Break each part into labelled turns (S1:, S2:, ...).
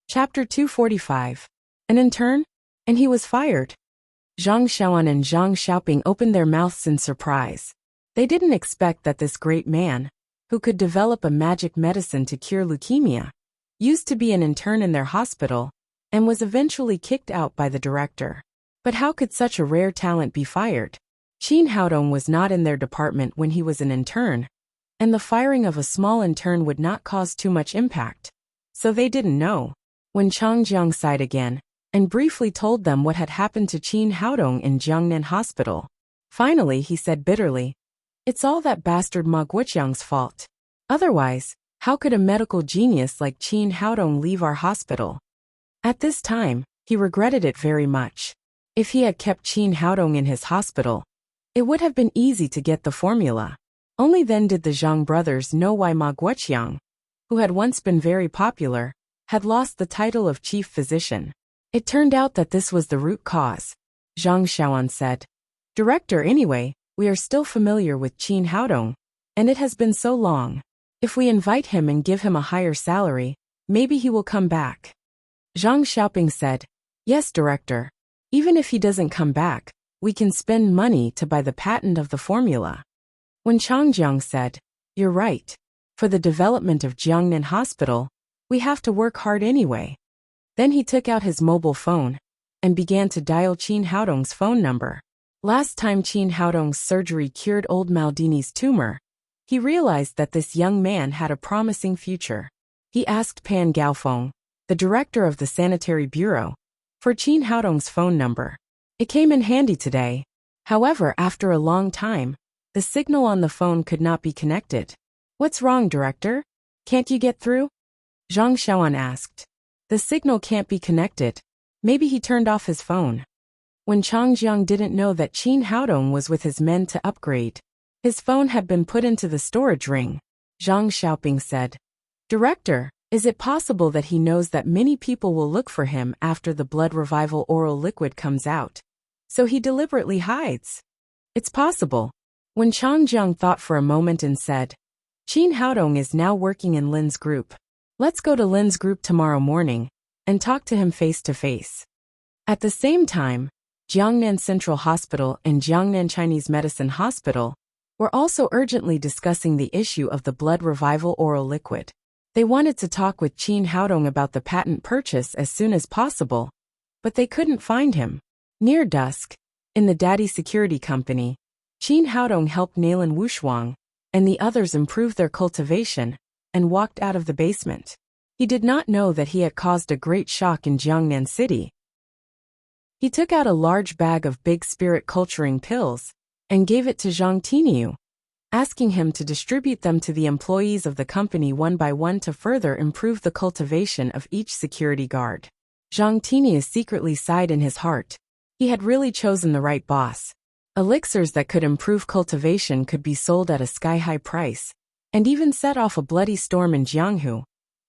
S1: Chapter 245. An intern? And he was fired. Zhang Xiaoan and Zhang Xiaoping opened their mouths in surprise. They didn't expect that this great man, who could develop a magic medicine to cure leukemia, used to be an intern in their hospital, and was eventually kicked out by the director. But how could such a rare talent be fired? Qin Haodong was not in their department when he was an intern, and the firing of a small intern would not cause too much impact. So they didn't know. When Chang Jiang sighed again, and briefly told them what had happened to Qin Haodong in Jiangnan Hospital, finally he said bitterly, "It's all that bastard Ma Guoqiang's fault. Otherwise, how could a medical genius like Qin Haodong leave our hospital?" At this time, he regretted it very much. If he had kept Qin Haodong in his hospital, it would have been easy to get the formula. Only then did the Zhang brothers know why Ma Guoqiang, who had once been very popular, had lost the title of chief physician. It turned out that this was the root cause. Zhang Xiaoan said, "Director, anyway, we are still familiar with Qin Haodong, and it has been so long. If we invite him and give him a higher salary, maybe he will come back." Zhang Xiaoping said, "Yes, director. Even if he doesn't come back, we can spend money to buy the patent of the formula." When Chang Jiang said, "You're right. For the development of Jiangnan Hospital, we have to work hard anyway." Then he took out his mobile phone and began to dial Qin Haodong's phone number. Last time Qin Haodong's surgery cured old Maldini's tumor, he realized that this young man had a promising future. He asked Pan Gaofeng, the director of the sanitary bureau, for Qin Haodong's phone number. It came in handy today. However, after a long time, the signal on the phone could not be connected. "What's wrong, director? Can't you get through?" Zhang Xiaoan asked. "The signal can't be connected. Maybe he turned off his phone." When Chang Jiang didn't know that Qin Haodong was with his men to upgrade, his phone had been put into the storage ring. Zhang Xiaoping said, "Director, is it possible that he knows that many people will look for him after the blood revival oral liquid comes out, so he deliberately hides?" "It's possible." When Chang Jiang thought for a moment and said, "Qin Haodong is now working in Lin's group. Let's go to Lin's group tomorrow morning and talk to him face to face." At the same time, Jiangnan Central Hospital and Jiangnan Chinese Medicine Hospital were also urgently discussing the issue of the blood revival oral liquid. They wanted to talk with Qin Haodong about the patent purchase as soon as possible, but they couldn't find him. Near dusk, in the Daddy Security Company, Qin Haodong helped Nalan Wushuang and the others improve their cultivation and walked out of the basement. He did not know that he had caused a great shock in Jiangnan City. He took out a large bag of big spirit culturing pills and gave it to Zhang Tiniu, asking him to distribute them to the employees of the company one by one to further improve the cultivation of each security guard. Zhang Tiniu secretly sighed in his heart. He had really chosen the right boss. Elixirs that could improve cultivation could be sold at a sky-high price, and even set off a bloody storm in Jianghu.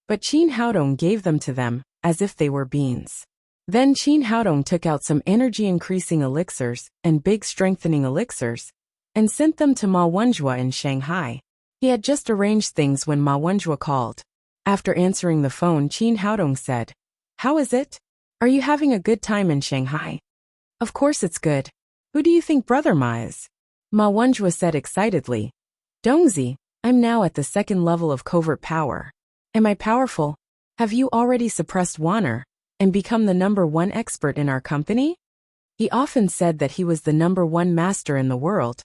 S1: But Qin Haodong gave them to them, as if they were beans. Then Qin Haodong took out some energy-increasing elixirs and big strengthening elixirs, and sent them to Ma Wenjue in Shanghai. He had just arranged things when Ma Wenjue called. After answering the phone, Qin Haodong said, "How is it? Are you having a good time in Shanghai?" "Of course it's good. Who do you think Brother Ma is?" Ma Wenjue said excitedly. "Dongzi, I'm now at the second level of covert power. Am I powerful? Have you already suppressed Wanner and become the #1 expert in our company?" He often said that he was the #1 master in the world,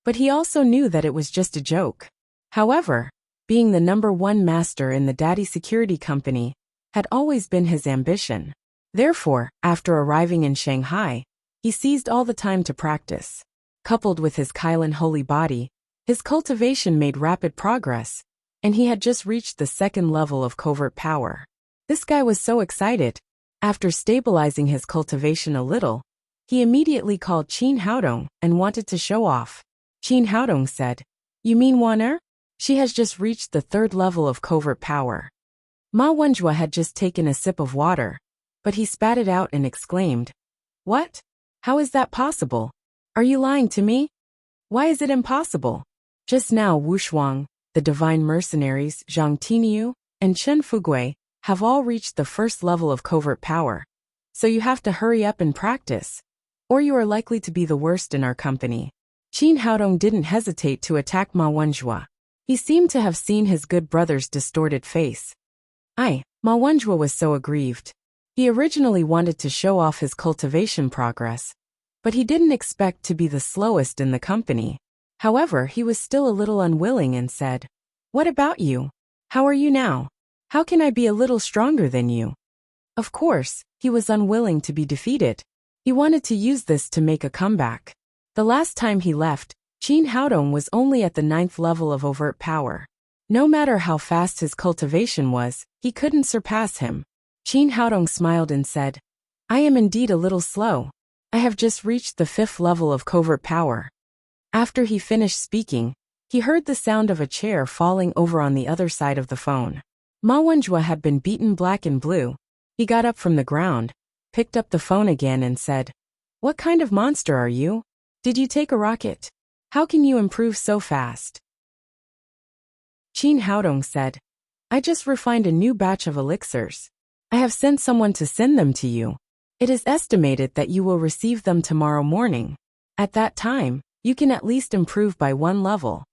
S1: but he also knew that it was just a joke. However, being the #1 master in the Daddy Security Company had always been his ambition. Therefore, after arriving in Shanghai, he seized all the time to practice. Coupled with his Kailan holy body, his cultivation made rapid progress, and he had just reached the second level of covert power. This guy was so excited. After stabilizing his cultivation a little, he immediately called Qin Haodong and wanted to show off. Qin Haodong said, "You mean Wanner? She has just reached the third level of covert power." Ma Wenjue had just taken a sip of water, but he spat it out and exclaimed, "What? How is that possible? Are you lying to me? Why is it impossible? Just now Wushuang, the divine mercenaries Zhang Tiniu, and Chen Fugui have all reached the first level of covert power. So you have to hurry up and practice, or you are likely to be the worst in our company. Qin Haodong didn't hesitate to attack Ma Wenjue. He seemed to have seen his good brother's distorted face. Ma Wenjue was so aggrieved. He originally wanted to show off his cultivation progress, but he didn't expect to be the slowest in the company. However, he was still a little unwilling and said, "What about you? How are you now? How can I be a little stronger than you?" Of course, he was unwilling to be defeated. He wanted to use this to make a comeback. The last time he left, Qin Haodong was only at the 9th level of overt power. No matter how fast his cultivation was, he couldn't surpass him. Qin Haodong smiled and said, "I am indeed a little slow. I have just reached the 5th level of covert power." After he finished speaking, he heard the sound of a chair falling over on the other side of the phone. Ma Wenjue had been beaten black and blue. He got up from the ground, picked up the phone again and said, "What kind of monster are you? Did you take a rocket? How can you improve so fast?" Qin Haodong said, "I just refined a new batch of elixirs. I have sent someone to send them to you. It is estimated that you will receive them tomorrow morning. At that time, you can at least improve by 1 level."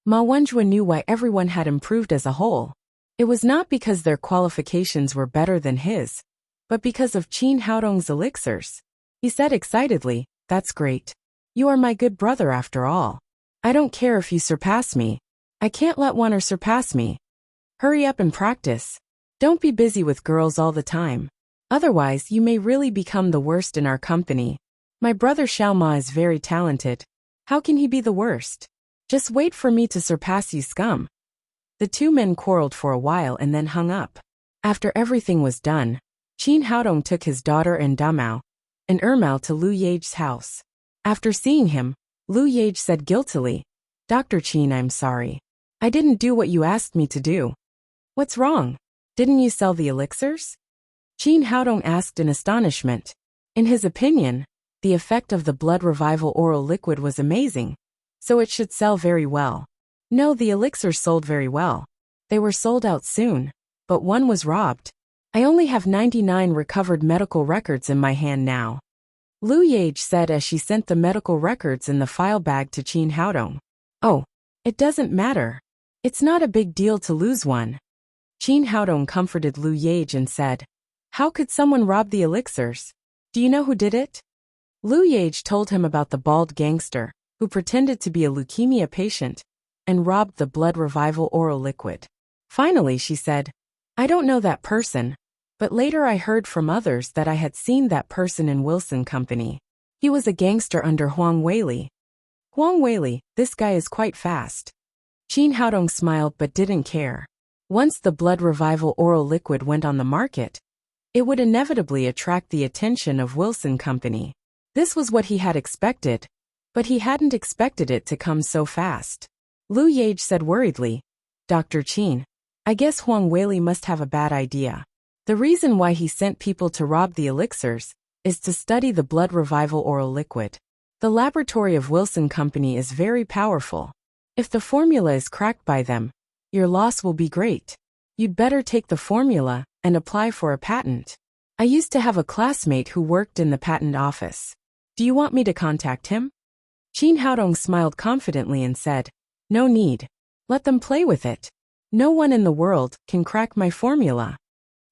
S1: Ma Wenjue knew why everyone had improved as a whole. It was not because their qualifications were better than his, but because of Qin Haodong's elixirs. He said excitedly, "That's great. You are my good brother after all. I don't care if you surpass me. I can't let one or surpass me. Hurry up and practice. Don't be busy with girls all the time. Otherwise, you may really become the worst in our company. My brother Xiaoma is very talented. How can he be the worst? Just wait for me to surpass you, scum." The two men quarreled for a while and then hung up. After everything was done, Qin Haodong took his daughter and Damao and Ermao to Lu Yage's house. After seeing him, Lu Yage said guiltily, "Dr. Qin, I'm sorry. I didn't do what you asked me to do." "What's wrong? Didn't you sell the elixirs?" Qin Haodong asked in astonishment. In his opinion, the effect of the blood revival oral liquid was amazing, so it should sell very well. No, the elixirs sold very well. They were sold out soon, but one was robbed. I only have 99 recovered medical records in my hand now. Lu Yage said as she sent the medical records in the file bag to Qin Haodong. "Oh, it doesn't matter. It's not a big deal to lose one." Qin Haodong comforted Lu Yage and said, "How could someone rob the elixirs? Do you know who did it?" Lu Yage told him about the bald gangster, who pretended to be a leukemia patient, and robbed the blood revival oral liquid. Finally, she said, "I don't know that person, but later I heard from others that I had seen that person in Wilson Company. He was a gangster under Huang Weili." "Huang Weili, this guy is quite fast." Qin Haodong smiled but didn't care. Once the blood revival oral liquid went on the market, it would inevitably attract the attention of Wilson Company. This was what he had expected, but he hadn't expected it to come so fast. Lu Yage said worriedly, "Dr. Qin, I guess Huang Weili must have a bad idea. The reason why he sent people to rob the elixirs is to study the blood revival oral liquid. The laboratory of Wilson Company is very powerful. If the formula is cracked by them, your loss will be great. You'd better take the formula and apply for a patent. I used to have a classmate who worked in the patent office. Do you want me to contact him?" Qin Haodong smiled confidently and said, "No need. Let them play with it. No one in the world can crack my formula."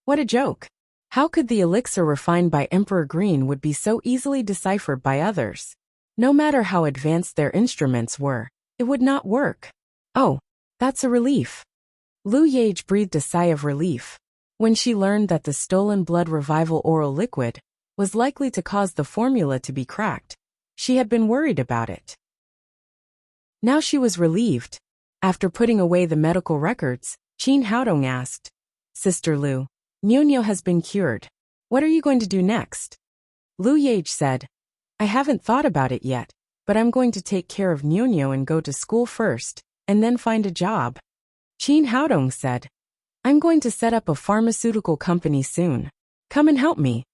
S1: What a joke. How could the elixir refined by Emperor Green would be so easily deciphered by others? No matter how advanced their instruments were, it would not work. Oh, that's a relief. Lu Yage breathed a sigh of relief when she learned that the stolen blood revival oral liquid was likely to cause the formula to be cracked. She had been worried about it. Now she was relieved. After putting away the medical records, Qin Haodong asked, "Sister Lu, Nyonyo has been cured. What are you going to do next?" Lu Yage said, "I haven't thought about it yet, but I'm going to take care of Nyonyo and go to school first, and then find a job." Qin Haodong said, "I'm going to set up a pharmaceutical company soon. Come and help me."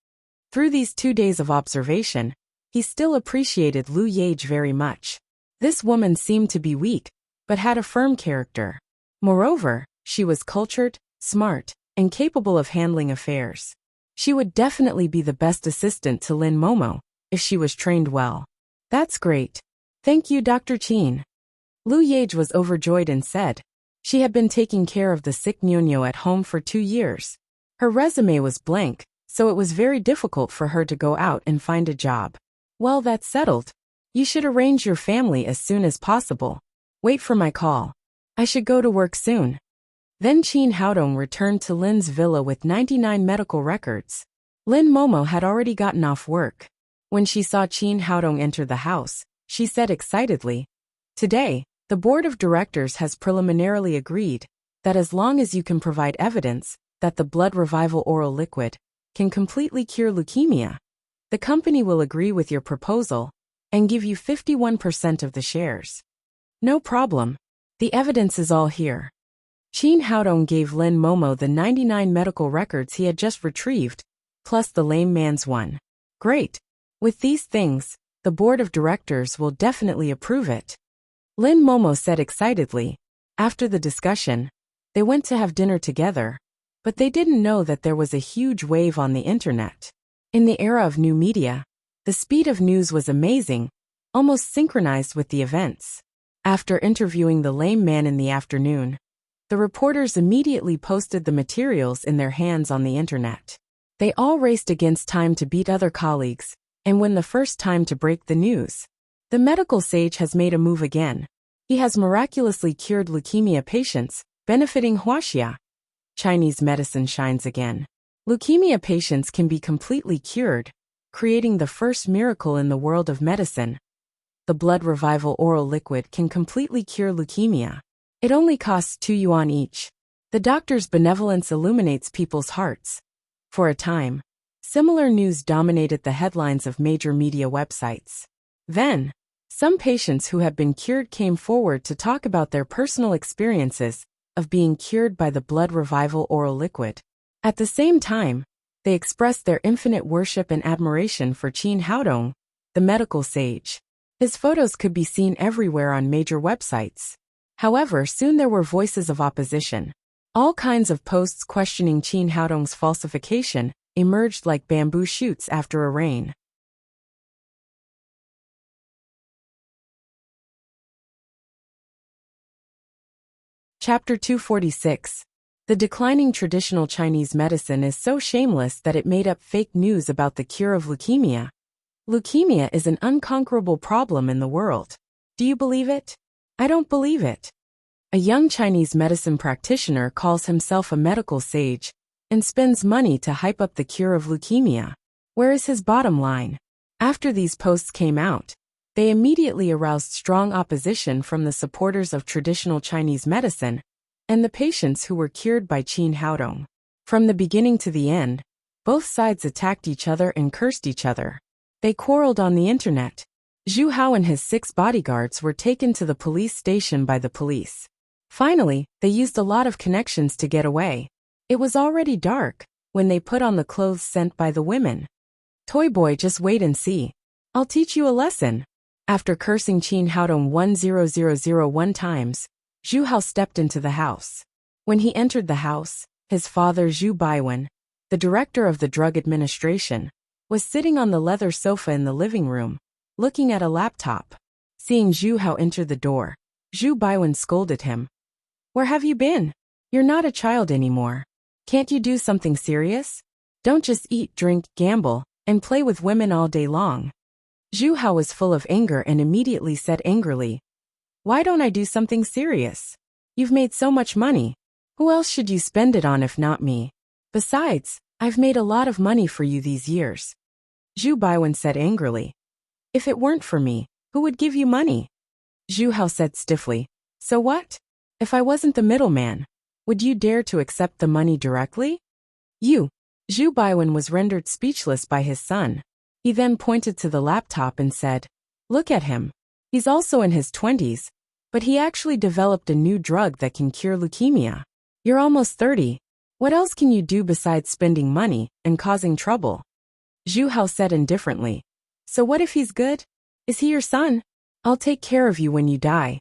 S1: Through these 2 days of observation, he still appreciated Lu Yage very much. This woman seemed to be weak, but had a firm character. Moreover, she was cultured, smart, and capable of handling affairs. She would definitely be the best assistant to Lin Momo, if she was trained well. That's great. Thank you, Dr. Qin. Lu Yage was overjoyed and said. She had been taking care of the sick Nyonyo at home for 2 years. Her resume was blank, so it was very difficult for her to go out and find a job. Well, that's settled. You should arrange your family as soon as possible. Wait for my call. I should go to work soon. Then Qin Haodong returned to Lin's villa with 99 medical records. Lin Momo had already gotten off work. When she saw Qin Haodong enter the house, she said excitedly, "Today, the board of directors has preliminarily agreed that as long as you can provide evidence that the blood revival oral liquid can completely cure leukemia, the company will agree with your proposal and give you 51% of the shares." No problem. The evidence is all here. Qin Haodong gave Lin Momo the 99 medical records he had just retrieved, plus the lame man's one. Great. With these things, the board of directors will definitely approve it. Lin Momo said excitedly. After the discussion, they went to have dinner together, but they didn't know that there was a huge wave on the internet. In the era of new media, the speed of news was amazing, almost synchronized with the events. After interviewing the lame man in the afternoon, the reporters immediately posted the materials in their hands on the internet. They all raced against time to beat other colleagues and win the first time to break the news. The medical sage has made a move again. He has miraculously cured leukemia patients, benefiting Huaxia. Chinese medicine shines again. Leukemia patients can be completely cured, creating the first miracle in the world of medicine. The blood revival oral liquid can completely cure leukemia. It only costs 2 yuan each. The doctor's benevolence illuminates people's hearts. For a time, similar news dominated the headlines of major media websites. Then, some patients who had been cured came forward to talk about their personal experiences of being cured by the blood revival oral liquid. At the same time, they expressed their infinite worship and admiration for Qin Haodong, the medical sage. His photos could be seen everywhere on major websites. However, soon there were voices of opposition. All kinds of posts questioning Qin Haodong's falsification emerged like bamboo shoots after a rain. Chapter 246. The declining traditional Chinese medicine is so shameless that it made up fake news about the cure of leukemia. Leukemia is an unconquerable problem in the world. Do you believe it? I don't believe it. A young Chinese medicine practitioner calls himself a medical sage and spends money to hype up the cure of leukemia. Where is his bottom line? After these posts came out, they immediately aroused strong opposition from the supporters of traditional Chinese medicine and the patients who were cured by Qin Haodong. From the beginning to the end, both sides attacked each other and cursed each other. They quarreled on the internet. Zhu Hao and his 6 bodyguards were taken to the police station by the police. Finally, they used a lot of connections to get away. It was already dark when they put on the clothes sent by the women. Toy boy, just wait and see. I'll teach you a lesson. After cursing Qin Haodong 10,001 times, Zhu Hao stepped into the house. When he entered the house, his father Zhu Baiwen, the director of the drug administration, was sitting on the leather sofa in the living room, looking at a laptop. Seeing Zhu Hao enter the door, Zhu Baiwen scolded him. Where have you been? You're not a child anymore. Can't you do something serious? Don't just eat, drink, gamble, and play with women all day long. Zhu Hao was full of anger and immediately said angrily, Why don't I do something serious? You've made so much money. Who else should you spend it on if not me? Besides, I've made a lot of money for you these years. Zhu Baiwen said angrily. If it weren't for me, who would give you money? Zhu Hao said stiffly. So what? If I wasn't the middleman, would you dare to accept the money directly? You. Zhu Baiwen was rendered speechless by his son. He then pointed to the laptop and said, Look at him. He's also in his 20s, but he actually developed a new drug that can cure leukemia. You're almost 30. What else can you do besides spending money and causing trouble? Zhu Hao said indifferently. So what if he's good? Is he your son? I'll take care of you when you die.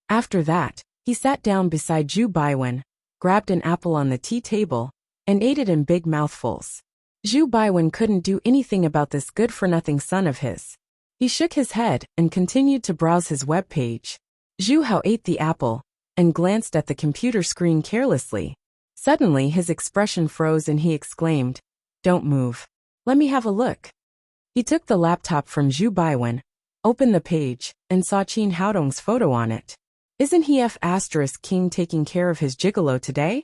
S1: After that, he sat down beside Zhu Baiwen, grabbed an apple on the tea table, and ate it in big mouthfuls. Zhu Baiwen couldn't do anything about this good-for-nothing son of his. He shook his head and continued to browse his web page. Zhu Hao ate the apple and glanced at the computer screen carelessly. Suddenly his expression froze and he exclaimed, "Don't move. Let me have a look." He took the laptop from Zhu Baiwen, opened the page, and saw Qin Haodong's photo on it. "Isn't he F*King taking care of his gigolo today?"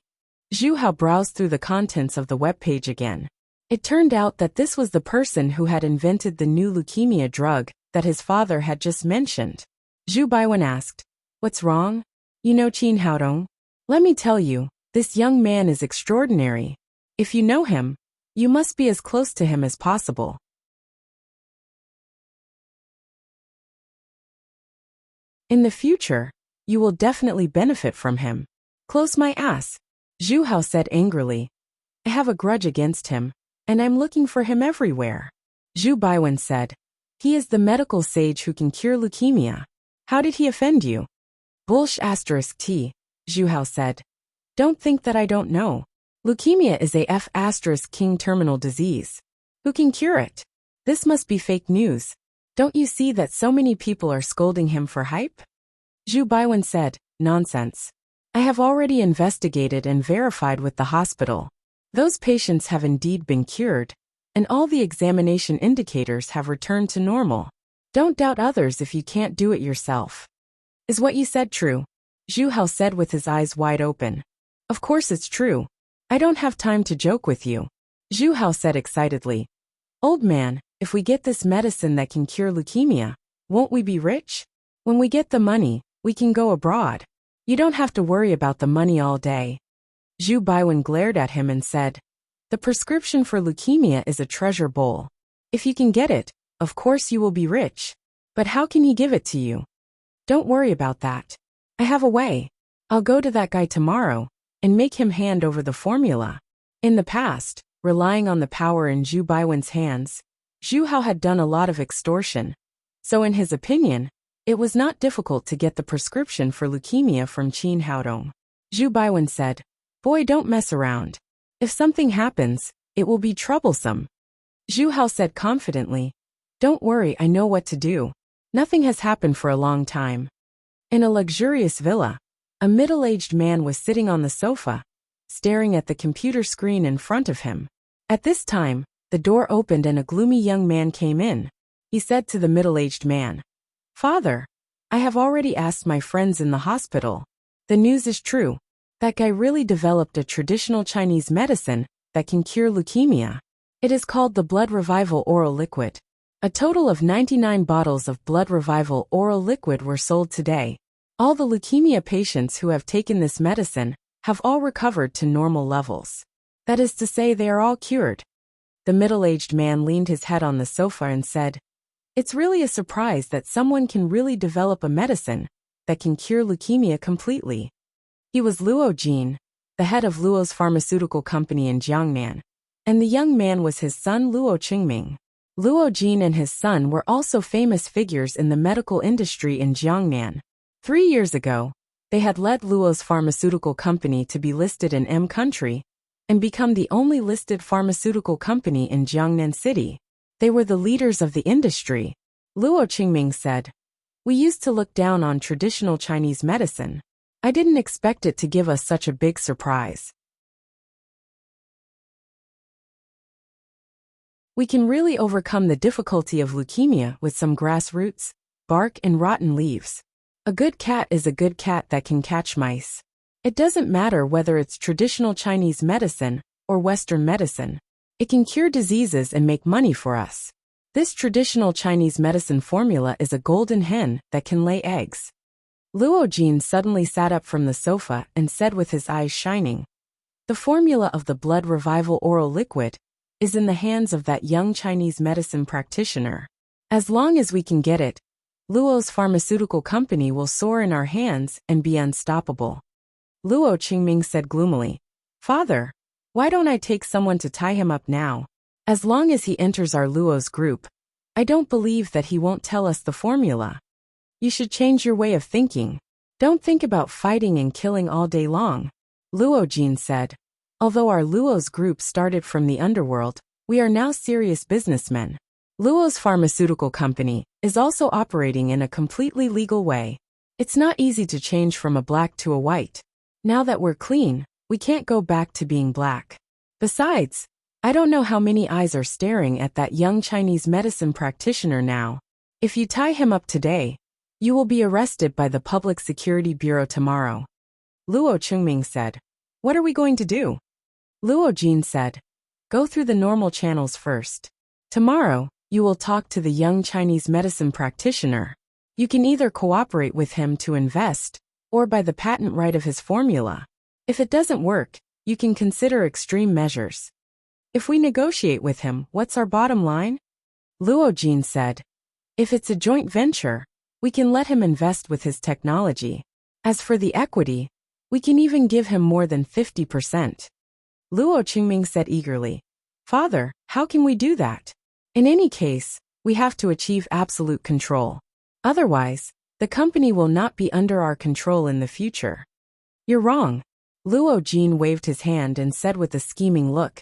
S1: Zhu Hao browsed through the contents of the web page again. It turned out that this was the person who had invented the new leukemia drug that his father had just mentioned. Zhu Baiwen asked, "What's wrong? You know Qin Haodong? Let me tell you, this young man is extraordinary. If you know him, you must be as close to him as possible. In the future, you will definitely benefit from him." "Close my ass," Zhu Hao said angrily. "I have a grudge against him, and I'm looking for him everywhere." Zhu Baiwen said, "He is the medical sage who can cure leukemia. How did he offend you?" "Bullsh*T, Zhu Hao said. "Don't think that I don't know. Leukemia is a F*King terminal disease. Who can cure it? This must be fake news. Don't you see that so many people are scolding him for hype?" Zhu Baiwen said, "Nonsense. I have already investigated and verified with the hospital. Those patients have indeed been cured, and all the examination indicators have returned to normal. Don't doubt others if you can't do it yourself." "Is what you said true?" Zhu Hao said with his eyes wide open. "Of course it's true. I don't have time to joke with you," Zhu Hao said excitedly. "Old man, if we get this medicine that can cure leukemia, won't we be rich? When we get the money, we can go abroad. You don't have to worry about the money all day." Zhu Baiwen glared at him and said, "The prescription for leukemia is a treasure bowl. If you can get it, of course you will be rich. But how can he give it to you?" "Don't worry about that. I have a way. I'll go to that guy tomorrow and make him hand over the formula." In the past, relying on the power in Zhu Baiwen's hands, Zhu Hao had done a lot of extortion. So in his opinion, it was not difficult to get the prescription for leukemia from Qin Haodong. Zhu Baiwen said, "Boy, don't mess around. If something happens, it will be troublesome." Zhu Hao said confidently, "Don't worry, I know what to do. Nothing has happened for a long time." In a luxurious villa, a middle-aged man was sitting on the sofa, staring at the computer screen in front of him. At this time, the door opened and a gloomy young man came in. He said to the middle-aged man, "Father, I have already asked my friends in the hospital. The news is true. That guy really developed a traditional Chinese medicine that can cure leukemia. It is called the Blood Revival Oral Liquid. A total of 99 bottles of Blood Revival Oral Liquid were sold today. All the leukemia patients who have taken this medicine have all recovered to normal levels. That is to say, they are all cured." The middle-aged man leaned his head on the sofa and said, "It's really a surprise that someone can really develop a medicine that can cure leukemia completely." He was Luo Jin, the head of Luo's pharmaceutical company in Jiangnan, and the young man was his son Luo Qingming. Luo Jin and his son were also famous figures in the medical industry in Jiangnan. 3 years ago, they had led Luo's pharmaceutical company to be listed in M country and become the only listed pharmaceutical company in Jiangnan City. They were the leaders of the industry. Luo Qingming said, "We used to look down on traditional Chinese medicine. I didn't expect it to give us such a big surprise. We can really overcome the difficulty of leukemia with some grass roots, bark, and rotten leaves. A good cat is a good cat that can catch mice. It doesn't matter whether it's traditional Chinese medicine or Western medicine. It can cure diseases and make money for us. This traditional Chinese medicine formula is a golden hen that can lay eggs." Luo Jin suddenly sat up from the sofa and said with his eyes shining, "The formula of the Blood Revival Oral Liquid is in the hands of that young Chinese medicine practitioner. As long as we can get it, Luo's pharmaceutical company will soar in our hands and be unstoppable." Luo Qingming said gloomily, "Father, why don't I take someone to tie him up now? As long as he enters our Luo's group, I don't believe that he won't tell us the formula. You should change your way of thinking. Don't think about fighting and killing all day long." Luo Jin said, Although our Luo's group started from the underworld, we are now serious businessmen. Luo's pharmaceutical company is also operating in a completely legal way. It's not easy to change from a black to a white. Now that we're clean, we can't go back to being black. Besides, I don't know how many eyes are staring at that young Chinese medicine practitioner now. If you tie him up today, you will be arrested by the Public Security Bureau tomorrow. Luo Chungming said. What are we going to do? Luo Jin said. Go through the normal channels first. Tomorrow, you will talk to the young Chinese medicine practitioner. You can either cooperate with him to invest, or buy the patent right of his formula. If it doesn't work, you can consider extreme measures. If we negotiate with him, what's our bottom line? Luo Jin said. If it's a joint venture, we can let him invest with his technology. As for the equity, we can even give him more than 50%. Luo Qingming said eagerly. Father, how can we do that? In any case, we have to achieve absolute control. Otherwise, the company will not be under our control in the future. You're wrong. Luo Jin waved his hand and said with a scheming look.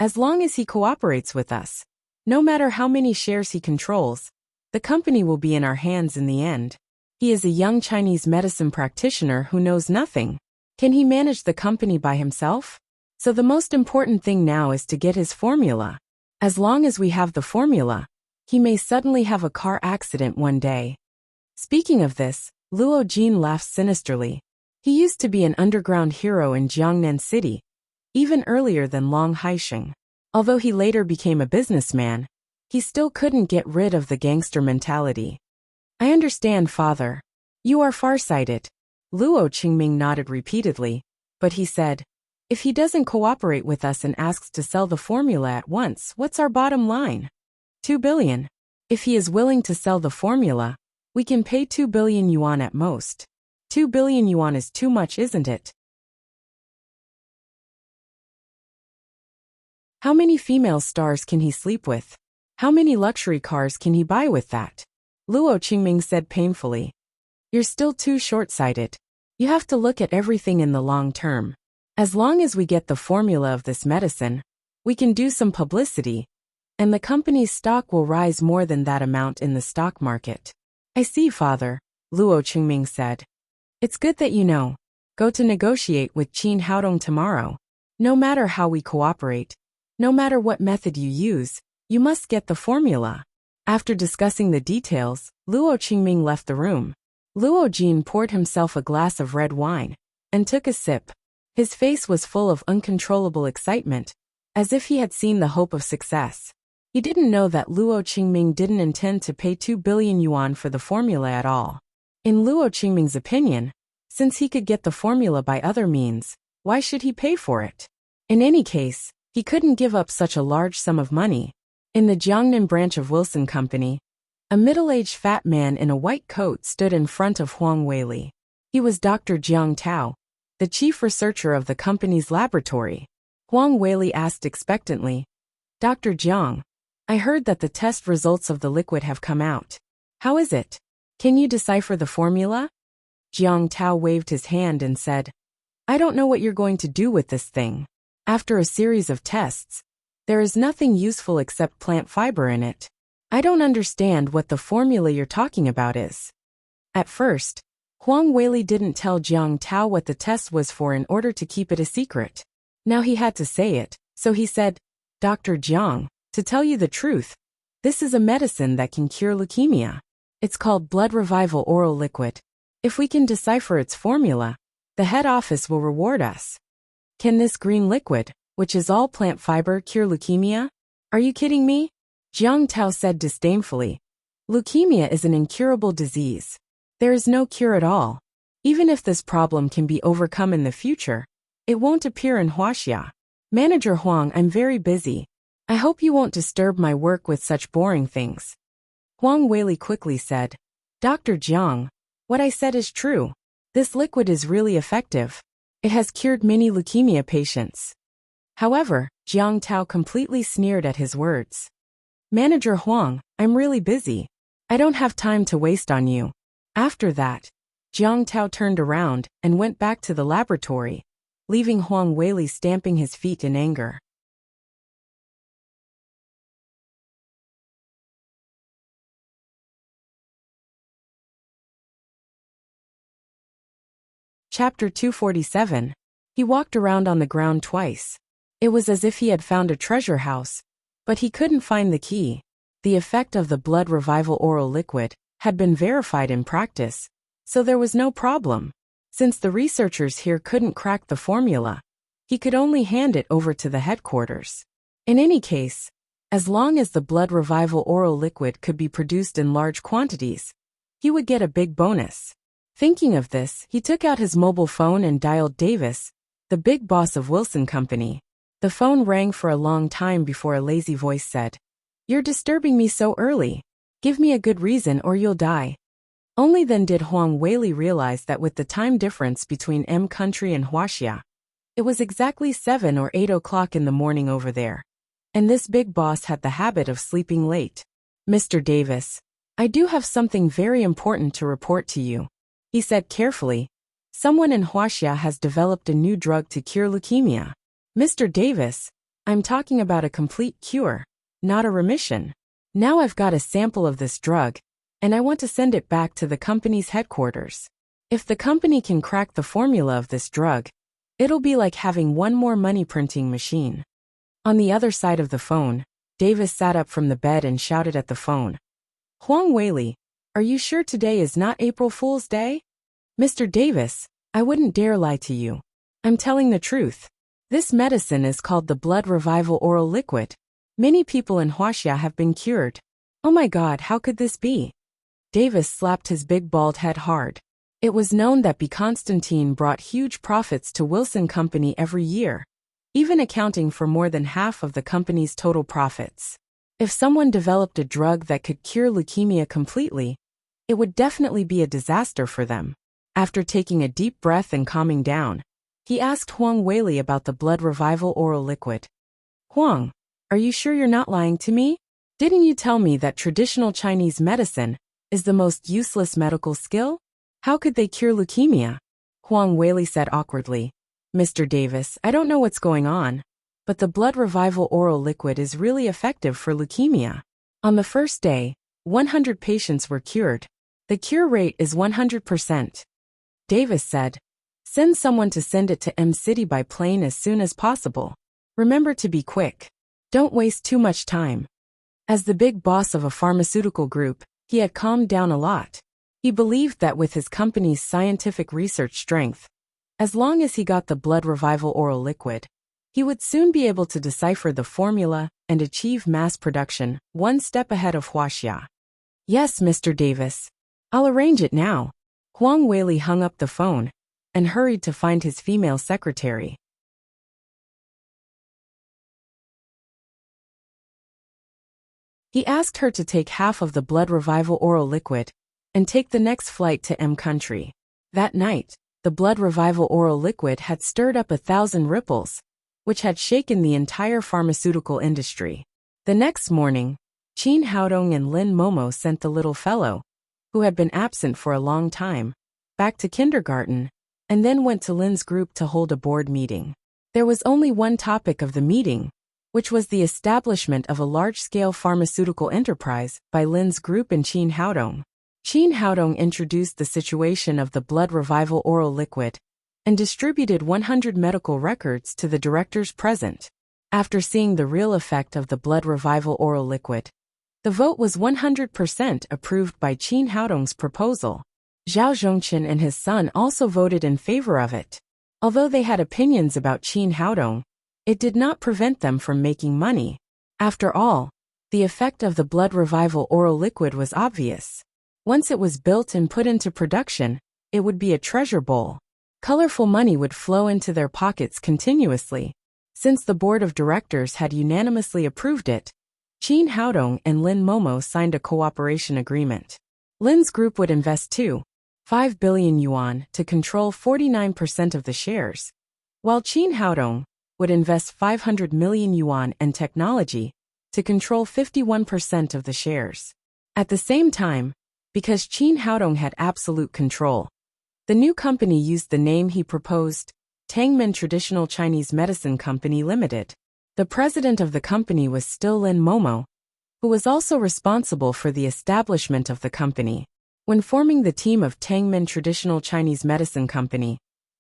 S1: As long as he cooperates with us, no matter how many shares he controls, the company will be in our hands in the end. He is a young Chinese medicine practitioner who knows nothing. Can he manage the company by himself? So the most important thing now is to get his formula. As long as we have the formula, he may suddenly have a car accident one day. Speaking of this, Luo Jin laughed sinisterly. He used to be an underground hero in Jiangnan City, even earlier than Long Haisheng. Although he later became a businessman, he still couldn't get rid of the gangster mentality. I understand, father. You are farsighted. Luo Qingming nodded repeatedly, but he said, if he doesn't cooperate with us and asks to sell the formula at once, what's our bottom line? 2 billion. If he is willing to sell the formula, we can pay 2 billion yuan at most. 2 billion yuan is too much, isn't it? How many female stars can he sleep with? How many luxury cars can he buy with that? Luo Qingming said painfully. You're still too short-sighted. You have to look at everything in the long term. As long as we get the formula of this medicine, we can do some publicity, and the company's stock will rise more than that amount in the stock market. I see, father, Luo Qingming said. It's good that you know. Go to negotiate with Qin Haodong tomorrow. No matter how we cooperate, no matter what method you use, you must get the formula. After discussing the details, Luo Qingming left the room. Luo Jin poured himself a glass of red wine and took a sip. His face was full of uncontrollable excitement, as if he had seen the hope of success. He didn't know that Luo Qingming didn't intend to pay 2 billion yuan for the formula at all. In Luo Qingming's opinion, since he could get the formula by other means, why should he pay for it? In any case, he couldn't give up such a large sum of money. In the Jiangnan branch of Wilson Company, a middle-aged fat man in a white coat stood in front of Huang Weili. He was Dr. Jiang Tao, the chief researcher of the company's laboratory. Huang Weili asked expectantly, Dr. Jiang, I heard that the test results of the liquid have come out. How is it? Can you decipher the formula? Jiang Tao waved his hand and said, I don't know what you're going to do with this thing. After a series of tests, there is nothing useful except plant fiber in it. I don't understand what the formula you're talking about is. At first, Huang Weili didn't tell Jiang Tao what the test was for in order to keep it a secret. Now he had to say it, so he said, Dr. Jiang, to tell you the truth, this is a medicine that can cure leukemia. It's called blood revival oral liquid. If we can decipher its formula, the head office will reward us. Can this green liquid, which is all plant fiber, cure leukemia? Are you kidding me? Jiang Tao said disdainfully. Leukemia is an incurable disease. There is no cure at all. Even if this problem can be overcome in the future, it won't appear in Huaxia. Manager Huang, I'm very busy. I hope you won't disturb my work with such boring things. Huang Weili quickly said, Dr. Jiang, what I said is true. This liquid is really effective. It has cured many leukemia patients. However, Jiang Tao completely sneered at his words. Manager Huang, I'm really busy. I don't have time to waste on you. After that, Jiang Tao turned around and went back to the laboratory, leaving Huang Weili stamping his feet in anger. Chapter 247. He walked around on the ground twice. It was as if he had found a treasure house, but he couldn't find the key. The effect of the blood revival oral liquid had been verified in practice, so there was no problem. Since the researchers here couldn't crack the formula, he could only hand it over to the headquarters. In any case, as long as the blood revival oral liquid could be produced in large quantities, he would get a big bonus. Thinking of this, he took out his mobile phone and dialed Davis, the big boss of Wilson Company. The phone rang for a long time before a lazy voice said, "You're disturbing me so early. Give me a good reason or you'll die." Only then did Huang Weili realize that with the time difference between M Country and Huaxia, it was exactly 7 or 8 o'clock in the morning over there. And this big boss had the habit of sleeping late. "Mr. Davis, I do have something very important to report to you," he said carefully. "Someone in Huaxia has developed a new drug to cure leukemia." "Mr. Davis, I'm talking about a complete cure, not a remission. Now I've got a sample of this drug, and I want to send it back to the company's headquarters. If the company can crack the formula of this drug, it'll be like having one more money printing machine." On the other side of the phone, Davis sat up from the bed and shouted at the phone, "Huang Weili, are you sure today is not April Fool's Day?" "Mr. Davis, I wouldn't dare lie to you. I'm telling the truth. This medicine is called the blood revival oral liquid. Many people in Huaxia have been cured." "Oh my God, how could this be?" Davis slapped his big bald head hard. It was known that B. Constantine brought huge profits to Wilson Company every year, even accounting for more than half of the company's total profits. If someone developed a drug that could cure leukemia completely, it would definitely be a disaster for them. After taking a deep breath and calming down, he asked Huang Weili about the blood revival oral liquid. "Huang, are you sure you're not lying to me? Didn't you tell me that traditional Chinese medicine is the most useless medical skill? How could they cure leukemia?" Huang Weili said awkwardly, "Mr. Davis, I don't know what's going on, but the blood revival oral liquid is really effective for leukemia. On the first day, 100 patients were cured. The cure rate is 100%. Davis said, "Send someone to send it to M City by plane as soon as possible. Remember to be quick. Don't waste too much time." As the big boss of a pharmaceutical group, he had calmed down a lot. He believed that with his company's scientific research strength, as long as he got the blood revival oral liquid, he would soon be able to decipher the formula and achieve mass production, one step ahead of Huaxia. "Yes, Mr. Davis. I'll arrange it now." Huang Weili hung up the phone and hurried to find his female secretary. He asked her to take half of the blood revival oral liquid and take the next flight to M Country. That night, the blood revival oral liquid had stirred up 1,000 ripples, which had shaken the entire pharmaceutical industry. The next morning, Qin Haodong and Lin Momo sent the little fellow, who had been absent for a long time, back to kindergarten, and then went to Lin's group to hold a board meeting. There was only one topic of the meeting, which was the establishment of a large-scale pharmaceutical enterprise by Lin's group and Qin Haodong. Qin Haodong introduced the situation of the blood revival oral liquid and distributed 100 medical records to the directors present. After seeing the real effect of the blood revival oral liquid, the vote was 100% approved by Qin Haodong's proposal. Zhao Zhongqin and his son also voted in favor of it. Although they had opinions about Qin Haodong, it did not prevent them from making money. After all, the effect of the blood revival oral liquid was obvious. Once it was built and put into production, it would be a treasure bowl. Colorful money would flow into their pockets continuously. Since the board of directors had unanimously approved it, Qin Haodong and Lin Momo signed a cooperation agreement. Lin's group would invest 2.5 billion yuan to control 49% of the shares, while Qin Haodong would invest 500 million yuan and technology to control 51% of the shares. At the same time, because Qin Haodong had absolute control, the new company used the name he proposed, Tangmen Traditional Chinese Medicine Company Limited. The president of the company was still Lin Momo, who was also responsible for the establishment of the company. When forming the team of Tangmen Traditional Chinese Medicine Company,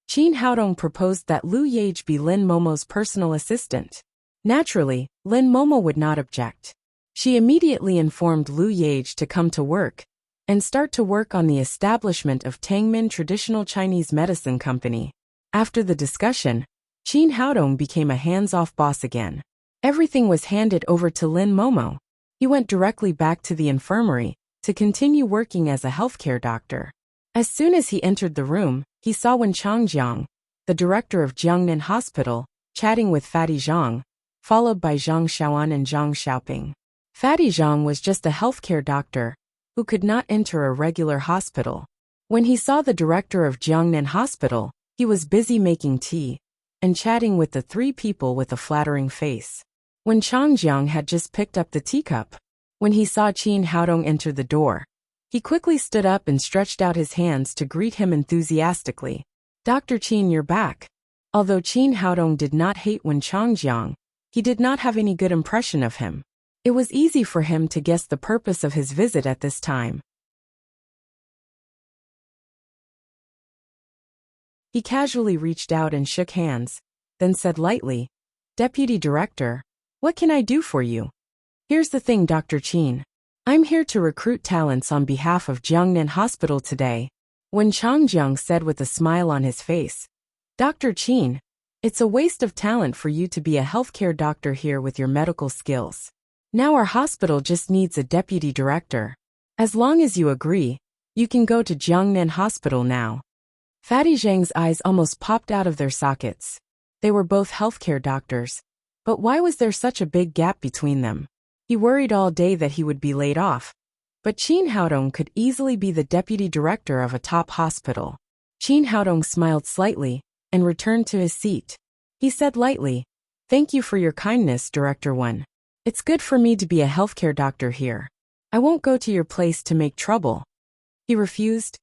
S1: Qin Haodong proposed that Lu Yage be Lin Momo's personal assistant. Naturally, Lin Momo would not object. She immediately informed Lu Yage to come to work and start to work on the establishment of Tangmen Traditional Chinese Medicine Company. After the discussion, Qin Haodong became a hands-off boss again. Everything was handed over to Lin Momo. He went directly back to the infirmary to continue working as a healthcare doctor. As soon as he entered the room, he saw Wen Changjiang, the director of Jiangnan Hospital, chatting with Fatty Zhang, followed by Zhang Xiaoan and Zhang Xiaoping. Fatty Zhang was just a healthcare doctor who could not enter a regular hospital. When he saw the director of Jiangnan Hospital, he was busy making tea and chatting with the three people with a flattering face. When Changjiang had just picked up the teacup, when he saw Qin Haodong enter the door, he quickly stood up and stretched out his hands to greet him enthusiastically. "Dr. Qin, you're back." Although Qin Haodong did not hate Wen Changjiang, he did not have any good impression of him. It was easy for him to guess the purpose of his visit at this time. He casually reached out and shook hands, then said lightly, "Deputy Director, what can I do for you?" "Here's the thing, Dr. Qin. I'm here to recruit talents on behalf of Jiangnan Hospital today," Wen Changjiang said with a smile on his face. "Dr. Qin, it's a waste of talent for you to be a healthcare doctor here with your medical skills. Now our hospital just needs a deputy director. As long as you agree, you can go to Jiangnan Hospital now." Fatty Zhang's eyes almost popped out of their sockets. They were both healthcare doctors, but why was there such a big gap between them? He worried all day that he would be laid off, but Qin Haodong could easily be the deputy director of a top hospital. Qin Haodong smiled slightly and returned to his seat. He said lightly, "Thank you for your kindness, Director Wen. It's good for me to be a healthcare doctor here. I won't go to your place to make trouble." He refused.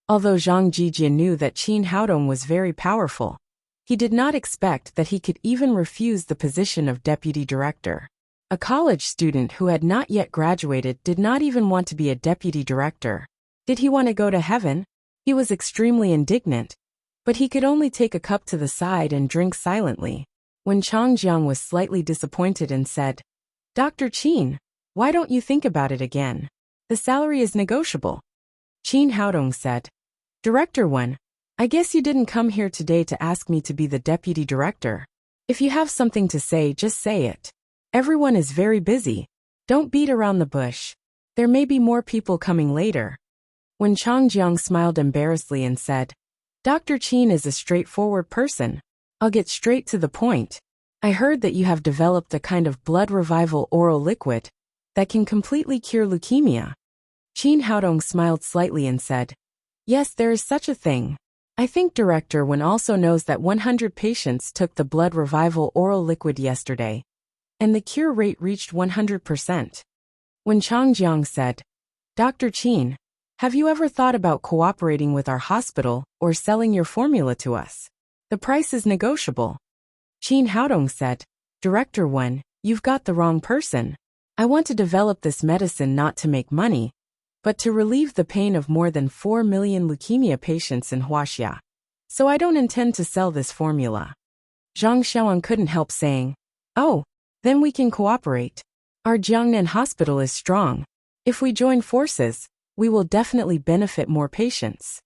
S1: Although Zhang Jijian knew that Qin Haodong was very powerful, he did not expect that he could even refuse the position of deputy director. A college student who had not yet graduated did not even want to be a deputy director. Did he want to go to heaven? He was extremely indignant, but he could only take a cup to the side and drink silently. When Changjiang was slightly disappointed and said, "Dr. Qin, why don't you think about it again? The salary is negotiable." Qin Haodong said, "Director Wen, I guess you didn't come here today to ask me to be the deputy director. If you have something to say, just say it. Everyone is very busy. Don't beat around the bush. There may be more people coming later." When Changjiang smiled embarrassedly and said, "Dr. Qin is a straightforward person. I'll get straight to the point. I heard that you have developed a kind of blood revival oral liquid that can completely cure leukemia." Qin Haodong smiled slightly and said, "Yes, there is such a thing. I think Director Wen also knows that 100 patients took the blood revival oral liquid yesterday, and the cure rate reached 100%. When Changjiang said, "Dr. Qin, have you ever thought about cooperating with our hospital or selling your formula to us? The price is negotiable." Qin Haodong said, "Director Wen, you've got the wrong person. I want to develop this medicine not to make money, but to relieve the pain of more than 4 million leukemia patients in Huaxia. So I don't intend to sell this formula." Zhang Xiaoan couldn't help saying, "Oh, then we can cooperate. Our Jiangnan Hospital is strong. If we join forces, we will definitely benefit more patients."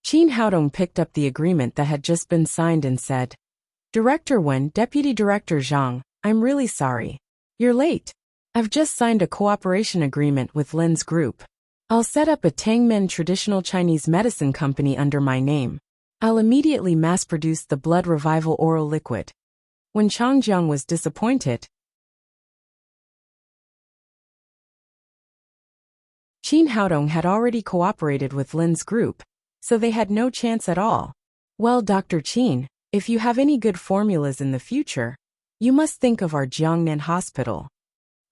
S1: Qin Haodong picked up the agreement that had just been signed and said, "Director Wen, Deputy Director Zhang, I'm really sorry. You're late. I've just signed a cooperation agreement with Lin's group. I'll set up a Tangmen Traditional Chinese Medicine Company under my name. I'll immediately mass-produce the blood revival oral liquid." When Changjiang was disappointed, Qin Haodong had already cooperated with Lin's group, so they had no chance at all. "Well, Dr. Qin, if you have any good formulas in the future, you must think of our Jiangnan Hospital."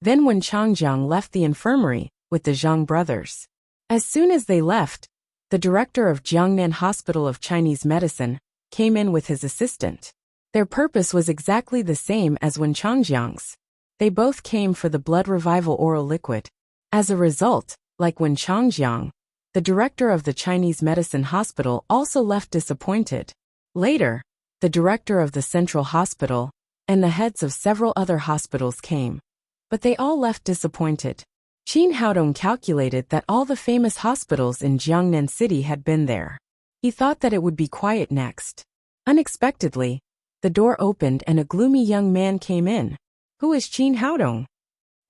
S1: Then when Changjiang left the infirmary with the Zhang brothers, as soon as they left, the director of Jiangnan Hospital of Chinese Medicine came in with his assistant. Their purpose was exactly the same as Wen Changjiang's. They both came for the blood revival oral liquid. As a result, like Wen Changjiang, the director of the Chinese Medicine Hospital also left disappointed. Later, the director of the Central Hospital and the heads of several other hospitals came. But they all left disappointed. Qin Haodong calculated that all the famous hospitals in Jiangnan City had been there. He thought that it would be quiet next. Unexpectedly, the door opened and a gloomy young man came in. "Who is Qin Haodong?"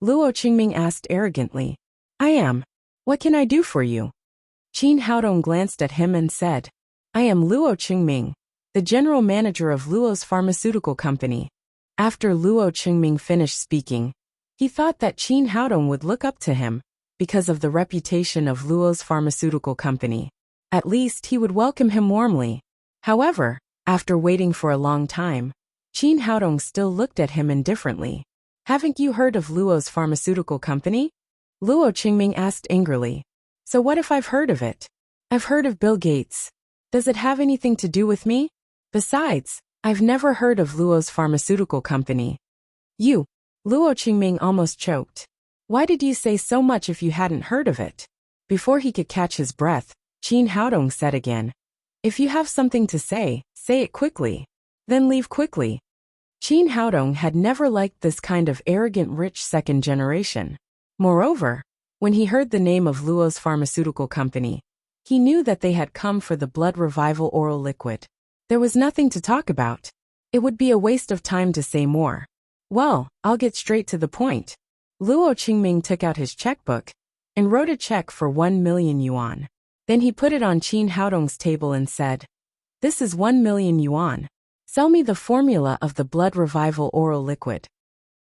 S1: Luo Qingming asked arrogantly. "I am. What can I do for you?" Qin Haodong glanced at him and said, "I am Luo Qingming, the general manager of Luo's pharmaceutical company." After Luo Qingming finished speaking, he thought that Qin Haodong would look up to him because of the reputation of Luo's pharmaceutical company. At least he would welcome him warmly. However, after waiting for a long time, Qin Haodong still looked at him indifferently. "Haven't you heard of Luo's pharmaceutical company?" Luo Qingming asked angrily. "So what if I've heard of it? I've heard of Bill Gates. Does it have anything to do with me? Besides, I've never heard of Luo's pharmaceutical company." "You." Luo Qingming almost choked. "Why did you say so much if you hadn't heard of it?" Before he could catch his breath, Qin Haodong said again, "If you have something to say it quickly. Then leave quickly." Qin Haodong had never liked this kind of arrogant rich second generation. Moreover, when he heard the name of Luo's pharmaceutical company, he knew that they had come for the blood revival oral liquid. There was nothing to talk about. It would be a waste of time to say more. "Well, I'll get straight to the point." Luo Qingming took out his checkbook and wrote a check for 1 million yuan. Then he put it on Qin Haodong's table and said, "This is 1 million yuan. Sell me the formula of the blood revival oral liquid."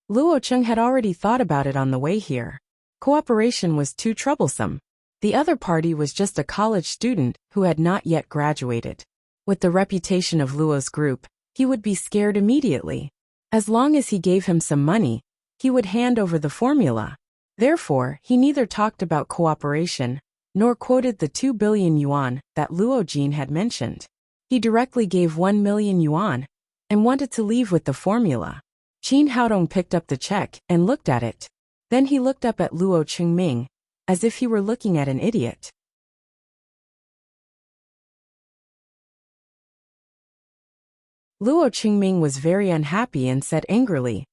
S1: Luo Cheng had already thought about it on the way here. Cooperation was too troublesome. The other party was just a college student who had not yet graduated. With the reputation of Luo's group, he would be scared immediately. As long as he gave him some money, he would hand over the formula. Therefore, he neither talked about cooperation nor quoted the 2 billion yuan that Luo Jin had mentioned. He directly gave 1 million yuan and wanted to leave with the formula. Qin Haodong picked up the check and looked at it. Then he looked up at Luo Qingming, as if he were looking at an idiot. Luo Qingming was very unhappy and said angrily,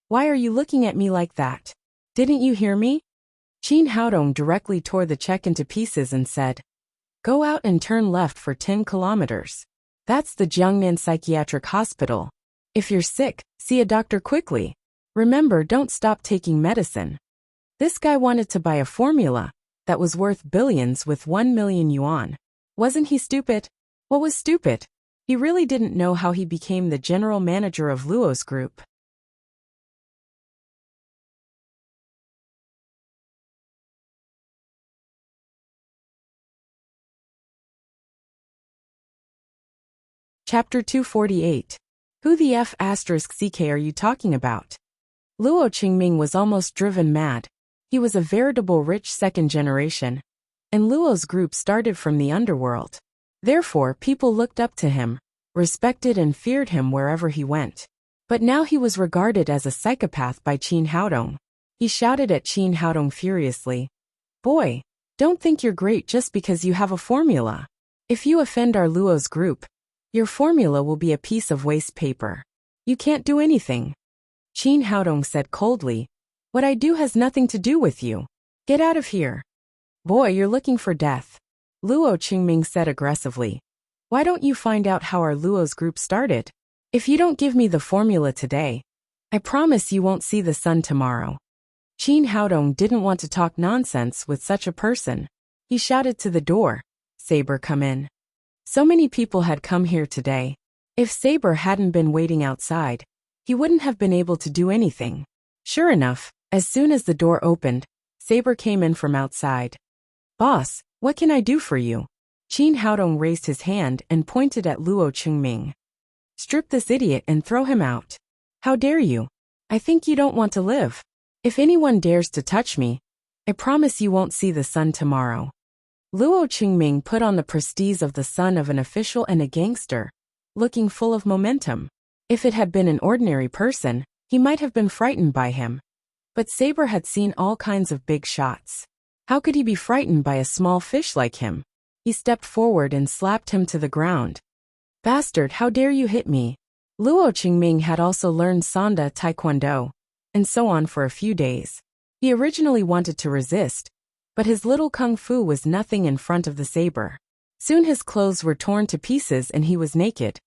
S1: "Why are you looking at me like that? Didn't you hear me?" Qin Haodong directly tore the check into pieces and said, "Go out and turn left for 10 kilometers. That's the Jiangnan Psychiatric Hospital. If you're sick, see a doctor quickly. Remember, don't stop taking medicine." This guy wanted to buy a formula that was worth billions with 1 million yuan. Wasn't he stupid? What was stupid? He really didn't know how he became the general manager of Luo's group. Chapter 248. Who the F***CK are you talking about? Luo Qingming was almost driven mad. He was a veritable rich second generation, and Luo's group started from the underworld. Therefore, people looked up to him, respected and feared him wherever he went. But now he was regarded as a psychopath by Qin Haodong. He shouted at Qin Haodong furiously, "Boy, don't think you're great just because you have a formula. If you offend our Luo's group, your formula will be a piece of waste paper. You can't do anything." Qin Haodong said coldly, "What I do has nothing to do with you. Get out of here." "Boy, you're looking for death," Luo Qingming said aggressively. "Why don't you find out how our Luo's group started? If you don't give me the formula today, I promise you won't see the sun tomorrow." Qin Haodong didn't want to talk nonsense with such a person. He shouted to the door, "Saber, come in." So many people had come here today. If Saber hadn't been waiting outside, he wouldn't have been able to do anything. Sure enough, as soon as the door opened, Saber came in from outside. "Boss, what can I do for you?" Qin Haodong raised his hand and pointed at Luo Qingming. "Strip this idiot and throw him out. How dare you? I think you don't want to live. If anyone dares to touch me, I promise you won't see the sun tomorrow." Luo Qingming put on the prestige of the son of an official and a gangster, looking full of momentum. If it had been an ordinary person, he might have been frightened by him. But Saber had seen all kinds of big shots. How could he be frightened by a small fish like him? He stepped forward and slapped him to the ground. Bastard, how dare you hit me? Luo Qingming had also learned Sanda Taekwondo, and so on for a few days. He originally wanted to resist, but his little kung fu was nothing in front of the saber. Soon his clothes were torn to pieces and he was naked.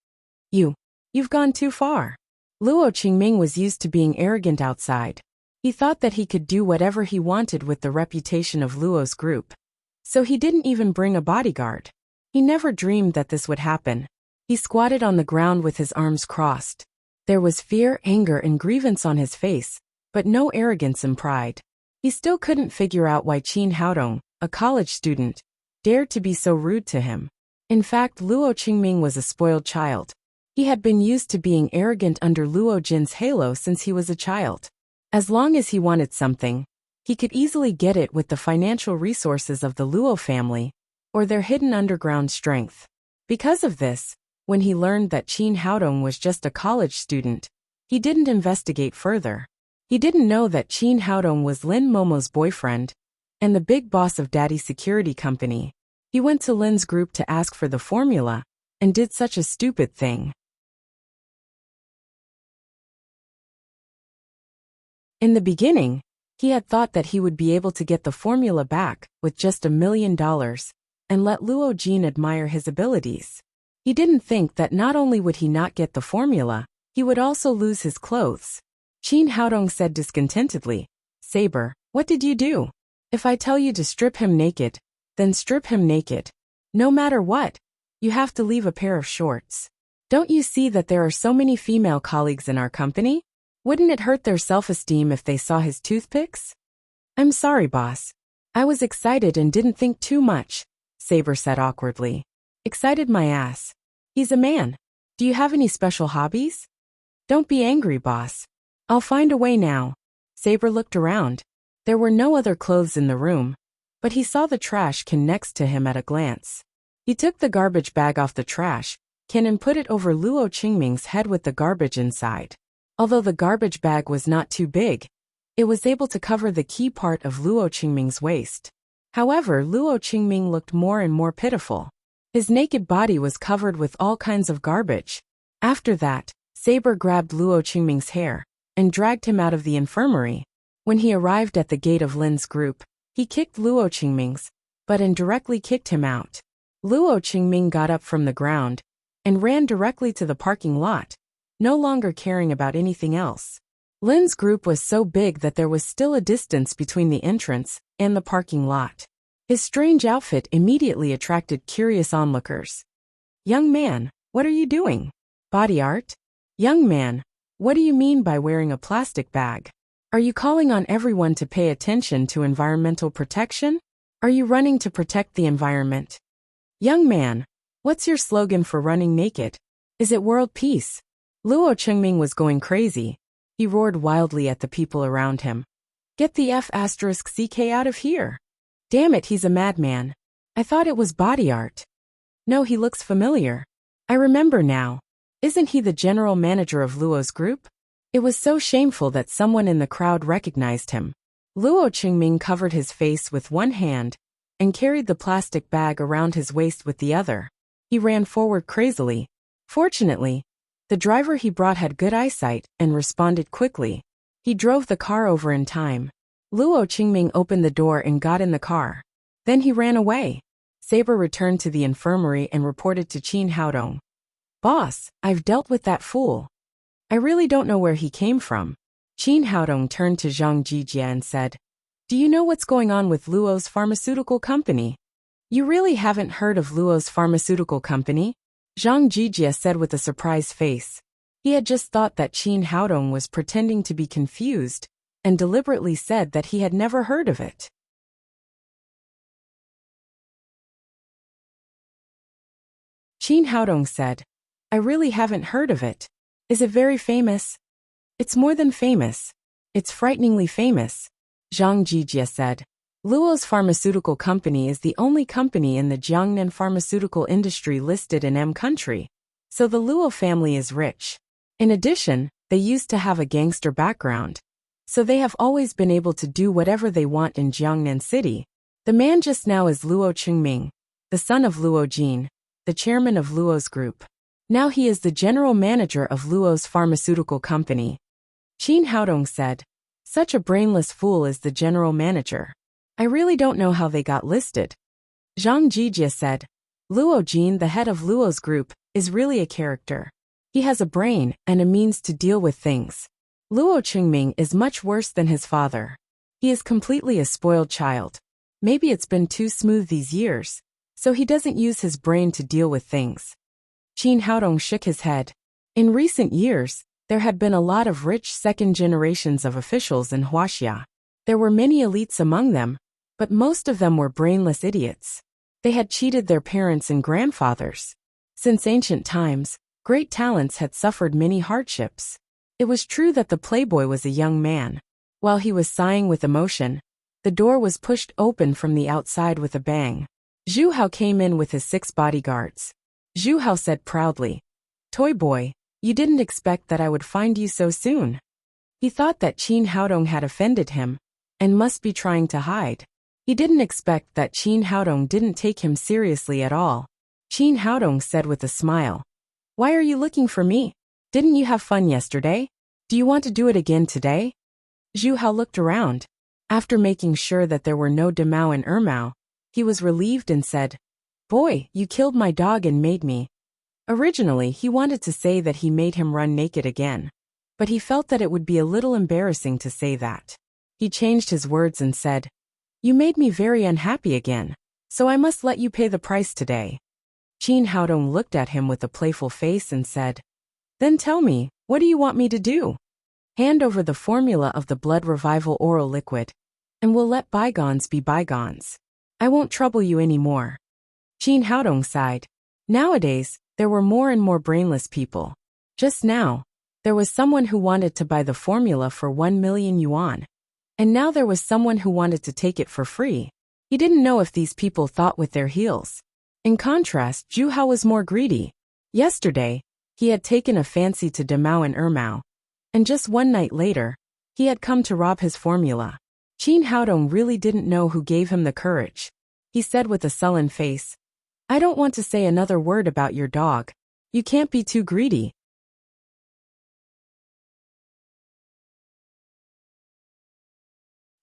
S1: You've gone too far. Luo Qingming was used to being arrogant outside. He thought that he could do whatever he wanted with the reputation of Luo's group. So he didn't even bring a bodyguard. He never dreamed that this would happen. He squatted on the ground with his arms crossed. There was fear, anger, and grievance on his face, but no arrogance and pride. He still couldn't figure out why Qin Haodong, a college student, dared to be so rude to him. In fact, Luo Qingming was a spoiled child. He had been used to being arrogant under Luo Jin's halo since he was a child. As long as he wanted something, he could easily get it with the financial resources of the Luo family, or their hidden underground strength. Because of this, when he learned that Qin Haodong was just a college student, he didn't investigate further. He didn't know that Qin Haodong was Lin Momo's boyfriend, and the big boss of Daddy's security company. He went to Lin's group to ask for the formula, and did such a stupid thing. In the beginning, he had thought that he would be able to get the formula back with just $1 million, and let Luo Jin admire his abilities. He didn't think that not only would he not get the formula, he would also lose his clothes. Qin Haodong said discontentedly, "Saber, what did you do? If I tell you to strip him naked, then strip him naked. No matter what, you have to leave a pair of shorts. Don't you see that there are so many female colleagues in our company? Wouldn't it hurt their self-esteem if they saw his toothpicks?" "I'm sorry, boss. I was excited and didn't think too much," Saber said awkwardly. "Excited my ass. He's a man. Do you have any special hobbies?" "Don't be angry, boss. I'll find a way now." Saber looked around. There were no other clothes in the room, but he saw the trash can next to him at a glance. He took the garbage bag off the trash can and put it over Luo Qingming's head with the garbage inside. Although the garbage bag was not too big, it was able to cover the key part of Luo Qingming's waist. However, Luo Qingming looked more and more pitiful. His naked body was covered with all kinds of garbage. After that, Saber grabbed Luo Qingming's hair and dragged him out of the infirmary. When he arrived at the gate of Lin's group, he kicked Luo Qingming's, but indirectly kicked him out. Luo Qingming got up from the ground and ran directly to the parking lot, no longer caring about anything else. Lin's group was so big that there was still a distance between the entrance and the parking lot. His strange outfit immediately attracted curious onlookers. "Young man, what are you doing? Body art? Young man, what do you mean by wearing a plastic bag? Are you calling on everyone to pay attention to environmental protection? Are you running to protect the environment? Young man, what's your slogan for running naked? Is it world peace?" Luo Qingming was going crazy. He roared wildly at the people around him. "Get the F***ck out of here. Damn it, he's a madman. I thought it was body art. No, he looks familiar. I remember now. Isn't he the general manager of Luo's group?" It was so shameful that someone in the crowd recognized him. Luo Qingming covered his face with one hand and carried the plastic bag around his waist with the other. He ran forward crazily. Fortunately, the driver he brought had good eyesight and responded quickly. He drove the car over in time. Luo Qingming opened the door and got in the car. Then he ran away. Saber returned to the infirmary and reported to Qin Haodong. "Boss, I've dealt with that fool. I really don't know where he came from." Qin Haodong turned to Zhang Jijie and said, "Do you know what's going on with Luo's pharmaceutical company?" "You really haven't heard of Luo's pharmaceutical company?" Zhang Jijie said with a surprised face. He had just thought that Qin Haodong was pretending to be confused and deliberately said that he had never heard of it. Qin Haodong said, "I really haven't heard of it. Is it very famous?" "It's more than famous. It's frighteningly famous," Zhang Jijie said. Luo's pharmaceutical company is the only company in the Jiangnan pharmaceutical industry listed in M country. So the Luo family is rich. In addition, they used to have a gangster background. So they have always been able to do whatever they want in Jiangnan City. The man just now is Luo Qingming, the son of Luo Jin, the chairman of Luo's group. Now he is the general manager of Luo's pharmaceutical company. Qin Haodong said, such a brainless fool is the general manager. I really don't know how they got listed. Zhang Jijie said, Luo Jin, the head of Luo's group, is really a character. He has a brain and a means to deal with things. Luo Qingming is much worse than his father. He is completely a spoiled child. Maybe it's been too smooth these years, so he doesn't use his brain to deal with things. Qin Haodong shook his head. In recent years, there had been a lot of rich second generations of officials in Huaxia. There were many elites among them, but most of them were brainless idiots. They had cheated their parents and grandfathers. Since ancient times, great talents had suffered many hardships. It was true that the playboy was a young man. While he was sighing with emotion, the door was pushed open from the outside with a bang. Zhu Hao came in with his 6 bodyguards. Zhu Hao said proudly, Toy boy, you didn't expect that I would find you so soon. He thought that Qin Haodong had offended him, and must be trying to hide. He didn't expect that Qin Haodong didn't take him seriously at all. Qin Haodong said with a smile, Why are you looking for me? Didn't you have fun yesterday? Do you want to do it again today? Zhu Hao looked around. After making sure that there were no Demao and Ermao, he was relieved and said, Boy, you killed my dog and made me. Originally, he wanted to say that he made him run naked again. But he felt that it would be a little embarrassing to say that. He changed his words and said, You made me very unhappy again, so I must let you pay the price today. Qin Haodong looked at him with a playful face and said, Then tell me, what do you want me to do? Hand over the formula of the blood revival oral liquid, and we'll let bygones be bygones. I won't trouble you any more. Qin Haodong sighed. Nowadays, there were more and more brainless people. Just now, there was someone who wanted to buy the formula for 1 million yuan. And now there was someone who wanted to take it for free. He didn't know if these people thought with their heels. In contrast, Zhu Hao was more greedy. Yesterday, he had taken a fancy to Demao and Ermao. And just one night later, he had come to rob his formula. Qin Haodong really didn't know who gave him the courage. He said with a sullen face, I don't want to say another word about your dog. You can't be too greedy.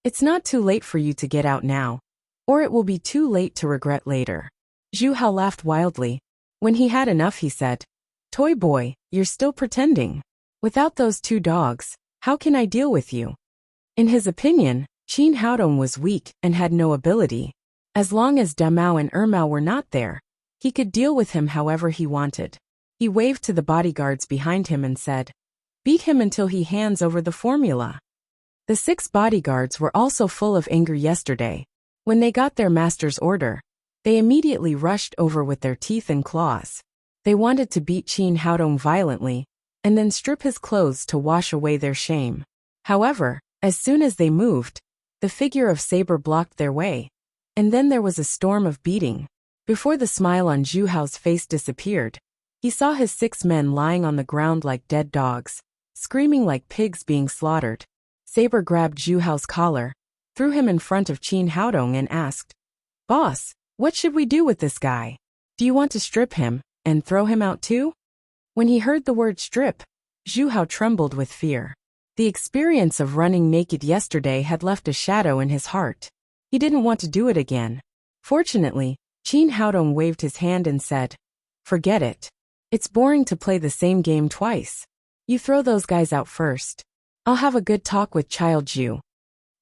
S1: It's not too late for you to get out now, or it will be too late to regret later. Zhu Hao laughed wildly. When he had enough, he said, Toy boy, you're still pretending. Without those 2 dogs, how can I deal with you? In his opinion, Qin Haodong was weak and had no ability. As long as Demao and Ermao were not there, he could deal with him however he wanted. He waved to the bodyguards behind him and said, Beat him until he hands over the formula. The 6 bodyguards were also full of anger yesterday. When they got their master's order, they immediately rushed over with their teeth and claws. They wanted to beat Qin Haodong violently, and then strip his clothes to wash away their shame. However, as soon as they moved, the figure of Saber blocked their way. And then there was a storm of beating. Before the smile on Zhu Hao's face disappeared, he saw his 6 men lying on the ground like dead dogs, screaming like pigs being slaughtered. Saber grabbed Zhu Hao's collar, threw him in front of Qin Haodong and asked, Boss, what should we do with this guy? Do you want to strip him, and throw him out too? When he heard the word strip, Zhu Hao trembled with fear. The experience of running naked yesterday had left a shadow in his heart. He didn't want to do it again. Fortunately, Qin Haodong waved his hand and said, Forget it. It's boring to play the same game twice. You throw those guys out first. I'll have a good talk with Child Zhu.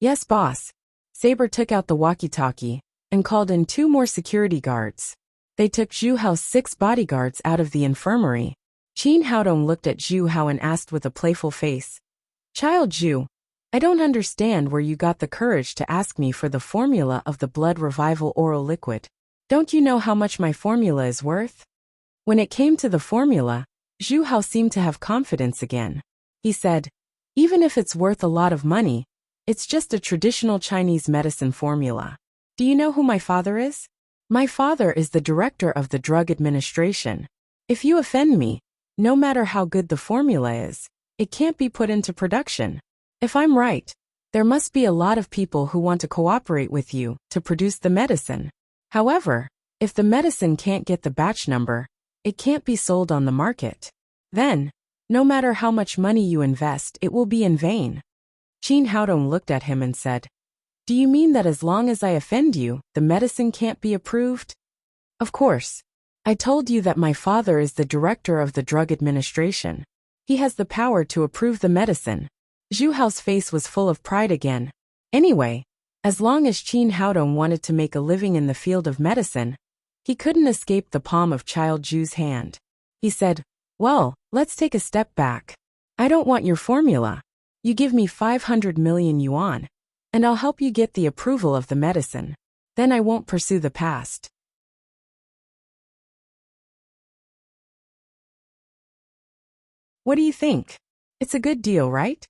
S1: Yes, boss. Saber took out the walkie-talkie and called in 2 more security guards. They took Zhu Hao's 6 bodyguards out of the infirmary. Qin Haodong looked at Zhu Hao and asked with a playful face, Child Zhu, I don't understand where you got the courage to ask me for the formula of the blood revival oral liquid. Don't you know how much my formula is worth? When it came to the formula, Zhu Hao seemed to have confidence again. He said, Even if it's worth a lot of money, it's just a traditional Chinese medicine formula. Do you know who my father is? My father is the director of the drug administration. If you offend me, no matter how good the formula is, it can't be put into production. If I'm right, there must be a lot of people who want to cooperate with you to produce the medicine. However, if the medicine can't get the batch number, it can't be sold on the market. Then, no matter how much money you invest, it will be in vain. Qin Haodong looked at him and said, "Do you mean that as long as I offend you, the medicine can't be approved?" "Of course. I told you that my father is the director of the drug administration. He has the power to approve the medicine." Zhu Hao's face was full of pride again. Anyway, as long as Qin Haodong wanted to make a living in the field of medicine, he couldn't escape the palm of Child Zhu's hand. He said, "Well, let's take a step back. I don't want your formula. You give me 500 million yuan, and I'll help you get the approval of the medicine. Then I won't pursue the past." What do you think? It's a good deal, right?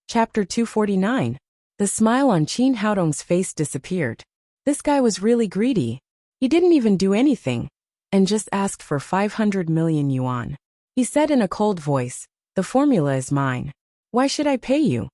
S1: Chapter 249. The smile on Qin Haodong's face disappeared. This guy was really greedy. He didn't even do anything, and just asked for 500 million yuan. He said in a cold voice, "The formula is mine. Why should I pay you?"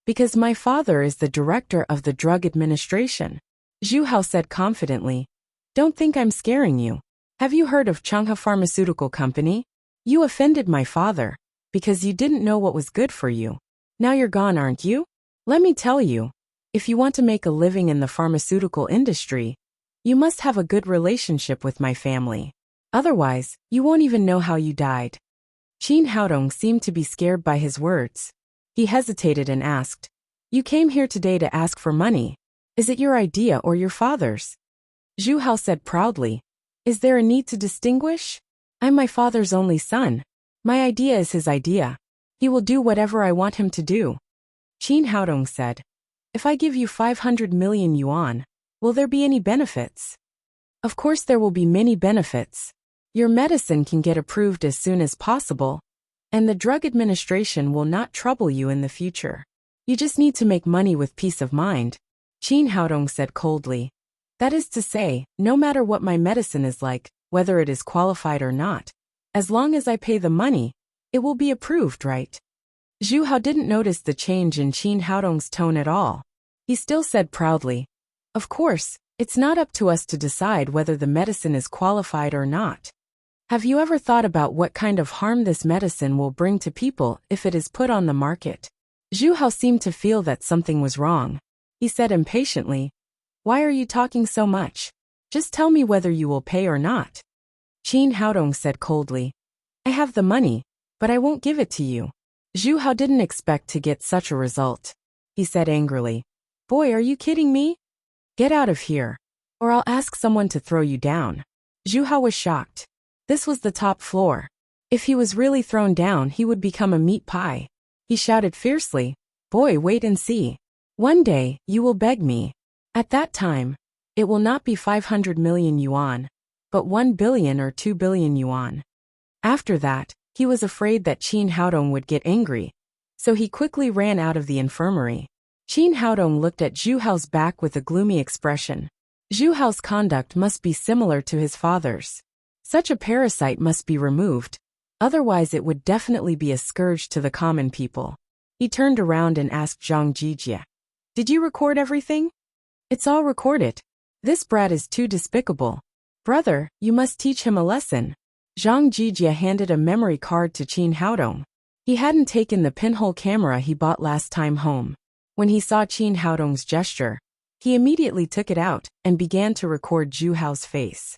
S1: "Because my father is the director of the drug administration," Zhu Hao said confidently. "Don't think I'm scaring you. Have you heard of Changhe Pharmaceutical Company? You offended my father, because you didn't know what was good for you. Now you're gone, aren't you? Let me tell you, if you want to make a living in the pharmaceutical industry, you must have a good relationship with my family. Otherwise, you won't even know how you died." Qin Haodong seemed to be scared by his words. He hesitated and asked, "You came here today to ask for money. Is it your idea or your father's?" Zhu Hao said proudly, "Is there a need to distinguish? I'm my father's only son. My idea is his idea. He will do whatever I want him to do." Qin Haodong said, "If I give you 500 million yuan, will there be any benefits?" "Of course there will be many benefits. Your medicine can get approved as soon as possible, and the drug administration will not trouble you in the future. You just need to make money with peace of mind," Qin Haodong said coldly. "That is to say, no matter what my medicine is like, whether it is qualified or not, as long as I pay the money, it will be approved, right?" Zhu Hao didn't notice the change in Qin Haodong's tone at all. He still said proudly, "Of course, it's not up to us to decide whether the medicine is qualified or not. Have you ever thought about what kind of harm this medicine will bring to people if it is put on the market?" Zhu Hao seemed to feel that something was wrong. He said impatiently, "Why are you talking so much? Just tell me whether you will pay or not." Qin Haodong said coldly, "I have the money, but I won't give it to you." Zhu Hao didn't expect to get such a result. He said angrily, "Boy, are you kidding me? Get out of here, or I'll ask someone to throw you down." Zhu Hao was shocked. This was the top floor. If he was really thrown down, he would become a meat pie. He shouted fiercely, "Boy, wait and see. One day, you will beg me. At that time, it will not be 500 million yuan, but 1 billion or 2 billion yuan." After that, he was afraid that Qin Haodong would get angry, so he quickly ran out of the infirmary. Qin Haodong looked at Zhu Hao's back with a gloomy expression. Zhu Hao's conduct must be similar to his father's. Such a parasite must be removed, otherwise it would definitely be a scourge to the common people. He turned around and asked Zhang Jijie, "Did you record everything?" "It's all recorded. This brat is too despicable. Brother, you must teach him a lesson." Zhang Jijie handed a memory card to Qin Haodong. He hadn't taken the pinhole camera he bought last time home. When he saw Qin Haodong's gesture, he immediately took it out and began to record Zhu Hao's face.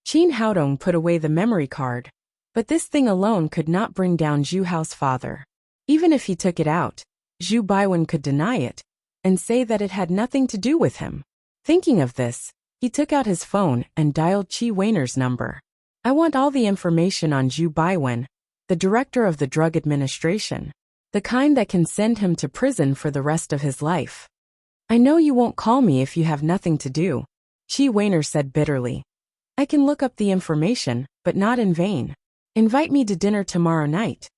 S1: Qin Haodong put away the memory card, but this thing alone could not bring down Zhu Hao's father. Even if he took it out, Zhu Baiwen could deny it and say that it had nothing to do with him. Thinking of this, he took out his phone and dialed Qi Weiner's number. "I want all the information on Zhu Baiwen, the director of the drug administration, the kind that can send him to prison for the rest of his life. I know you won't call me if you have nothing to do." Qi Weiner said bitterly. I can look up the information, but not in vain. Invite me to dinner tomorrow night.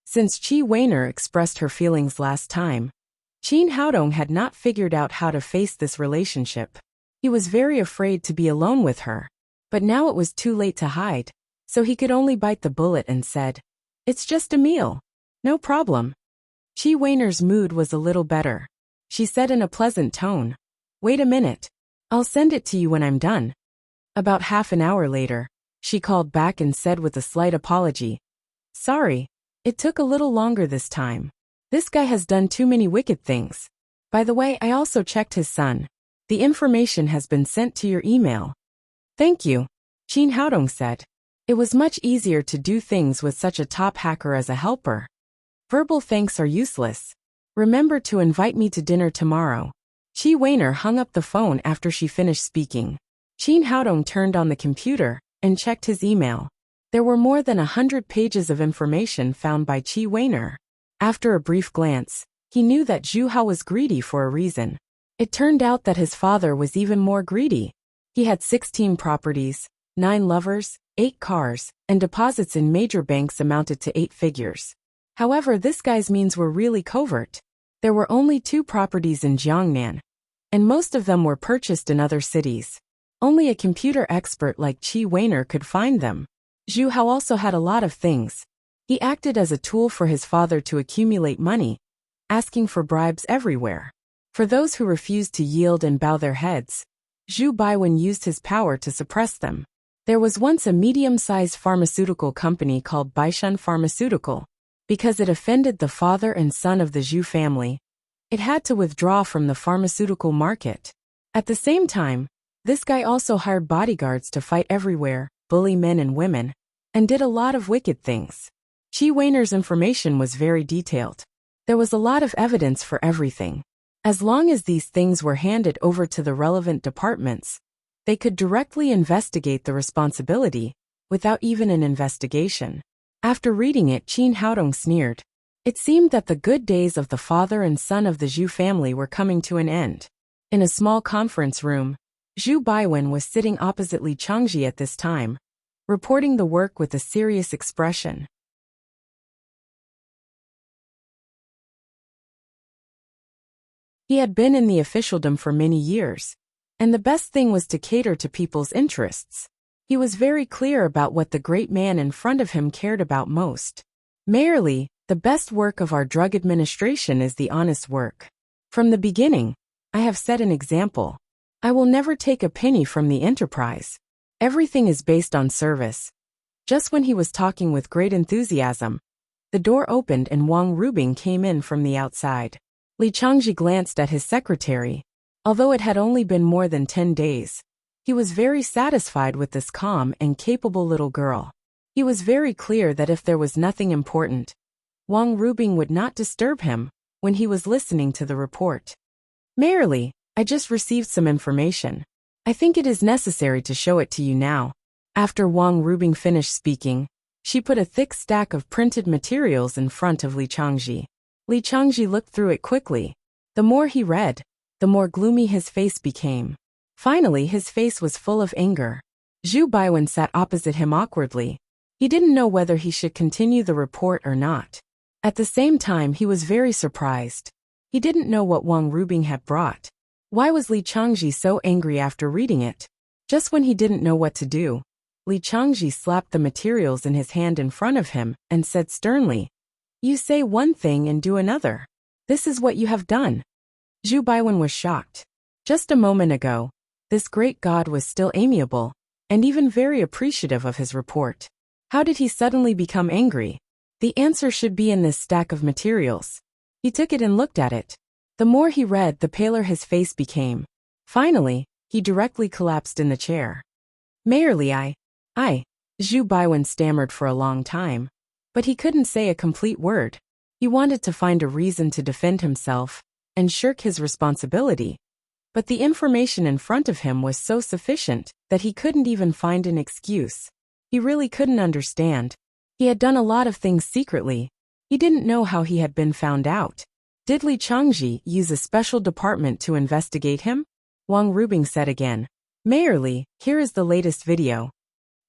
S1: Since Qi Weiner expressed her feelings last time, Qin Haodong had not figured out how to face this relationship. He was very afraid to be alone with her. But now it was too late to hide, so he could only bite the bullet and said, It's just a meal. No problem. Qi Weiner's mood was a little better. She said in a pleasant tone, Wait a minute. I'll send it to you when I'm done. About half an hour later, she called back and said with a slight apology, Sorry, it took a little longer this time. This guy has done too many wicked things. By the way, I also checked his son. The information has been sent to your email. Thank you, Qin Haodong said. It was much easier to do things with such a top hacker as a helper. Verbal thanks are useless. Remember to invite me to dinner tomorrow. Qi Weiner hung up the phone after she finished speaking. Qin Haodong turned on the computer and checked his email. There were more than 100 pages of information found by Qi Weiner. After a brief glance, he knew that Zhu Hao was greedy for a reason. It turned out that his father was even more greedy. He had 16 properties, 9 lovers, 8 cars, and deposits in major banks amounted to 8 figures. However, this guy's means were really covert. There were only 2 properties in Jiangnan, and most of them were purchased in other cities. Only a computer expert like Qi Weiner could find them. Zhu Hao also had a lot of things. He acted as a tool for his father to accumulate money, asking for bribes everywhere. For those who refused to yield and bow their heads, Zhu Baiwen used his power to suppress them. There was once a medium-sized pharmaceutical company called Baishan Pharmaceutical. Because it offended the father and son of the Zhu family, it had to withdraw from the pharmaceutical market. At the same time, this guy also hired bodyguards to fight everywhere, bully men and women, and did a lot of wicked things. Qi Weiner's information was very detailed. There was a lot of evidence for everything. As long as these things were handed over to the relevant departments, they could directly investigate the responsibility, without even an investigation. After reading it, Qin Haodong sneered. It seemed that the good days of the father and son of the Zhu family were coming to an end. In a small conference room, Zhu Baiwen was sitting opposite Li Changji at this time, reporting the work with a serious expression. He had been in the officialdom for many years, and the best thing was to cater to people's interests. He was very clear about what the great man in front of him cared about most. Mayor Li, the best work of our drug administration is the honest work. From the beginning, I have set an example. I will never take a penny from the enterprise. Everything is based on service. Just when he was talking with great enthusiasm, the door opened and Wang Rubing came in from the outside. Li Changji glanced at his secretary. Although it had only been more than 10 days, he was very satisfied with this calm and capable little girl. He was very clear that if there was nothing important, Wang Rubing would not disturb him when he was listening to the report. Mayor Li, I just received some information. I think it is necessary to show it to you now. After Wang Rubing finished speaking, she put a thick stack of printed materials in front of Li Changji. Li Changji looked through it quickly. The more he read, the more gloomy his face became. Finally, his face was full of anger. Zhu Baiwen sat opposite him awkwardly. He didn't know whether he should continue the report or not. At the same time, he was very surprised. He didn't know what Wang Rubing had brought. Why was Li Changji so angry after reading it? Just when he didn't know what to do, Li Changji slapped the materials in his hand in front of him and said sternly, You say one thing and do another. This is what you have done. Zhu Baiwen was shocked. Just a moment ago, this great god was still amiable, and even very appreciative of his report. How did he suddenly become angry? The answer should be in this stack of materials. He took it and looked at it. The more he read, the paler his face became. Finally, he directly collapsed in the chair. Mayor Li, Zhu Baiwen stammered for a long time. But he couldn't say a complete word. He wanted to find a reason to defend himself and shirk his responsibility. But the information in front of him was so sufficient that he couldn't even find an excuse. He really couldn't understand. He had done a lot of things secretly. He didn't know how he had been found out. Did Li Changji use a special department to investigate him? Wang Rubing said again. Mayerly, here is the latest video.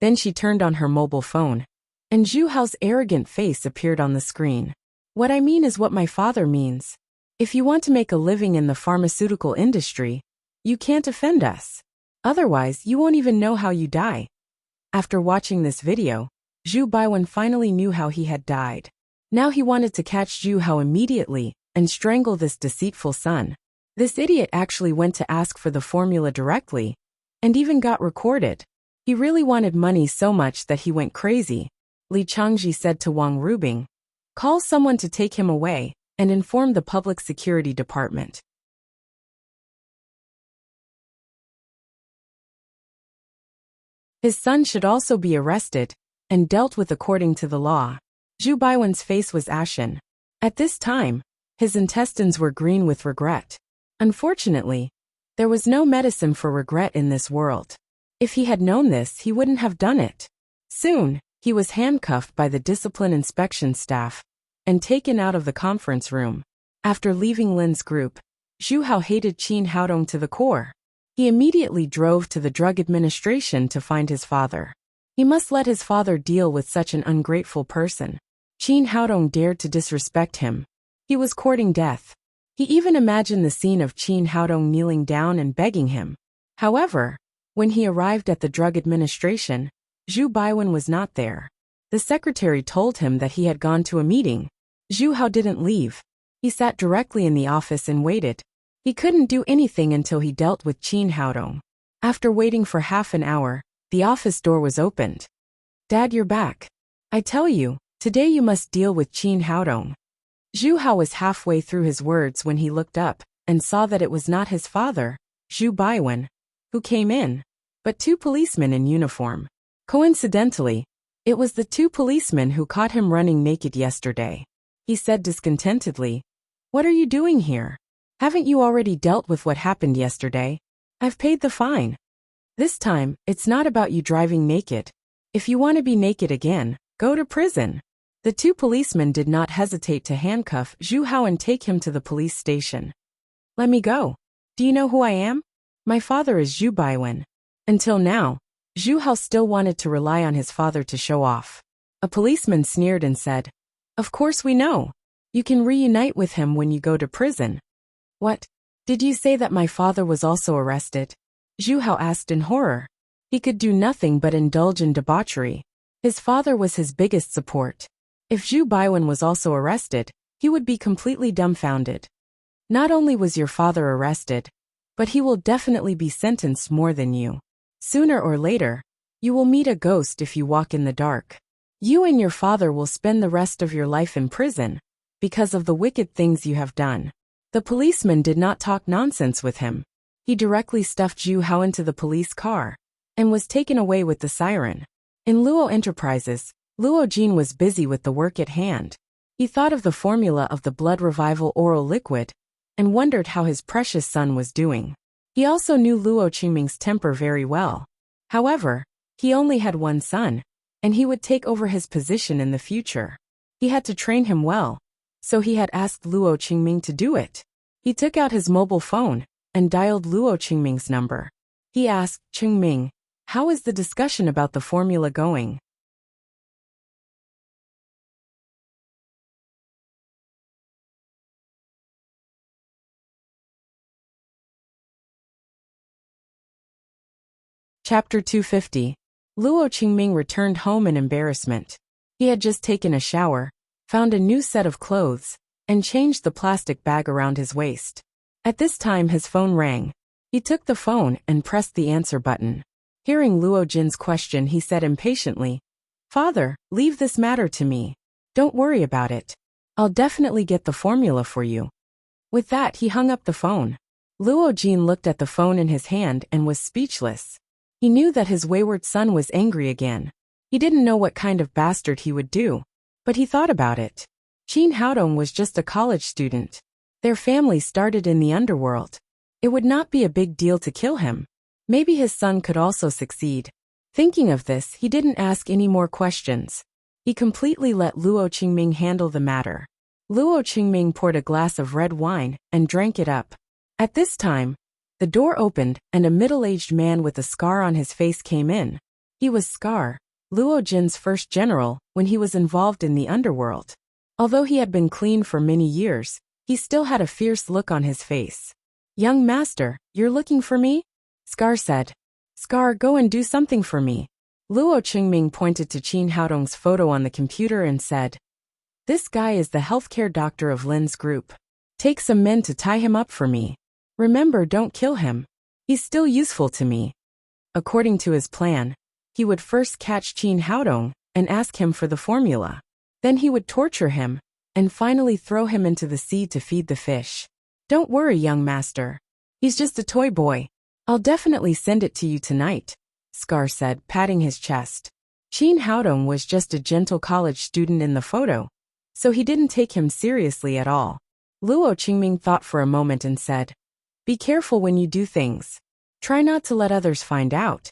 S1: Then she turned on her mobile phone, and Zhu Hao's arrogant face appeared on the screen. What I mean is what my father means. If you want to make a living in the pharmaceutical industry, you can't offend us. Otherwise, you won't even know how you die. After watching this video, Zhu Baiwen finally knew how he had died. Now he wanted to catch Zhu Hao immediately and strangle this deceitful son. This idiot actually went to ask for the formula directly, and even got recorded. He really wanted money so much that he went crazy. Li Changji said to Wang Rubing, "Call someone to take him away and inform the public security department." His son should also be arrested and dealt with according to the law. Zhu Baiwen's face was ashen. At this time, his intestines were green with regret. Unfortunately, there was no medicine for regret in this world. If he had known this, he wouldn't have done it. Soon, he was handcuffed by the discipline inspection staff and taken out of the conference room. After leaving Lin's group, Zhu Hao hated Qin Haodong to the core. He immediately drove to the drug administration to find his father. He must let his father deal with such an ungrateful person. Qin Haodong dared to disrespect him. He was courting death. He even imagined the scene of Qin Haodong kneeling down and begging him. However, when he arrived at the drug administration, Zhu Baiwen was not there. The secretary told him that he had gone to a meeting. Zhu Hao didn't leave. He sat directly in the office and waited. He couldn't do anything until he dealt with Qin Haodong. After waiting for half an hour, the office door was opened. "Dad, you're back. I tell you, today you must deal with Qin Haodong." Zhu Hao was halfway through his words when he looked up and saw that it was not his father, Zhu Baiwen, who came in, but two policemen in uniform. Coincidentally, it was the two policemen who caught him running naked yesterday. He said discontentedly, "What are you doing here? Haven't you already dealt with what happened yesterday? I've paid the fine. This time, it's not about you driving naked. If you want to be naked again, go to prison." The two policemen did not hesitate to handcuff Zhu Hao and take him to the police station. "Let me go. Do you know who I am? My father is Zhu Baiwen." Until now, Zhu Hao still wanted to rely on his father to show off. A policeman sneered and said, "Of course we know. You can reunite with him when you go to prison." "What? Did you say that my father was also arrested?" Zhu Hao asked in horror. He could do nothing but indulge in debauchery. His father was his biggest support. If Zhu Baiwen was also arrested, he would be completely dumbfounded. "Not only was your father arrested, but he will definitely be sentenced more than you. Sooner or later, you will meet a ghost if you walk in the dark. You and your father will spend the rest of your life in prison because of the wicked things you have done." The policeman did not talk nonsense with him. He directly stuffed Zhu Hao into the police car and was taken away with the siren. In Luo Enterprises, Luo Jin was busy with the work at hand. He thought of the formula of the blood revival oral liquid and wondered how his precious son was doing. He also knew Luo Qingming's temper very well. However, he only had one son, and he would take over his position in the future. He had to train him well, so he had asked Luo Qingming to do it. He took out his mobile phone and dialed Luo Qingming's number. He asked, "Qingming, how is the discussion about the formula going?" Chapter 250. Luo Qingming returned home in embarrassment. He had just taken a shower, found a new set of clothes, and changed the plastic bag around his waist. At this time his phone rang. He took the phone and pressed the answer button. Hearing Luo Jin's question, he said impatiently, "Father, leave this matter to me. Don't worry about it. I'll definitely get the formula for you." With that, he hung up the phone. Luo Jin looked at the phone in his hand and was speechless. He knew that his wayward son was angry again. He didn't know what kind of bastard he would do, but he thought about it. Qin Haodong was just a college student. Their family started in the underworld. It would not be a big deal to kill him. Maybe his son could also succeed. Thinking of this, he didn't ask any more questions. He completely let Luo Qingming handle the matter. Luo Qingming poured a glass of red wine and drank it up. At this time, The door opened, and a middle-aged man with a scar on his face came in. He was Scar, Luo Jin's first general, when he was involved in the underworld. Although he had been clean for many years, he still had a fierce look on his face. "Young master, you're looking for me?" Scar said. "Scar, go and do something for me." Luo Qingming pointed to Qin Haodong's photo on the computer and said, "This guy is the healthcare doctor of Lin's group. Take some men to tie him up for me. Remember, don't kill him. He's still useful to me." According to his plan, he would first catch Qin Haodong and ask him for the formula. Then he would torture him, and finally throw him into the sea to feed the fish. "Don't worry, young master. He's just a toy boy. I'll definitely send it to you tonight," Scar said, patting his chest. Qin Haodong was just a gentle college student in the photo, so he didn't take him seriously at all. Luo Qingming thought for a moment and said, "Be careful when you do things. Try not to let others find out."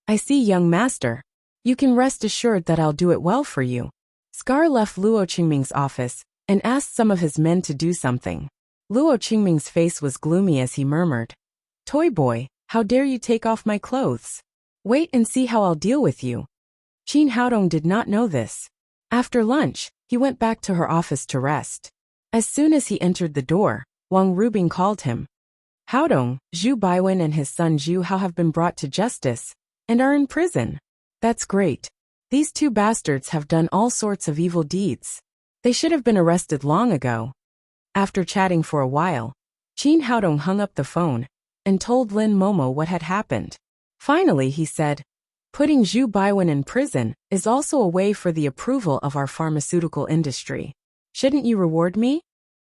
S1: "I see, young master. You can rest assured that I'll do it well for you." Scar left Luo Qingming's office and asked some of his men to do something. Luo Qingming's face was gloomy as he murmured, "Toy boy, how dare you take off my clothes? Wait and see how I'll deal with you." Qin Haodong did not know this. After lunch, he went back to her office to rest. As soon as he entered the door, Wang Rubing called him. "Haodong, Zhu Baiwen and his son Zhu Hao have been brought to justice and are in prison." "That's great. These two bastards have done all sorts of evil deeds. They should have been arrested long ago." After chatting for a while, Qin Haodong hung up the phone and told Lin Momo what had happened. Finally, he said, "Putting Zhu Baiwen in prison is also a way for the approval of our pharmaceutical industry. Shouldn't you reward me?"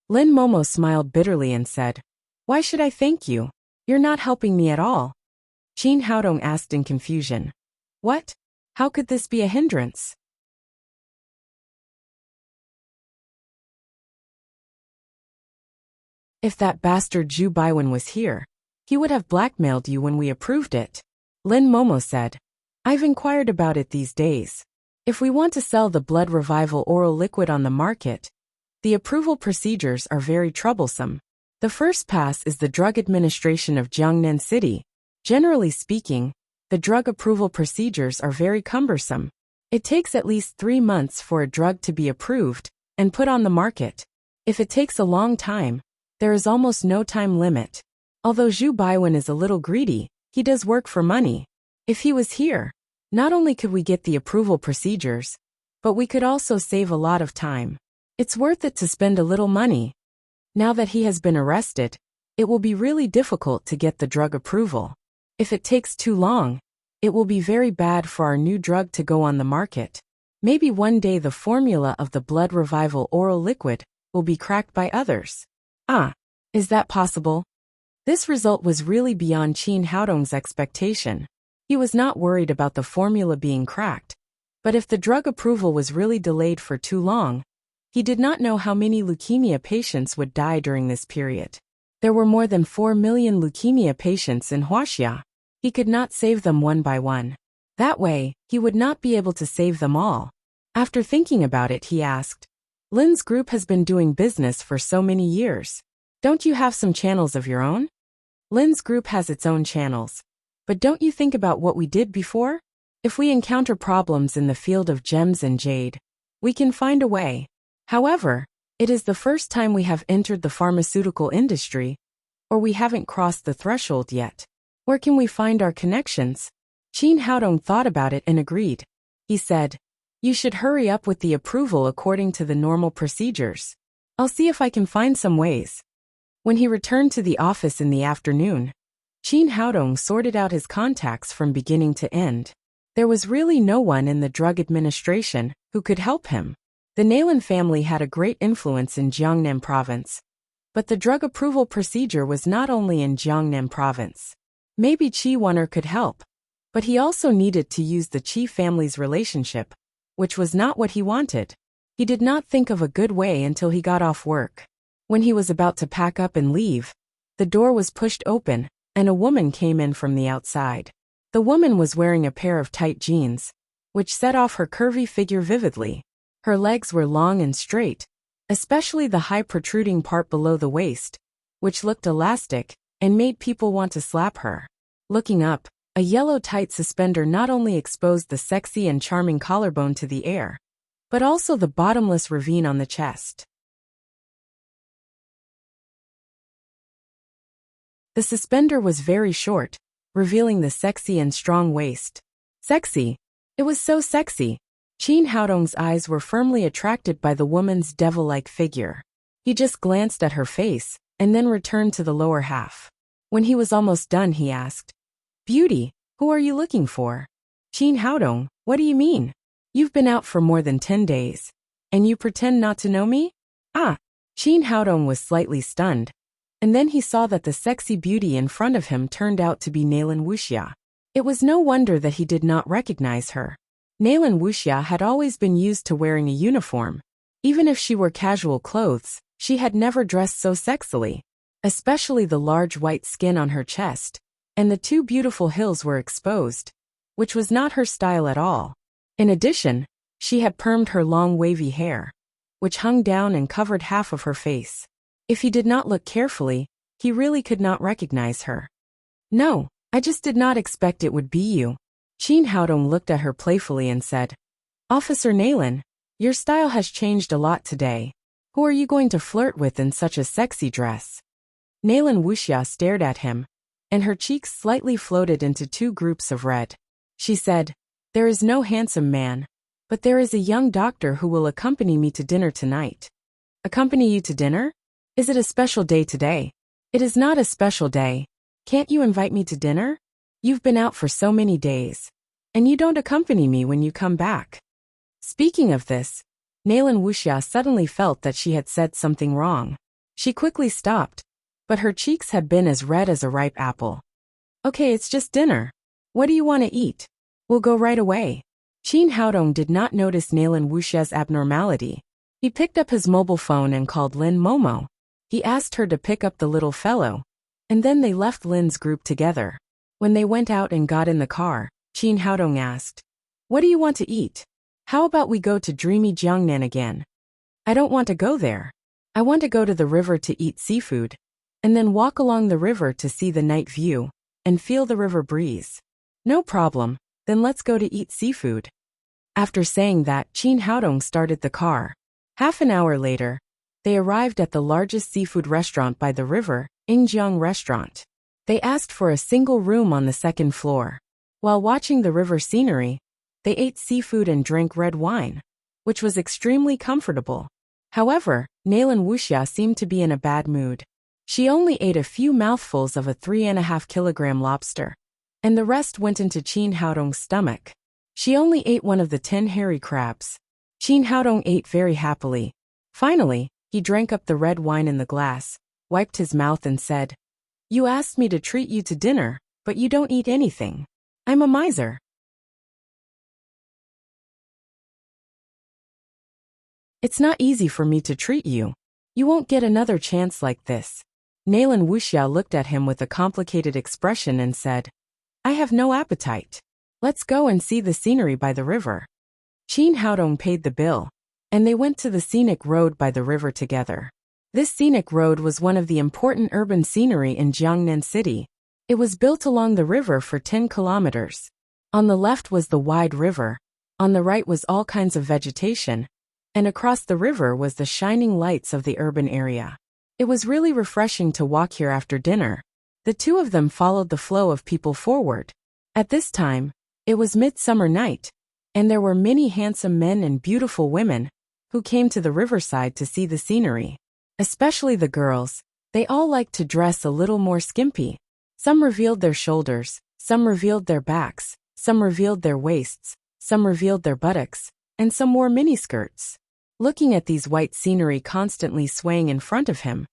S1: Lin Momo smiled bitterly and said, "Why should I thank you? You're not helping me at all." Qin Haodong asked in confusion, "What? How could this be a hindrance?" "If that bastard Zhu Baiwen was here, he would have blackmailed you when we approved it," Lin Momo said. "I've inquired about it these days. If we want to sell the blood revival oral liquid on the market, the approval procedures are very troublesome. The first pass is the Drug Administration of Jiangnan City. Generally speaking, the drug approval procedures are very cumbersome. It takes at least 3 months for a drug to be approved and put on the market. If it takes a long time, there is almost no time limit. Although Zhu Baiwen is a little greedy, he does work for money. If he was here, not only could we get the approval procedures, but we could also save a lot of time. It's worth it to spend a little money. Now that he has been arrested, it will be really difficult to get the drug approval. If it takes too long, it will be very bad for our new drug to go on the market. Maybe one day the formula of the blood revival oral liquid will be cracked by others." "Ah, is that possible?" This result was really beyond Qin Haodong's expectation. He was not worried about the formula being cracked, but if the drug approval was really delayed for too long, he did not know how many leukemia patients would die during this period. There were more than 4 million leukemia patients in Huaxia. He could not save them one by one. That way, he would not be able to save them all. After thinking about it, he asked, "Lin's group has been doing business for so many years. Don't you have some channels of your own?" "Lin's group has its own channels. But don't you think about what we did before? If we encounter problems in the field of gems and jade, we can find a way. However, it is the first time we have entered the pharmaceutical industry, or we haven't crossed the threshold yet. Where can we find our connections?" Qin Haodong thought about it and agreed. He said, "You should hurry up with the approval according to the normal procedures. I'll see if I can find some ways." When he returned to the office in the afternoon, Qin Haodong sorted out his contacts from beginning to end. There was really no one in the drug administration who could help him. The Naylan family had a great influence in Jiangnan province, but the drug approval procedure was not only in Jiangnan province. Maybe Qi Wen'er could help, but he also needed to use the Qi family's relationship, which was not what he wanted. He did not think of a good way until he got off work. When he was about to pack up and leave, the door was pushed open, and a woman came in from the outside. The woman was wearing a pair of tight jeans, which set off her curvy figure vividly. Her legs were long and straight, especially the high protruding part below the waist, which looked elastic and made people want to slap her. Looking up, a yellow tight suspender not only exposed the sexy and charming collarbone to the air, but also the bottomless ravine on the chest. The suspender was very short, revealing the sexy and strong waist. Sexy. It was so sexy. Chin Haodong's eyes were firmly attracted by the woman's devil-like figure. He just glanced at her face, and then returned to the lower half. When he was almost done, he asked, "Beauty, who are you looking for?" "Chin Haodong, what do you mean? You've been out for more than 10 days, and you pretend not to know me?" "Ah." Chin Haodong was slightly stunned, and then he saw that the sexy beauty in front of him turned out to be Nalan Wuxia. It was no wonder that he did not recognize her. Nalan Wuxia had always been used to wearing a uniform. Even if she wore casual clothes, she had never dressed so sexily. Especially the large white skin on her chest, and the two beautiful hills were exposed, which was not her style at all. In addition, she had permed her long wavy hair, which hung down and covered half of her face. If he did not look carefully, he really could not recognize her. "No, I just did not expect it would be you." Chin Haodong looked at her playfully and said, "Officer Nalan, your style has changed a lot today. Who are you going to flirt with in such a sexy dress?" Nalan Wuxia stared at him, and her cheeks slightly floated into two groups of red. She said, "There is no handsome man, but there is a young doctor who will accompany me to dinner tonight." "Accompany you to dinner? Is it a special day today?" "It is not a special day. Can't you invite me to dinner? You've been out for so many days, and you don't accompany me when you come back." Speaking of this, Nalan Wuxia suddenly felt that she had said something wrong. She quickly stopped, but her cheeks had been as red as a ripe apple. "Okay, it's just dinner. What do you want to eat? We'll go right away." Chin Haodong did not notice Nalan Wuxia's abnormality. He picked up his mobile phone and called Lin Momo. He asked her to pick up the little fellow, and then they left Lin's group together. When they went out and got in the car, Chin Haodong asked, "What do you want to eat? How about we go to dreamy Jiangnan again?" "I don't want to go there. I want to go to the river to eat seafood, and then walk along the river to see the night view, and feel the river breeze." "No problem, then let's go to eat seafood." After saying that, Chin Haodong started the car. Half an hour later, they arrived at the largest seafood restaurant by the river, Ingjiang Restaurant. They asked for a single room on the second floor. While watching the river scenery, they ate seafood and drank red wine, which was extremely comfortable. However, Nalan Wuxia seemed to be in a bad mood. She only ate a few mouthfuls of a 3.5-kilogram lobster, and the rest went into Chin Haodong's stomach. She only ate one of the 10 hairy crabs. Chin Haodong ate very happily. Finally, he drank up the red wine in the glass, wiped his mouth and said, "You asked me to treat you to dinner, but you don't eat anything. I'm a miser." "It's not easy for me to treat you. You won't get another chance like this." Nalan Wuxia looked at him with a complicated expression and said, "I have no appetite. Let's go and see the scenery by the river." Chin Haodong paid the bill, and they went to the scenic road by the river together. This scenic road was one of the important urban scenery in Jiangnan City. It was built along the river for 10 kilometers. On the left was the wide river, on the right was all kinds of vegetation, and across the river was the shining lights of the urban area. It was really refreshing to walk here after dinner. The two of them followed the flow of people forward. At this time, it was midsummer night, and there were many handsome men and beautiful women who came to the riverside to see the scenery. Especially the girls, they all liked to dress a little more skimpy. Some revealed their shoulders, some revealed their backs, some revealed their waists, some revealed their buttocks, and some wore miniskirts. Looking at these white scenery constantly swaying in front of him,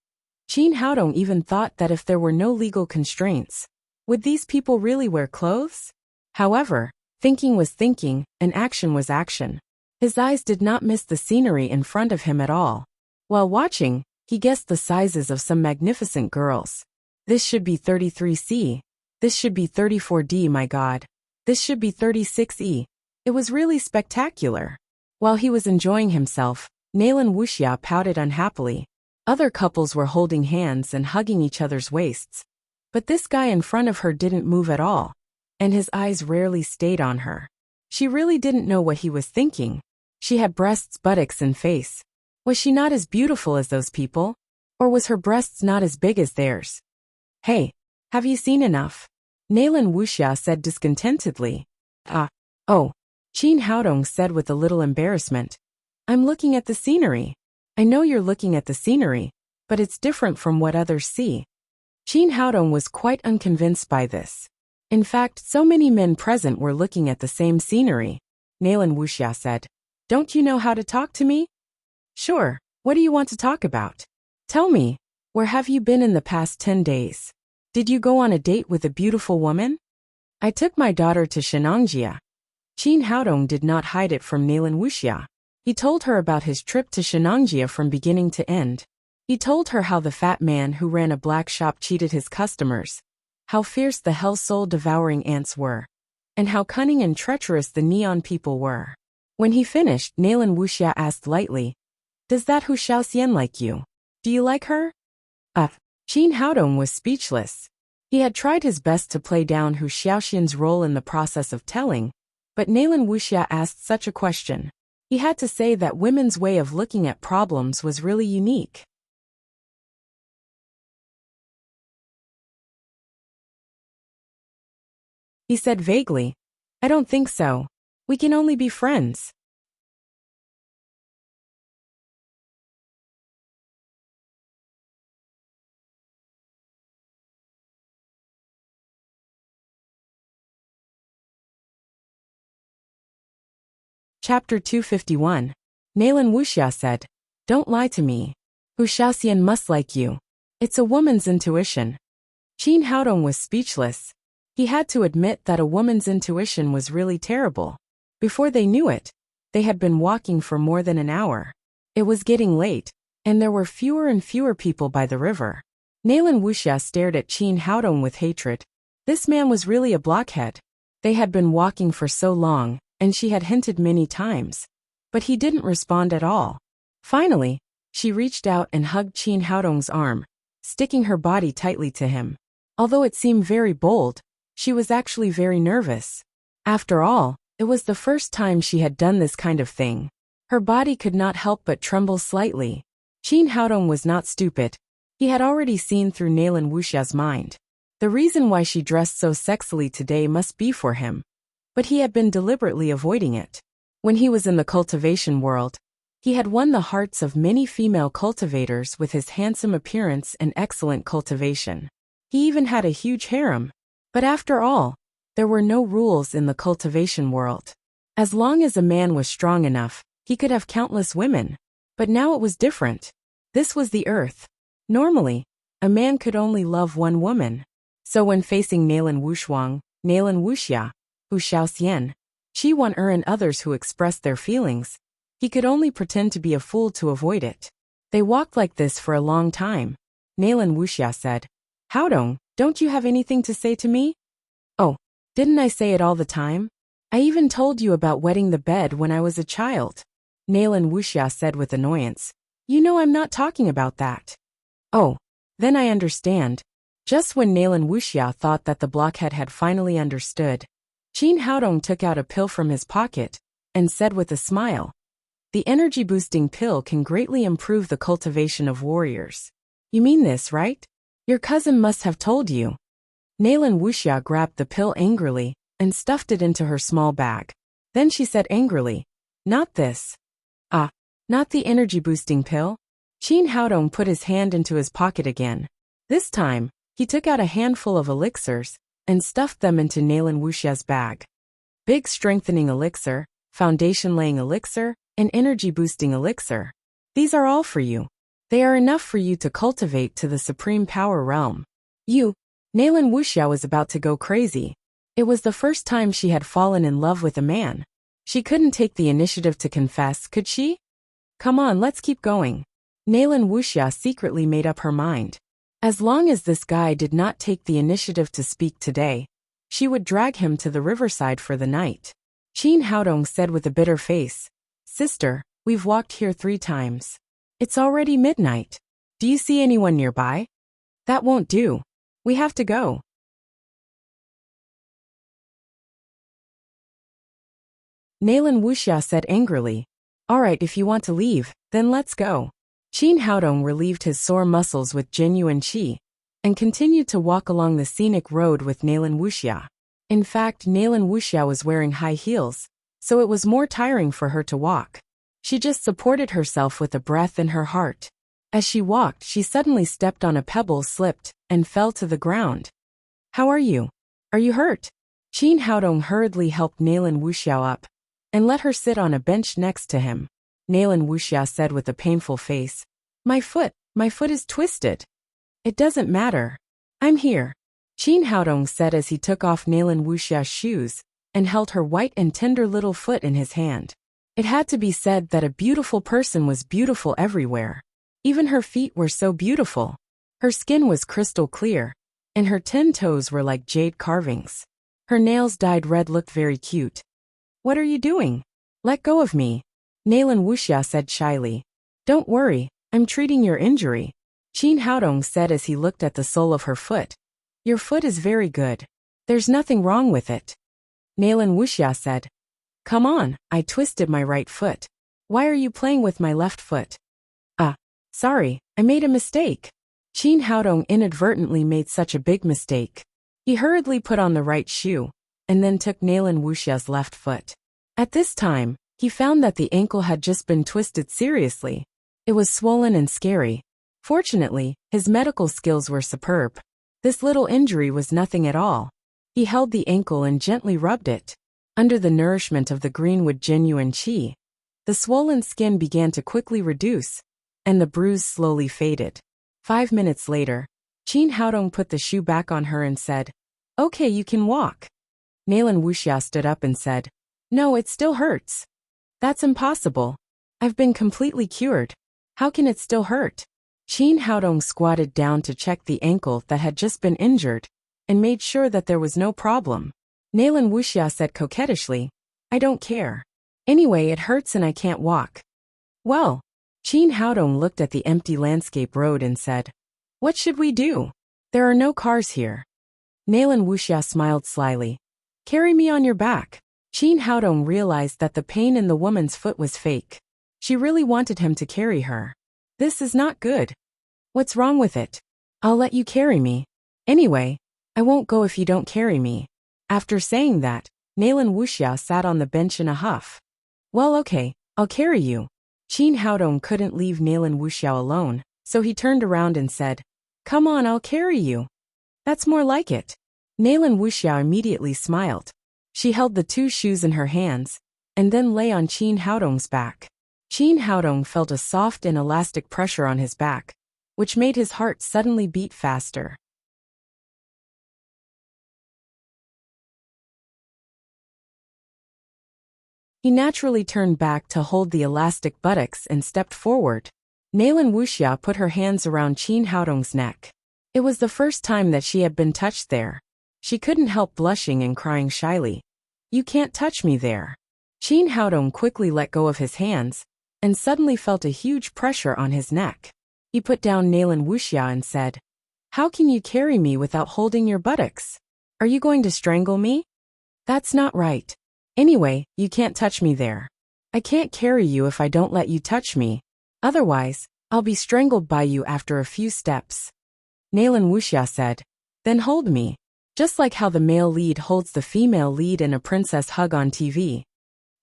S1: Chin Haodong even thought that if there were no legal constraints, would these people really wear clothes? However, thinking was thinking, and action was action. His eyes did not miss the scenery in front of him at all. While watching, he guessed the sizes of some magnificent girls. This should be 33C. This should be 34D, my God. This should be 36E. It was really spectacular. While he was enjoying himself, Nalan Wuxia pouted unhappily. Other couples were holding hands and hugging each other's waists. But this guy in front of her didn't move at all, and his eyes rarely stayed on her. She really didn't know what he was thinking. She had breasts, buttocks, and face. Was she not as beautiful as those people? Or was her breasts not as big as theirs? Hey, have you seen enough? Nalan Wuxia said discontentedly. Oh, Qin Haodong said with a little embarrassment. I'm looking at the scenery. I know you're looking at the scenery, but it's different from what others see. Qin Haodong was quite unconvinced by this. In fact, so many men present were looking at the same scenery. Nalan Wuxia said, Don't you know how to talk to me? Sure, what do you want to talk about? Tell me, where have you been in the past 10 days? Did you go on a date with a beautiful woman? I took my daughter to Shenangjia. Qin Haodong did not hide it from Nalan Wuxia. He told her about his trip to Shenangjia from beginning to end. He told her how the fat man who ran a black shop cheated his customers, how fierce the hell soul-devouring ants were, and how cunning and treacherous the neon people were. When he finished, Nalan Wuxia asked lightly, Does that Hu Xiaoxian like you? Do you like her? Qin Haodong was speechless. He had tried his best to play down Hu Xiaoxian's role in the process of telling, but Nalan Wuxia asked such a question. He had to say that women's way of looking at problems was really unique. He said vaguely, I don't think so. We can only be friends. Chapter 251. Nalan Wuxia said, Don't lie to me. Hu Xiaoxian must like you. It's a woman's intuition. Qin Haodong was speechless. He had to admit that a woman's intuition was really terrible. Before they knew it, they had been walking for more than an hour. It was getting late, and there were fewer and fewer people by the river. Nalan Wuxia stared at Qin Haodong with hatred. This man was really a blockhead. They had been walking for so long, and she had hinted many times. But he didn't respond at all. Finally, she reached out and hugged Qin Haodong's arm, sticking her body tightly to him. Although it seemed very bold, she was actually very nervous. After all, it was the first time she had done this kind of thing. Her body could not help but tremble slightly. Qin Haodong was not stupid. He had already seen through Nalan Wuxia's mind. The reason why she dressed so sexily today must be for him. But he had been deliberately avoiding it. When he was in the cultivation world, he had won the hearts of many female cultivators with his handsome appearance and excellent cultivation. He even had a huge harem. But after all, there were no rules in the cultivation world. As long as a man was strong enough, he could have countless women. But now it was different. This was the earth. Normally, a man could only love one woman. So when facing Nalan Wuxia, Hu Xiaoxian, Qi Wan and others who expressed their feelings, he could only pretend to be a fool to avoid it. They walked like this for a long time. Nalan Wuxia said, Haodong, don't you have anything to say to me? Oh, didn't I say it all the time? I even told you about wetting the bed when I was a child. Nalan Wuxia said with annoyance. You know I'm not talking about that. Oh, then I understand. Just when Nalan Wuxia thought that the blockhead had finally understood, Qin Haodong took out a pill from his pocket and said with a smile, The energy-boosting pill can greatly improve the cultivation of warriors. You mean this, right? Your cousin must have told you. Nalan Wuxia grabbed the pill angrily and stuffed it into her small bag. Then she said angrily, Not this. Not the energy-boosting pill? Qin Haodong put his hand into his pocket again. This time, he took out a handful of elixirs and stuffed them into Nalan Wuxia's bag. Big strengthening elixir, foundation-laying elixir, and energy-boosting elixir. These are all for you. They are enough for you to cultivate to the supreme power realm. Nalan Wuxia was about to go crazy. It was the first time she had fallen in love with a man. She couldn't take the initiative to confess, could she? Come on, let's keep going. Nalan Wuxia secretly made up her mind. As long as this guy did not take the initiative to speak today, she would drag him to the riverside for the night. Qin Haodong said with a bitter face, Sister, we've walked here 3 times. It's already midnight. Do you see anyone nearby? That won't do. We have to go. Nalan Wuxia said angrily. All right, if you want to leave, then let's go. Qin Haodong relieved his sore muscles with genuine qi and continued to walk along the scenic road with Nalan Wuxia. In fact, Nalan Wuxia was wearing high heels, so it was more tiring for her to walk. She just supported herself with a breath in her heart. As she walked, she suddenly stepped on a pebble, slipped, and fell to the ground. How are you? Are you hurt? Qin Haodong hurriedly helped Nalan Wuxia up and let her sit on a bench next to him. Nalan Wuxia said with a painful face, my foot is twisted. It doesn't matter. I'm here. Qin Haodong said as he took off Nalan Wuxia's shoes and held her white and tender little foot in his hand. It had to be said that a beautiful person was beautiful everywhere. Even her feet were so beautiful. Her skin was crystal clear, and her 10 toes were like jade carvings. Her nails dyed red looked very cute. What are you doing? Let go of me. Nalan Wuxia said shyly. Don't worry, I'm treating your injury. Qin Haodong said as he looked at the sole of her foot. Your foot is very good. There's nothing wrong with it. Nalan Wuxia said. Come on, I twisted my right foot. Why are you playing with my left foot? Sorry, I made a mistake. Qin Haodong inadvertently made such a big mistake. He hurriedly put on the right shoe, and then took Nalan Wuxia's left foot. At this time, he found that the ankle had just been twisted seriously. It was swollen and scary. Fortunately, his medical skills were superb. This little injury was nothing at all. He held the ankle and gently rubbed it. Under the nourishment of the greenwood genuine qi, the swollen skin began to quickly reduce, and the bruise slowly faded. 5 minutes later, Qin Haodong put the shoe back on her and said, Okay, you can walk. Nalan Wuxia stood up and said, No, it still hurts. That's impossible. I've been completely cured. How can it still hurt? Qin Haodong squatted down to check the ankle that had just been injured and made sure that there was no problem. Nalan Wuxia said coquettishly, I don't care. Anyway, it hurts and I can't walk. Well, Qin Haodong looked at the empty landscape road and said, What should we do? There are no cars here. Nalan Wuxia smiled slyly. Carry me on your back. Qin Haodong realized that the pain in the woman's foot was fake. She really wanted him to carry her. This is not good. What's wrong with it? I'll let you carry me. Anyway, I won't go if you don't carry me. After saying that, Nalan Wuxia sat on the bench in a huff. Well, okay, I'll carry you. Qin Haodong couldn't leave Nalan Wuxia alone, so he turned around and said, Come on, I'll carry you. That's more like it. Nalan Wuxia immediately smiled. She held the 2 shoes in her hands, and then lay on Qin Haodong's back. Qin Haodong felt a soft and elastic pressure on his back, which made his heart suddenly beat faster. He naturally turned back to hold the elastic buttocks and stepped forward. Nalan Wuxia put her hands around Qin Haodong's neck. It was the first time that she had been touched there. She couldn't help blushing and crying shyly. You can't touch me there. Qin Haodong quickly let go of his hands and suddenly felt a huge pressure on his neck. He put down Nalan Wuxia and said, How can you carry me without holding your buttocks? Are you going to strangle me? That's not right. Anyway, you can't touch me there. I can't carry you if I don't let you touch me. Otherwise, I'll be strangled by you after a few steps. Nalan Wuxia said, Then hold me. Just like how the male lead holds the female lead in a princess hug on TV.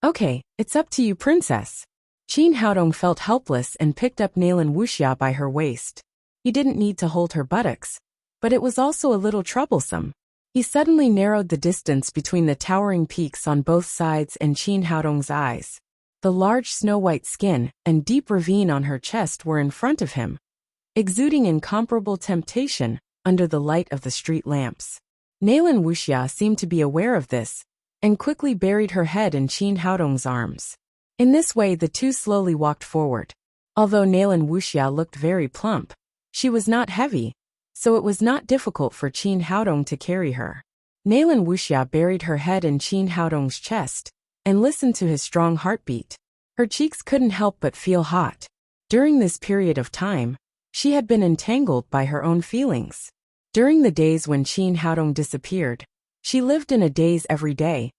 S1: Okay, it's up to you, princess. Qin Haodong felt helpless and picked up Nalan Wuxia by her waist. He didn't need to hold her buttocks, but it was also a little troublesome. He suddenly narrowed the distance between the towering peaks on both sides and Qin Haodong's eyes. The large snow-white skin and deep ravine on her chest were in front of him, exuding incomparable temptation under the light of the street lamps. Nalan Wuxia seemed to be aware of this, and quickly buried her head in Qin Haodong's arms. In this way the two slowly walked forward. Although Nalan Wuxia looked very plump, she was not heavy, so it was not difficult for Qin Haodong to carry her. Nalan Wuxia buried her head in Qin Haodong's chest and listened to his strong heartbeat. Her cheeks couldn't help but feel hot. During this period of time, she had been entangled by her own feelings. During the days when Qin Haodong disappeared, she lived in a daze every day,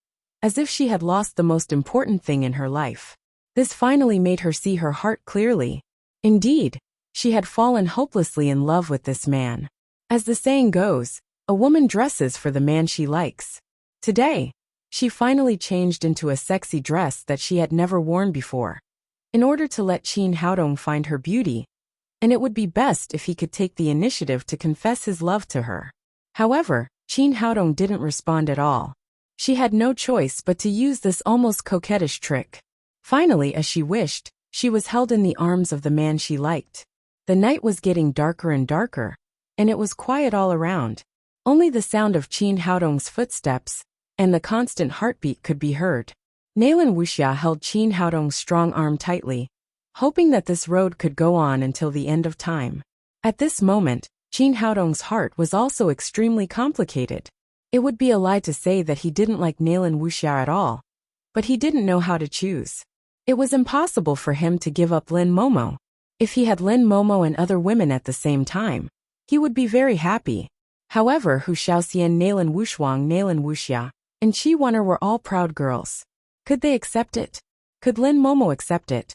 S1: as if she had lost the most important thing in her life. This finally made her see her heart clearly. Indeed, she had fallen hopelessly in love with this man. As the saying goes, a woman dresses for the man she likes. Today, she finally changed into a sexy dress that she had never worn before, in order to let Qin Haodong find her beauty, and it would be best if he could take the initiative to confess his love to her. However, Qin Haodong didn't respond at all. She had no choice but to use this almost coquettish trick. Finally, as she wished, she was held in the arms of the man she liked. The night was getting darker and darker, and it was quiet all around. Only the sound of Qin Haodong's footsteps and the constant heartbeat could be heard. Naylan Wuxia held Qin Haodong's strong arm tightly, hoping that this road could go on until the end of time. At this moment, Qin Haodong's heart was also extremely complicated. It would be a lie to say that he didn't like Naylan Wuxia at all, but he didn't know how to choose. It was impossible for him to give up Lin Momo. If he had Lin Momo and other women at the same time, he would be very happy. However, Hu Xiaoxian, Naylan Wushuang, Naylan Wuxia, and Qi Wen'er were all proud girls. Could they accept it? Could Lin Momo accept it?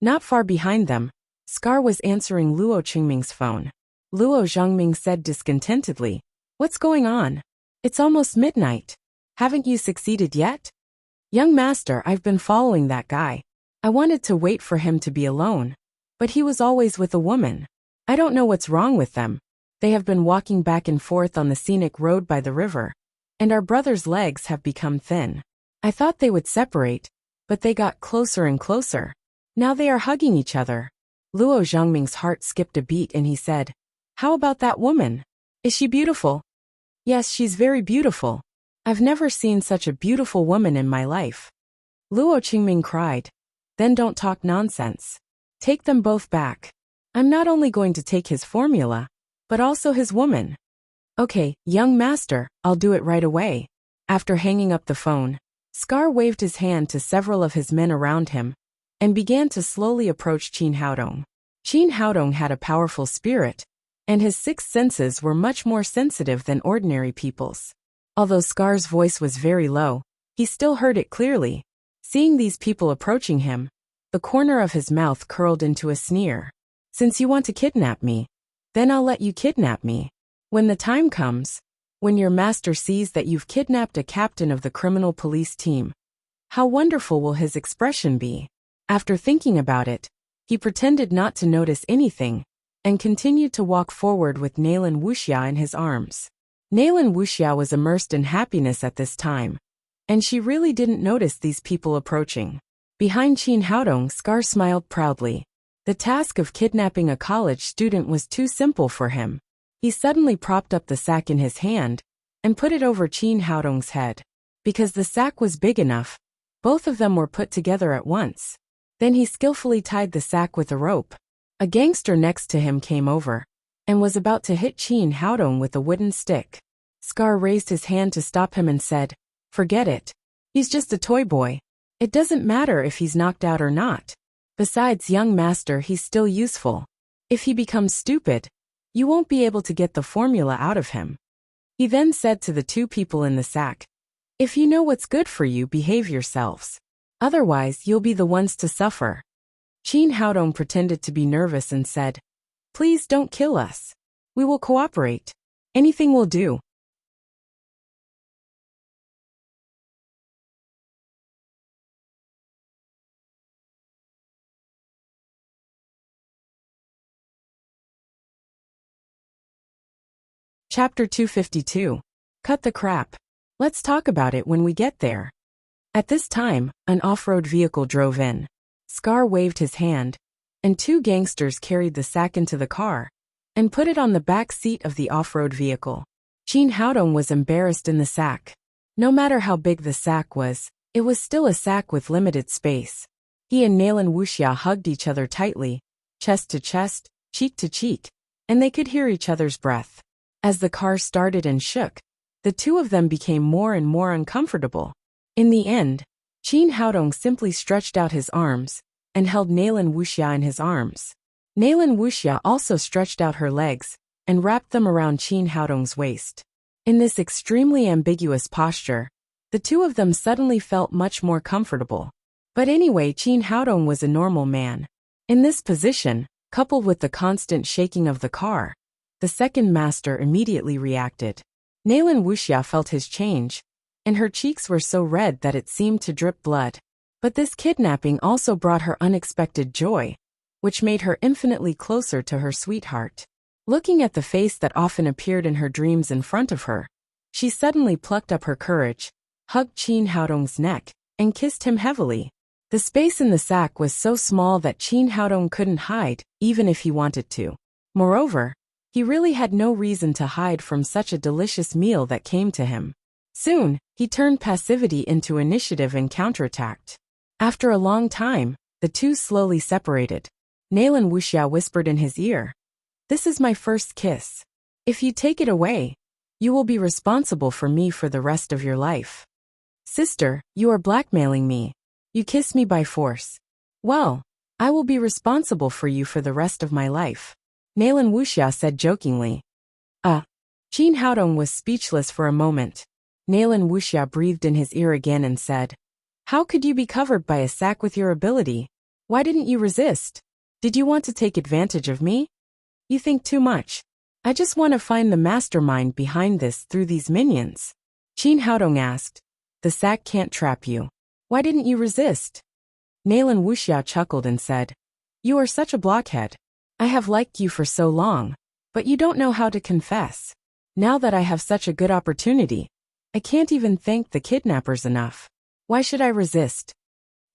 S1: Not far behind them, Scar was answering Luo Qingming's phone. Luo Zhongming said discontentedly, "What's going on? It's almost midnight. Haven't you succeeded yet?" "Young master, I've been following that guy. I wanted to wait for him to be alone, but he was always with a woman. I don't know what's wrong with them. They have been walking back and forth on the scenic road by the river, and our brother's legs have become thin. I thought they would separate, but they got closer and closer. Now they are hugging each other." Luo Zhongming's heart skipped a beat and he said, "How about that woman? Is she beautiful?" "Yes, she's very beautiful. I've never seen such a beautiful woman in my life." Luo Qingming cried, "Then don't talk nonsense. Take them both back. I'm not only going to take his formula, but also his woman." "Okay, young master, I'll do it right away." After hanging up the phone, Scar waved his hand to several of his men around him and began to slowly approach Qin Haodong. Qin Haodong had a powerful spirit, and his sixth senses were much more sensitive than ordinary people's. Although Scar's voice was very low, he still heard it clearly. Seeing these people approaching him, the corner of his mouth curled into a sneer. "Since you want to kidnap me, then I'll let you kidnap me. When the time comes, when your master sees that you've kidnapped a captain of the criminal police team, how wonderful will his expression be?" After thinking about it, he pretended not to notice anything and continued to walk forward with Naylan Wuxia in his arms. Naylan Wuxia was immersed in happiness at this time, and she really didn't notice these people approaching. Behind Qin Haodong, Scar smiled proudly. The task of kidnapping a college student was too simple for him. He suddenly propped up the sack in his hand and put it over Qin Haodong's head. Because the sack was big enough, both of them were put together at once. Then he skillfully tied the sack with a rope. A gangster next to him came over and was about to hit Qin Haodong with a wooden stick. Scar raised his hand to stop him and said, "Forget it. He's just a toy boy. It doesn't matter if he's knocked out or not. Besides, young master, he's still useful. If he becomes stupid, you won't be able to get the formula out of him." He then said to the two people in the sack, "If you know what's good for you, behave yourselves. Otherwise, you'll be the ones to suffer." Qin Haodong pretended to be nervous and said, "Please don't kill us. We will cooperate. Anything will do." Chapter 252. Cut the crap. Let's talk about it when we get there. At this time, an off-road vehicle drove in. Scar waved his hand, and two gangsters carried the sack into the car and put it on the back seat of the off-road vehicle. Qin Haodong was embarrassed in the sack. No matter how big the sack was, it was still a sack with limited space. He and Naylan Wuxia hugged each other tightly, chest to chest, cheek to cheek, and they could hear each other's breath. As the car started and shook, the two of them became more and more uncomfortable. In the end, Qin Haodong simply stretched out his arms and held Nalan Wuxia in his arms. Nalan Wuxia also stretched out her legs and wrapped them around Qin Haodong's waist. In this extremely ambiguous posture, the two of them suddenly felt much more comfortable. But anyway, Qin Haodong was a normal man. In this position, coupled with the constant shaking of the car, the second master immediately reacted. Nalan Wuxia felt his change, and her cheeks were so red that it seemed to drip blood. But this kidnapping also brought her unexpected joy, which made her infinitely closer to her sweetheart. Looking at the face that often appeared in her dreams in front of her, she suddenly plucked up her courage, hugged Qin Haodong's neck, and kissed him heavily. The space in the sack was so small that Qin Haodong couldn't hide, even if he wanted to. Moreover, he really had no reason to hide from such a delicious meal that came to him. Soon, he turned passivity into initiative and counterattacked. After a long time, the two slowly separated. Nalan Wuxia whispered in his ear, "This is my first kiss. If you take it away, you will be responsible for me for the rest of your life. Sister, you are blackmailing me. You kiss me by force. Well, I will be responsible for you for the rest of my life," Nalan Wuxia said jokingly. Qin Haodong was speechless for a moment. Nalan Wuxia breathed in his ear again and said, "How could you be covered by a sack with your ability? Why didn't you resist? Did you want to take advantage of me? You think too much. I just want to find the mastermind behind this through these minions." Qin Haodong asked, "The sack can't trap you. Why didn't you resist?" Nalan Wuxia chuckled and said, "You are such a blockhead. I have liked you for so long, but you don't know how to confess. Now that I have such a good opportunity, I can't even thank the kidnappers enough. Why should I resist?"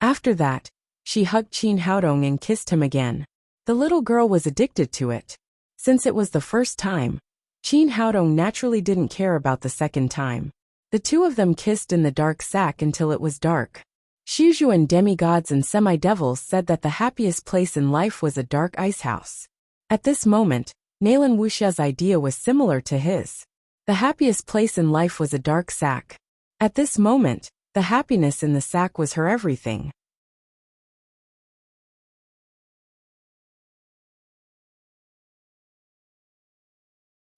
S1: After that, she hugged Qin Haodong and kissed him again. The little girl was addicted to it. Since it was the first time, Qin Haodong naturally didn't care about the second time. The two of them kissed in the dark sack until it was dark. Shujuan demigods and semi-devils said that the happiest place in life was a dark ice house. At this moment, Nalan Wuxia's idea was similar to his. The happiest place in life was a dark sack. At this moment, the happiness in the sack was her everything.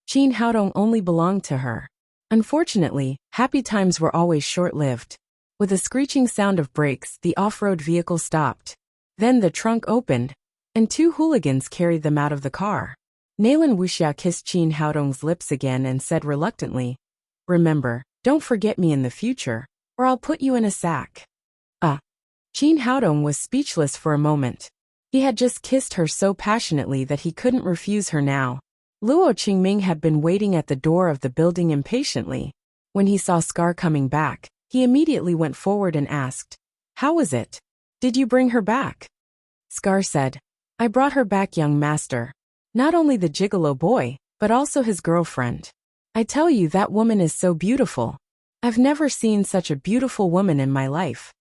S1: Qin Haodong only belonged to her. Unfortunately, happy times were always short-lived. With a screeching sound of brakes, the off-road vehicle stopped. Then the trunk opened, and two hooligans carried them out of the car. Nalan Wuxia kissed Qin Haodong's lips again and said reluctantly, "Remember, don't forget me in the future, or I'll put you in a sack." Qin Haodong was speechless for a moment. He had just kissed her so passionately that he couldn't refuse her now. Luo Qingming had been waiting at the door of the building impatiently. When he saw Scar coming back, he immediately went forward and asked, "How was it? Did you bring her back?" Scar said, "I brought her back, young master. Not only the gigolo boy, but also his girlfriend. I tell you, that woman is so beautiful. I've never seen such a beautiful woman in my life."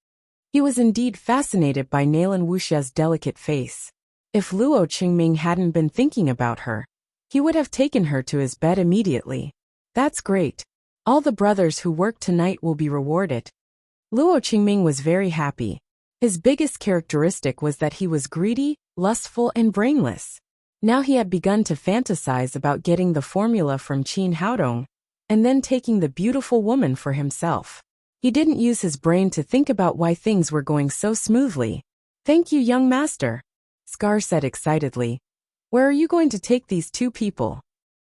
S1: He was indeed fascinated by Nalan Wuxia's delicate face. If Luo Qingming hadn't been thinking about her, he would have taken her to his bed immediately. "That's great. All the brothers who work tonight will be rewarded." Luo Qingming was very happy. His biggest characteristic was that he was greedy, lustful, and brainless. Now he had begun to fantasize about getting the formula from Qin Haodong, and then taking the beautiful woman for himself. He didn't use his brain to think about why things were going so smoothly. "Thank you, young master," Scar said excitedly. "Where are you going to take these two people?"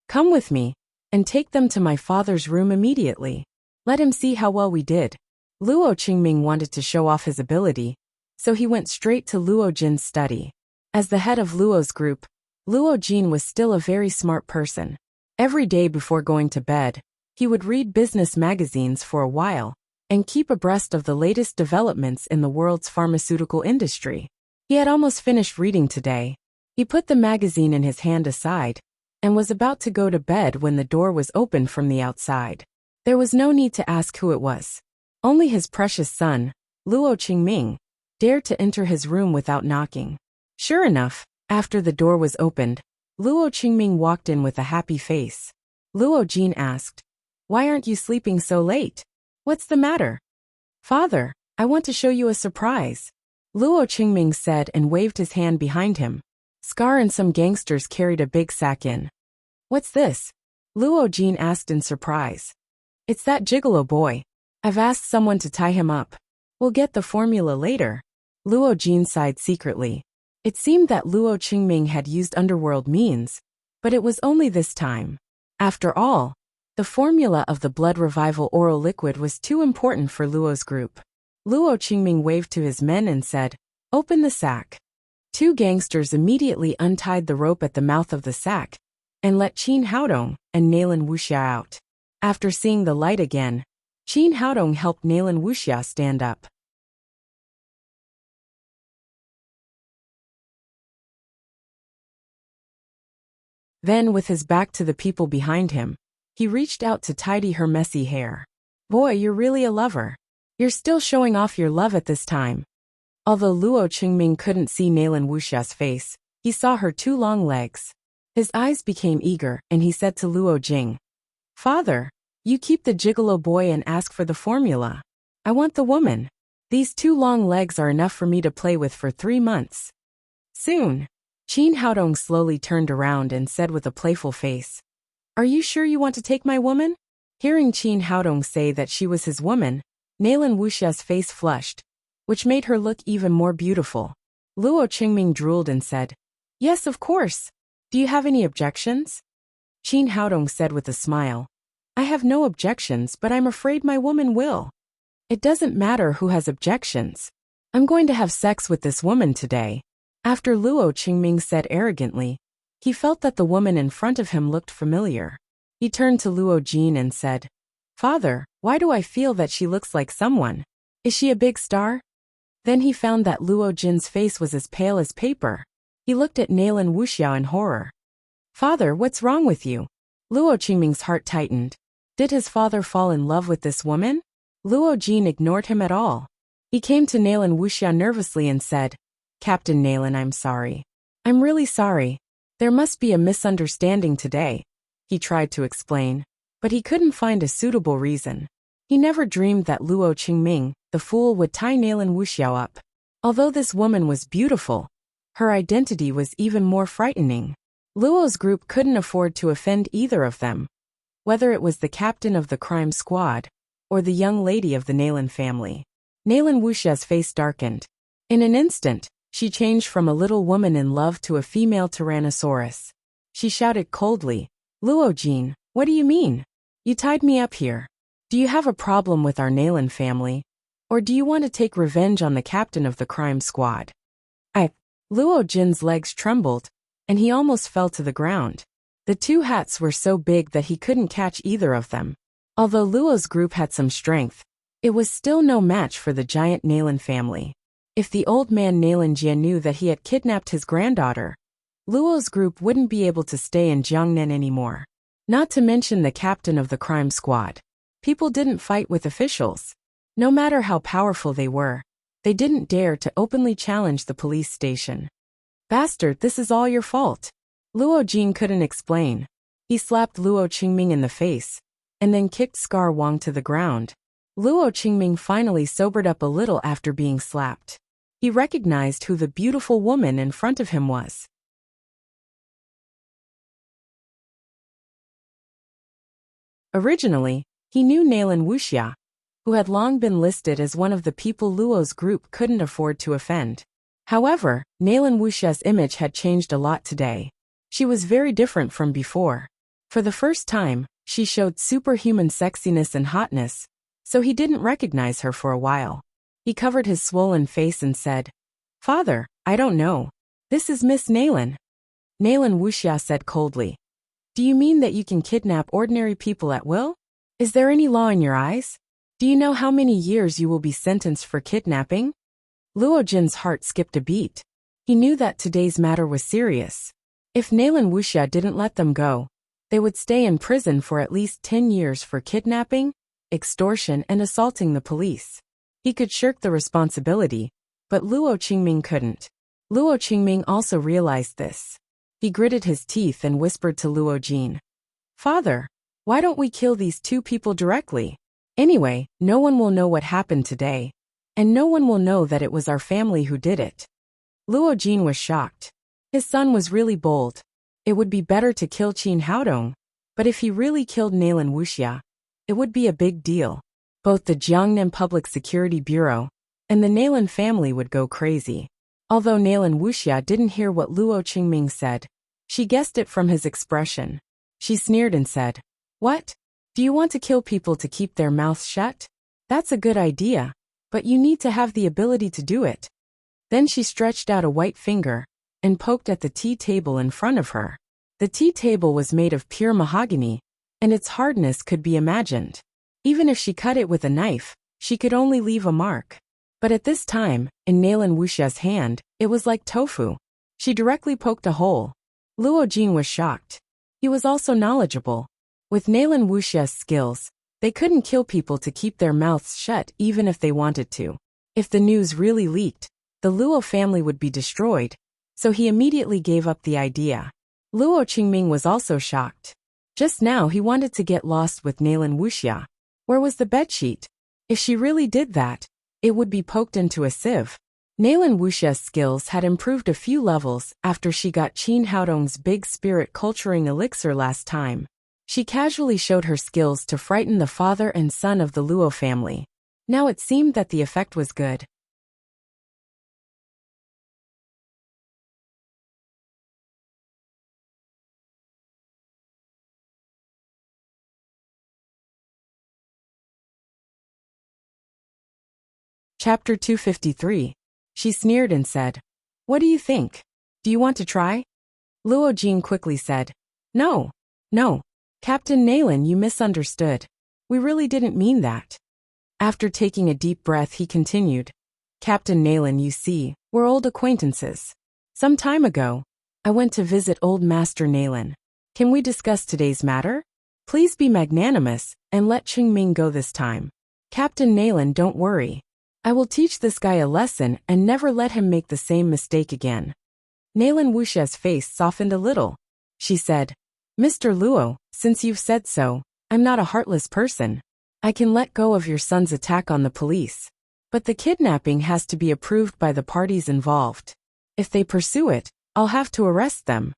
S1: "Come with me, and take them to my father's room immediately. Let him see how well we did." Luo Qingming wanted to show off his ability, so he went straight to Luo Jin's study. As the head of Luo's group, Luo Jin was still a very smart person. Every day before going to bed, he would read business magazines for a while, and keep abreast of the latest developments in the world's pharmaceutical industry. He had almost finished reading today. He put the magazine in his hand aside, and was about to go to bed when the door was opened from the outside. There was no need to ask who it was. Only his precious son, Luo Qingming, dared to enter his room without knocking. Sure enough, after the door was opened, Luo Qingming walked in with a happy face. Luo Jin asked, "Why aren't you sleeping so late? What's the matter?" "Father, I want to show you a surprise." Luo Qingming said and waved his hand behind him. Scar and some gangsters carried a big sack in. What's this? Luo Jin asked in surprise. It's that gigolo boy. I've asked someone to tie him up. We'll get the formula later. Luo Jin sighed secretly. It seemed that Luo Qingming had used underworld means, but it was only this time. After all, the formula of the blood revival oral liquid was too important for Luo's group. Luo Qingming waved to his men and said, "Open the sack." Two gangsters immediately untied the rope at the mouth of the sack and let Qin Haodong and Nalan Wuxia out. After seeing the light again, Qin Haodong helped Nalan Wuxia stand up. Then, with his back to the people behind him, he reached out to tidy her messy hair. Boy, you're really a lover. You're still showing off your love at this time. Although Luo Qingming couldn't see Nalan Wuxia's face, he saw her two long legs. His eyes became eager, and he said to Luo Jing, "Father, you keep the gigolo boy and ask for the formula. I want the woman. These two long legs are enough for me to play with for 3 months." Soon, Qin Haodong slowly turned around and said with a playful face, "Are you sure you want to take my woman?" Hearing Qin Haodong say that she was his woman, Nalan Wuxia's face flushed, which made her look even more beautiful. Luo Qingming drooled and said, "Yes, of course. Do you have any objections?" Qin Haodong said with a smile, "I have no objections, but I'm afraid my woman will." "It doesn't matter who has objections. I'm going to have sex with this woman today." After Luo Qingming said arrogantly, he felt that the woman in front of him looked familiar. He turned to Luo Jin and said, "Father, why do I feel that she looks like someone? Is she a big star?" Then he found that Luo Jin's face was as pale as paper. He looked at Nalan Wuxia in horror. "Father, what's wrong with you?" Luo Qingming's heart tightened. Did his father fall in love with this woman? Luo Jin ignored him at all. He came to Nalan Wuxia nervously and said, "Captain Nalan, I'm sorry. I'm really sorry. There must be a misunderstanding today." He tried to explain, but he couldn't find a suitable reason. He never dreamed that Luo Qingming, the fool, would tie Nalan Wuxiao up. Although this woman was beautiful, her identity was even more frightening. Luo's group couldn't afford to offend either of them, whether it was the captain of the crime squad or the young lady of the Nalan family. Nalan Wuxia's face darkened. In an instant, she changed from a little woman in love to a female tyrannosaurus. She shouted coldly, "Luo Jin, what do you mean? You tied me up here. Do you have a problem with our Nalan family? Or do you want to take revenge on the captain of the crime squad?" Luo Jin's legs trembled, and he almost fell to the ground. The two hats were so big that he couldn't catch either of them. Although Luo's group had some strength, it was still no match for the giant Nalan family. If the old man Nalan Jia knew that he had kidnapped his granddaughter, Luo's group wouldn't be able to stay in Jiangnan anymore. Not to mention the captain of the crime squad. People didn't fight with officials. No matter how powerful they were, they didn't dare to openly challenge the police station. "Bastard, this is all your fault." Luo Jin couldn't explain. He slapped Luo Qingming in the face, and then kicked Scar Wang to the ground. Luo Qingming finally sobered up a little after being slapped. He recognized who the beautiful woman in front of him was. Originally, he knew Nalan Wuxia, who had long been listed as one of the people Luo's group couldn't afford to offend. However, Nalan Wuxia's image had changed a lot today. She was very different from before. For the first time, she showed superhuman sexiness and hotness, so he didn't recognize her for a while. He covered his swollen face and said, "Father, I don't know. This is Miss Nalan." Nalan Wuxia said coldly, "Do you mean that you can kidnap ordinary people at will? Is there any law in your eyes? Do you know how many years you will be sentenced for kidnapping?" Luo Jin's heart skipped a beat. He knew that today's matter was serious. If Nalan Wuxia didn't let them go, they would stay in prison for at least 10 years for kidnapping, extortion, and assaulting the police. He could shirk the responsibility, but Luo Qingming couldn't. Luo Qingming also realized this. He gritted his teeth and whispered to Luo Jin, "Father, why don't we kill these two people directly? Anyway, no one will know what happened today." and no one will know that it was our family who did it." Luo Jin was shocked. His son was really bold. It would be better to kill Qin Haodong, but if he really killed Nalan Wuxia, it would be a big deal. Both the Jiangnan Public Security Bureau and the Nalan family would go crazy. Although Nalan Wuxia didn't hear what Luo Qingming said, she guessed it from his expression. She sneered and said, "What? Do you want to kill people to keep their mouths shut? That's a good idea, but you need to have the ability to do it." Then she stretched out a white finger and poked at the tea table in front of her. The tea table was made of pure mahogany, and its hardness could be imagined. Even if she cut it with a knife, she could only leave a mark. But at this time, in Nalan Wuxia's hand, it was like tofu. She directly poked a hole. Luo Jin was shocked. He was also knowledgeable. With Nalan Wuxia's skills, they couldn't kill people to keep their mouths shut even if they wanted to. If the news really leaked, the Luo family would be destroyed, so he immediately gave up the idea. Luo Qingming was also shocked. Just now he wanted to get lost with Nalan Wuxia. Where was the bedsheet? If she really did that, it would be poked into a sieve. Nalan Wuxia's skills had improved a few levels after she got Qin Haodong's big spirit culturing elixir last time. She casually showed her skills to frighten the father and son of the Luo family. Now it seemed that the effect was good. Chapter 253. She sneered and said, "What do you think? Do you want to try?" Luo Jin quickly said, "No, no. Captain Nalan, you misunderstood. We really didn't mean that." After taking a deep breath, he continued, "Captain Nalan, you see, we're old acquaintances. Some time ago, I went to visit old Master Nalan. Can we discuss today's matter? Please be magnanimous and let Qingming go this time. Captain Nalan, don't worry. I will teach this guy a lesson and never let him make the same mistake again." Nalan Wuxia's face softened a little. She said, "Mr. Luo, since you've said so, I'm not a heartless person. I can let go of your son's attack on the police. But the kidnapping has to be approved by the parties involved. If they pursue it, I'll have to arrest them."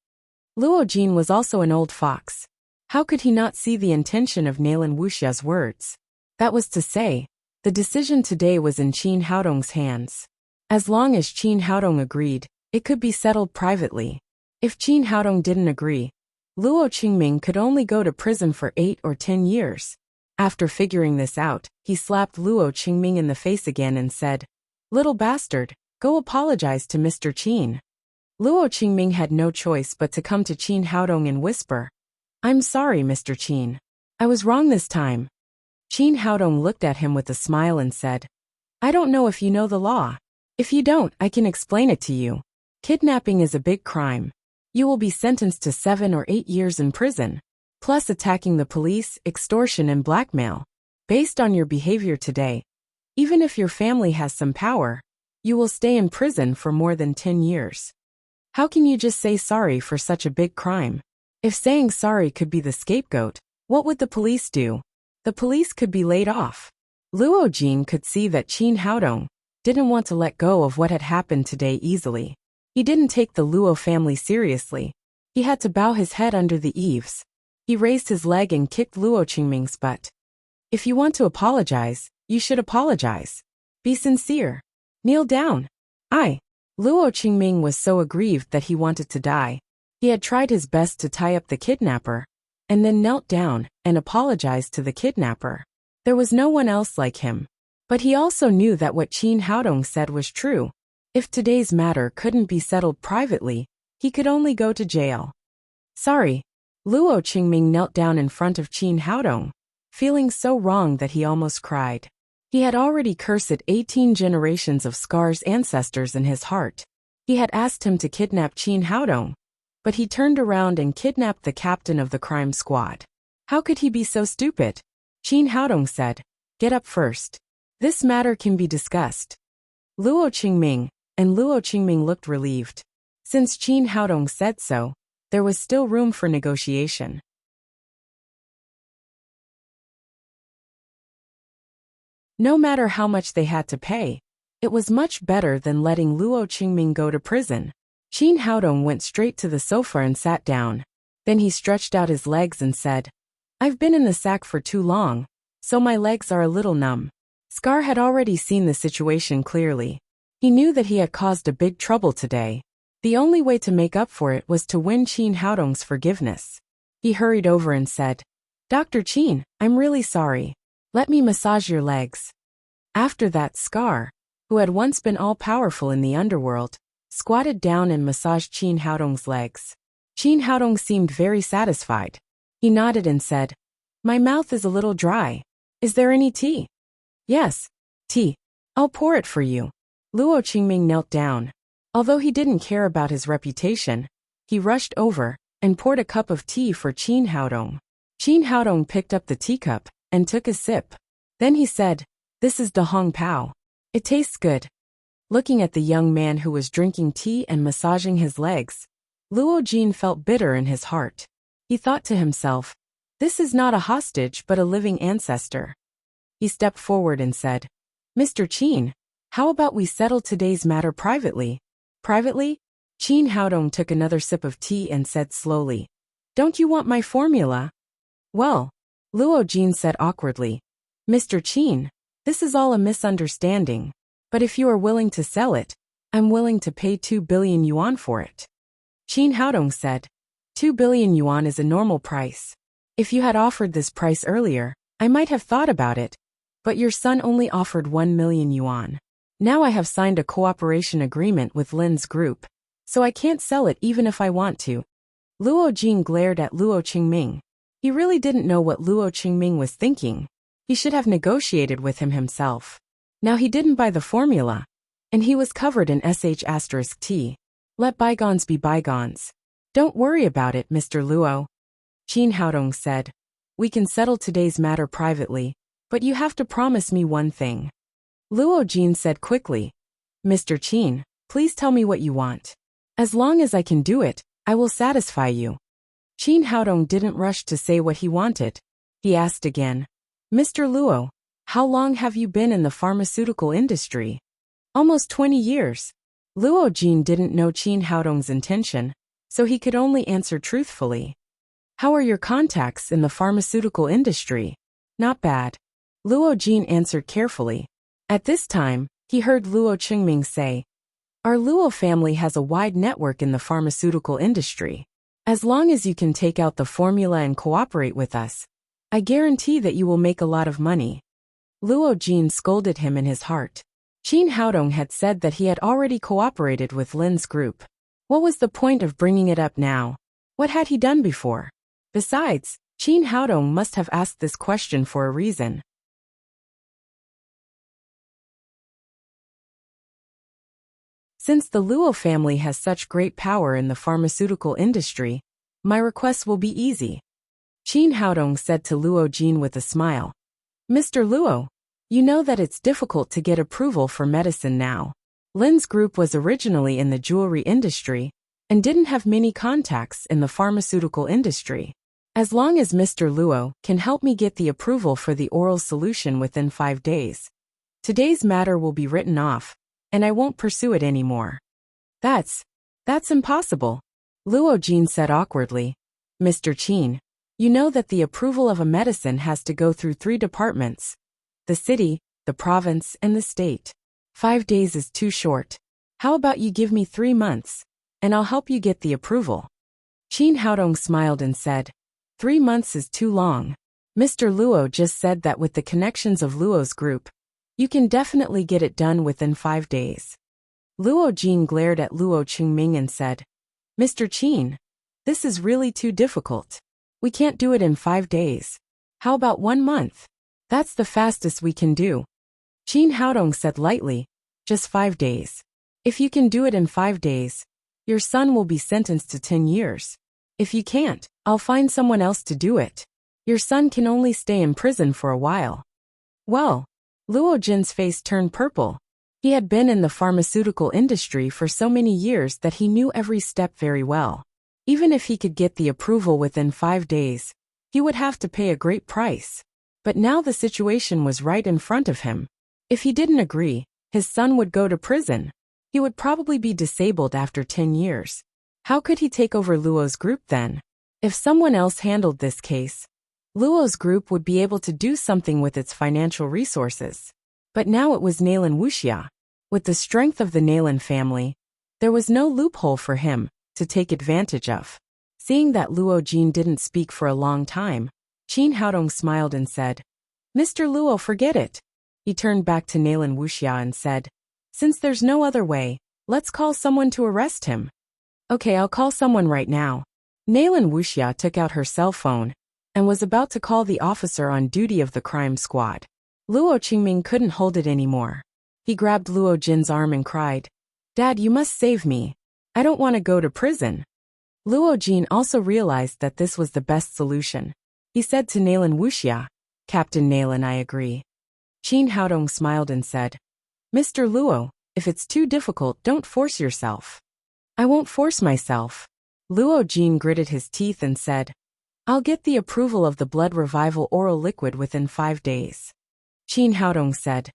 S1: Luo Jin was also an old fox. How could he not see the intention of Nalan Wuxia's words? That was to say, the decision today was in Qin Haodong's hands. As long as Qin Haodong agreed, it could be settled privately. If Qin Haodong didn't agree, Luo Qingming could only go to prison for 8 or 10 years. After figuring this out, he slapped Luo Qingming in the face again and said, "Little bastard, go apologize to Mr. Qin." Luo Qingming had no choice but to come to Qin Haodong and whisper, "I'm sorry, Mr. Qin. I was wrong this time." Qin Haodong looked at him with a smile and said, "I don't know if you know the law. If you don't, I can explain it to you. Kidnapping is a big crime. You will be sentenced to 7 or 8 years in prison, plus attacking the police, extortion and blackmail. Based on your behavior today, even if your family has some power, you will stay in prison for more than 10 years. How can you just say sorry for such a big crime? If saying sorry could be the scapegoat, what would the police do? The police could be laid off." Luo Jin could see that Qin Haodong didn't want to let go of what had happened today easily. He didn't take the Luo family seriously. He had to bow his head under the eaves. He raised his leg and kicked Luo Qingming's butt. "If you want to apologize, you should apologize. Be sincere. Kneel down." Luo Qingming was so aggrieved that he wanted to die. He had tried his best to tie up the kidnapper, and then knelt down and apologized to the kidnapper. There was no one else like him. But he also knew that what Qin Haodong said was true. If today's matter couldn't be settled privately, he could only go to jail. "Sorry." Luo Qingming knelt down in front of Qin Haodong, feeling so wrong that he almost cried. He had already cursed 18 generations of Scar's ancestors in his heart. He had asked him to kidnap Qin Haodong, but he turned around and kidnapped the captain of the crime squad. How could he be so stupid? Qin Haodong said, "Get up first. This matter can be discussed." Luo Qingming looked relieved. Since Qin Haodong said so, there was still room for negotiation. No matter how much they had to pay, It was much better than letting Luo Qingming go to prison. Qin Haodong went straight to the sofa and sat down. Then he stretched out his legs and said, "I've been in the sack for too long, so my legs are a little numb." Scar had already seen the situation clearly. He knew that he had caused a big trouble today. The only way to make up for it was to win Qin Haodong's forgiveness. He hurried over and said, "Dr. Qin, I'm really sorry. Let me massage your legs." After that, Scar, who had once been all-powerful in the underworld, squatted down and massaged Qin Haodong's legs. Qin Haodong seemed very satisfied. He nodded and said, "My mouth is a little dry. Is there any tea?" "Yes, tea. I'll pour it for you." Luo Qingming knelt down. Although he didn't care about his reputation, he rushed over and poured a cup of tea for Qin Haodong. Qin Haodong picked up the teacup and took a sip. Then he said, "This is Da Hong Pao. It tastes good." Looking at the young man who was drinking tea and massaging his legs, Luo Jin felt bitter in his heart. He thought to himself, "This is not a hostage but a living ancestor." He stepped forward and said, "Mr. Qin, how about we settle today's matter privately?" "Privately?" Qin Haodong took another sip of tea and said slowly, "Don't you want my formula?" "Well," Luo Jin said awkwardly, "Mr. Qin, this is all a misunderstanding, but if you are willing to sell it, I'm willing to pay 2 billion yuan for it." Qin Haodong said, 2 billion yuan is a normal price. If you had offered this price earlier, I might have thought about it, but your son only offered 1 million yuan. Now I have signed a cooperation agreement with Lin's group, so I can't sell it even if I want to. Luo Jin glared at Luo Qingming. He really didn't know what Luo Qingming was thinking. He should have negotiated with him himself. Now he didn't buy the formula, and he was covered in *T. Let bygones be bygones. Don't worry about it, Mr. Luo. Qin Haodong said, "We can settle today's matter privately, but you have to promise me one thing." Luo Jin said quickly, "Mr. Qin, please tell me what you want. As long as I can do it, I will satisfy you." Qin Haodong didn't rush to say what he wanted. He asked again, "Mr. Luo, how long have you been in the pharmaceutical industry?" "Almost 20 years. Luo Jin didn't know Qin Haodong's intention, so he could only answer truthfully. "How are your contacts in the pharmaceutical industry?" "Not bad." Luo Jin answered carefully. At this time, he heard Luo Qingming say, "Our Luo family has a wide network in the pharmaceutical industry. As long as you can take out the formula and cooperate with us, I guarantee that you will make a lot of money." Luo Jin scolded him in his heart. Qin Haodong had said that he had already cooperated with Lin's group. What was the point of bringing it up now? What had he done before? Besides, Qin Haodong must have asked this question for a reason. Since the Luo family has such great power in the pharmaceutical industry, my request will be easy. Qin Haodong said to Luo Jin with a smile. "Mr. Luo, you know that it's difficult to get approval for medicine now. Lin's group was originally in the jewelry industry and didn't have many contacts in the pharmaceutical industry. As long as Mr. Luo can help me get the approval for the oral solution within 5 days, today's matter will be written off, and I won't pursue it anymore." That's impossible," Luo Jin said awkwardly. "Mr. Qin, you know that the approval of a medicine has to go through 3 departments: the city, the province, and the state. 5 days is too short. How about you give me 3 months, and I'll help you get the approval?" Qin Haodong smiled and said, 3 months is too long. Mr. Luo just said that with the connections of Luo's group, you can definitely get it done within 5 days. Luo Jin glared at Luo Qingming and said, "Mr. Qin, this is really too difficult. We can't do it in 5 days. How about 1 month? That's the fastest we can do." Qin Haodong said lightly, "Just 5 days. If you can do it in 5 days, your son will be sentenced to 10 years. If you can't, I'll find someone else to do it. Your son can only stay in prison for a while." Well, Luo Jin's face turned purple. He had been in the pharmaceutical industry for so many years that he knew every step very well. Even if he could get the approval within 5 days, he would have to pay a great price. But now the situation was right in front of him. If he didn't agree, His son would go to prison. He would probably be disabled after 10 years. How could he take over Luo's group then? If someone else handled this case, Luo's group would be able to do something with its financial resources. But now it was Nalan Wuxia. With the strength of the Nalan family, there was no loophole for him to take advantage of. Seeing that Luo Jin didn't speak for a long time, Qin Haodong smiled and said, "Mr. Luo, forget it." He turned back to Nalan Wuxia and said, "Since there's no other way, let's call someone to arrest him." "Okay, I'll call someone right now." Nalan Wuxia took out her cell phone and was about to call the officer on duty of the crime squad. Luo Qingming couldn't hold it anymore. He grabbed Luo Jin's arm and cried, "Dad, you must save me. I don't want to go to prison." Luo Jin also realized that this was the best solution. He said to Nalan Wuxia, "Captain Nalan, I agree." Qin Haodong smiled and said, "Mr. Luo, if it's too difficult, don't force yourself." "I won't force myself." Luo Jin gritted his teeth and said, "I'll get the approval of the blood revival oral liquid within 5 days." Qin Haodong said,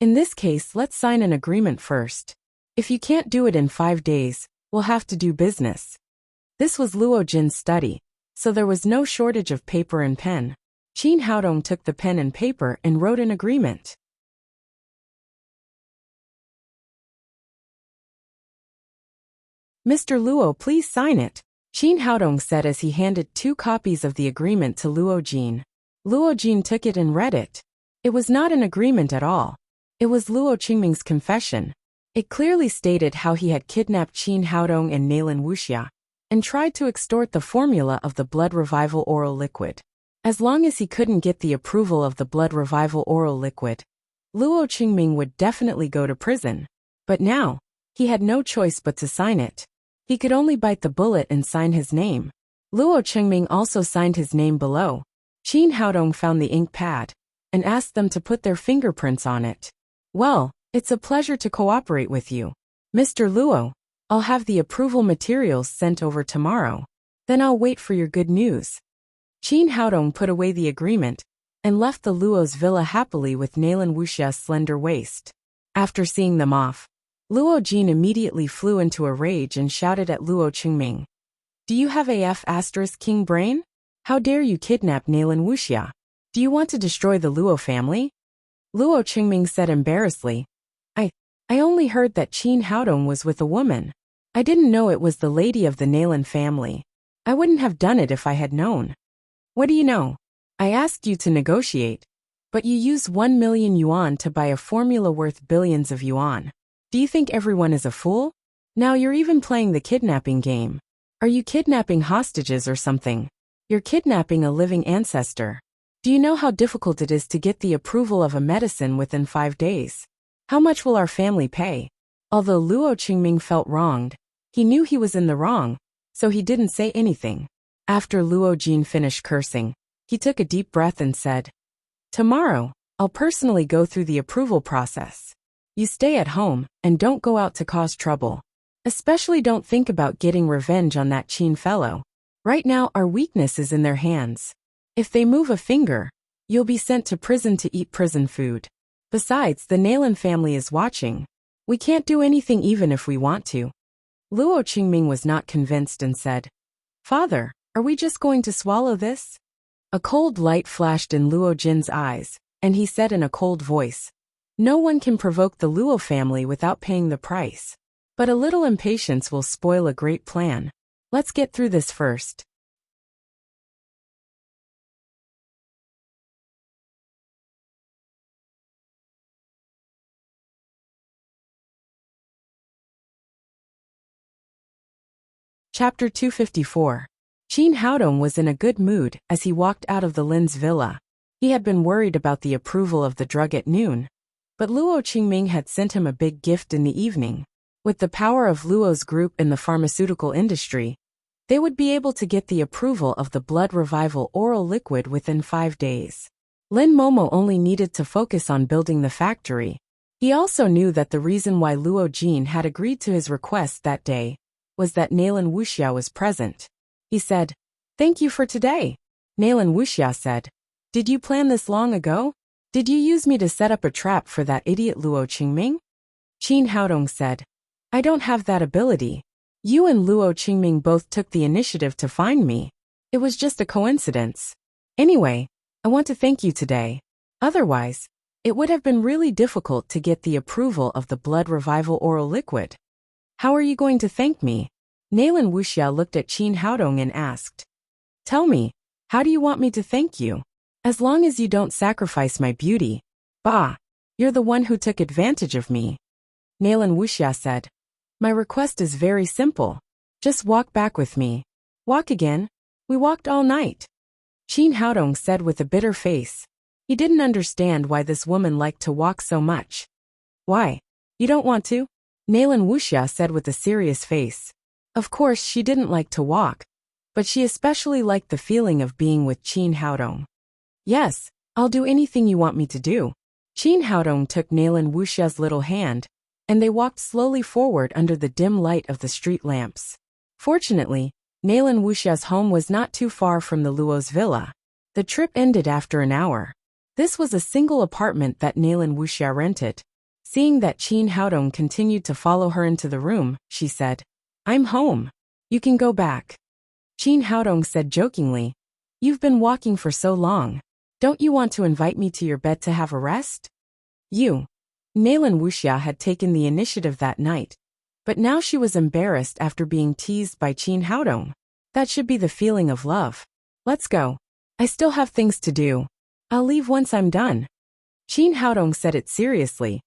S1: "In this case, let's sign an agreement first. If you can't do it in 5 days, we'll have to do business." This was Luo Jin's study, so there was no shortage of paper and pen. Qin Haodong took the pen and paper and wrote an agreement. "Mr. Luo, please sign it," Qin Haodong said as he handed 2 copies of the agreement to Luo Jin. Luo Jin took it and read it. It was not an agreement at all. It was Luo Qingming's confession. It clearly stated how he had kidnapped Qin Haodong and Nalan Wuxia and tried to extort the formula of the blood revival oral liquid. As long as he couldn't get the approval of the blood revival oral liquid, Luo Qingming would definitely go to prison. But now, he had no choice but to sign it. He could only bite the bullet and sign his name. Luo Qingming also signed his name below. Qin Haodong found the ink pad and asked them to put their fingerprints on it. "Well, it's a pleasure to cooperate with you, Mr. Luo. I'll have the approval materials sent over tomorrow. Then I'll wait for your good news." Qin Haodong put away the agreement and left the Luo's villa happily with Nalan Wuxia's slender waist. After seeing them off, Luo Jin immediately flew into a rage and shouted at Luo Qingming, "Do you have king brain? How dare you kidnap Nalan Wuxia? Do you want to destroy the Luo family?" Luo Qingming said embarrassedly, I only heard that Qin Haodong was with a woman. I didn't know it was the lady of the Nalan family. I wouldn't have done it if I had known." "What do you know? I asked you to negotiate, but you used 1 million yuan to buy a formula worth billions of yuan. Do you think everyone is a fool? Now you're even playing the kidnapping game. Are you kidnapping hostages or something? You're kidnapping a living ancestor. Do you know how difficult it is to get the approval of a medicine within 5 days? How much will our family pay?" Although Luo Qingming felt wronged, he knew he was in the wrong, so he didn't say anything. After Luo Jin finished cursing, he took a deep breath and said, "Tomorrow, I'll personally go through the approval process. You stay at home and don't go out to cause trouble. Especially don't think about getting revenge on that Qin fellow. Right now our weakness is in their hands. If they move a finger, you'll be sent to prison to eat prison food. Besides, the Nalan family is watching. We can't do anything even if we want to." Luo Qingming was not convinced and said, "Father, are we just going to swallow this?" A cold light flashed in Luo Jin's eyes, and he said in a cold voice, "No one can provoke the Luo family without paying the price. But a little impatience will spoil a great plan. Let's get through this first." Chapter 254. Qin Haodong was in a good mood as he walked out of the Lin's villa. He had been worried about the approval of the drug at noon, but Luo Qingming had sent him a big gift in the evening. With the power of Luo's group in the pharmaceutical industry, they would be able to get the approval of the blood revival oral liquid within 5 days. Lin Momo only needed to focus on building the factory. He also knew that the reason why Luo Jin had agreed to his request that day was that Nalan Wuxia was present. He said, "Thank you for today." Nalan Wuxia said, "Did you plan this long ago? Did you use me to set up a trap for that idiot Luo Qingming?" Qin Haodong said. I don't have that ability. You and Luo Qingming both took the initiative to find me. It was just a coincidence. Anyway, I want to thank you today. Otherwise, it would have been really difficult to get the approval of the blood revival oral liquid. How are you going to thank me? Nalan Wuxia looked at Qin Haodong and asked. Tell me, how do you want me to thank you? As long as you don't sacrifice my beauty. Bah, you're the one who took advantage of me. Nalan Wuxia said. My request is very simple. Just walk back with me. Walk again? We walked all night. Qin Haodong said with a bitter face. He didn't understand why this woman liked to walk so much. Why? You don't want to? Nalan Wuxia said with a serious face. Of course she didn't like to walk, but she especially liked the feeling of being with Qin Haodong. Yes, I'll do anything you want me to do. Qin Haodong took Nalan Wuxia's little hand, and they walked slowly forward under the dim light of the street lamps. Fortunately, Nalan Wuxia's home was not too far from the Luo's villa. The trip ended after an hour. This was a single apartment that Nalan Wuxia rented. Seeing that Qin Haodong continued to follow her into the room, she said, I'm home. You can go back. Qin Haodong said jokingly, You've been walking for so long. Don't you want to invite me to your bed to have a rest? Nalan Wuxia had taken the initiative that night, but now she was embarrassed after being teased by Qin Haodong. That should be the feeling of love. Let's go. I still have things to do. I'll leave once I'm done. Qin Haodong said it seriously,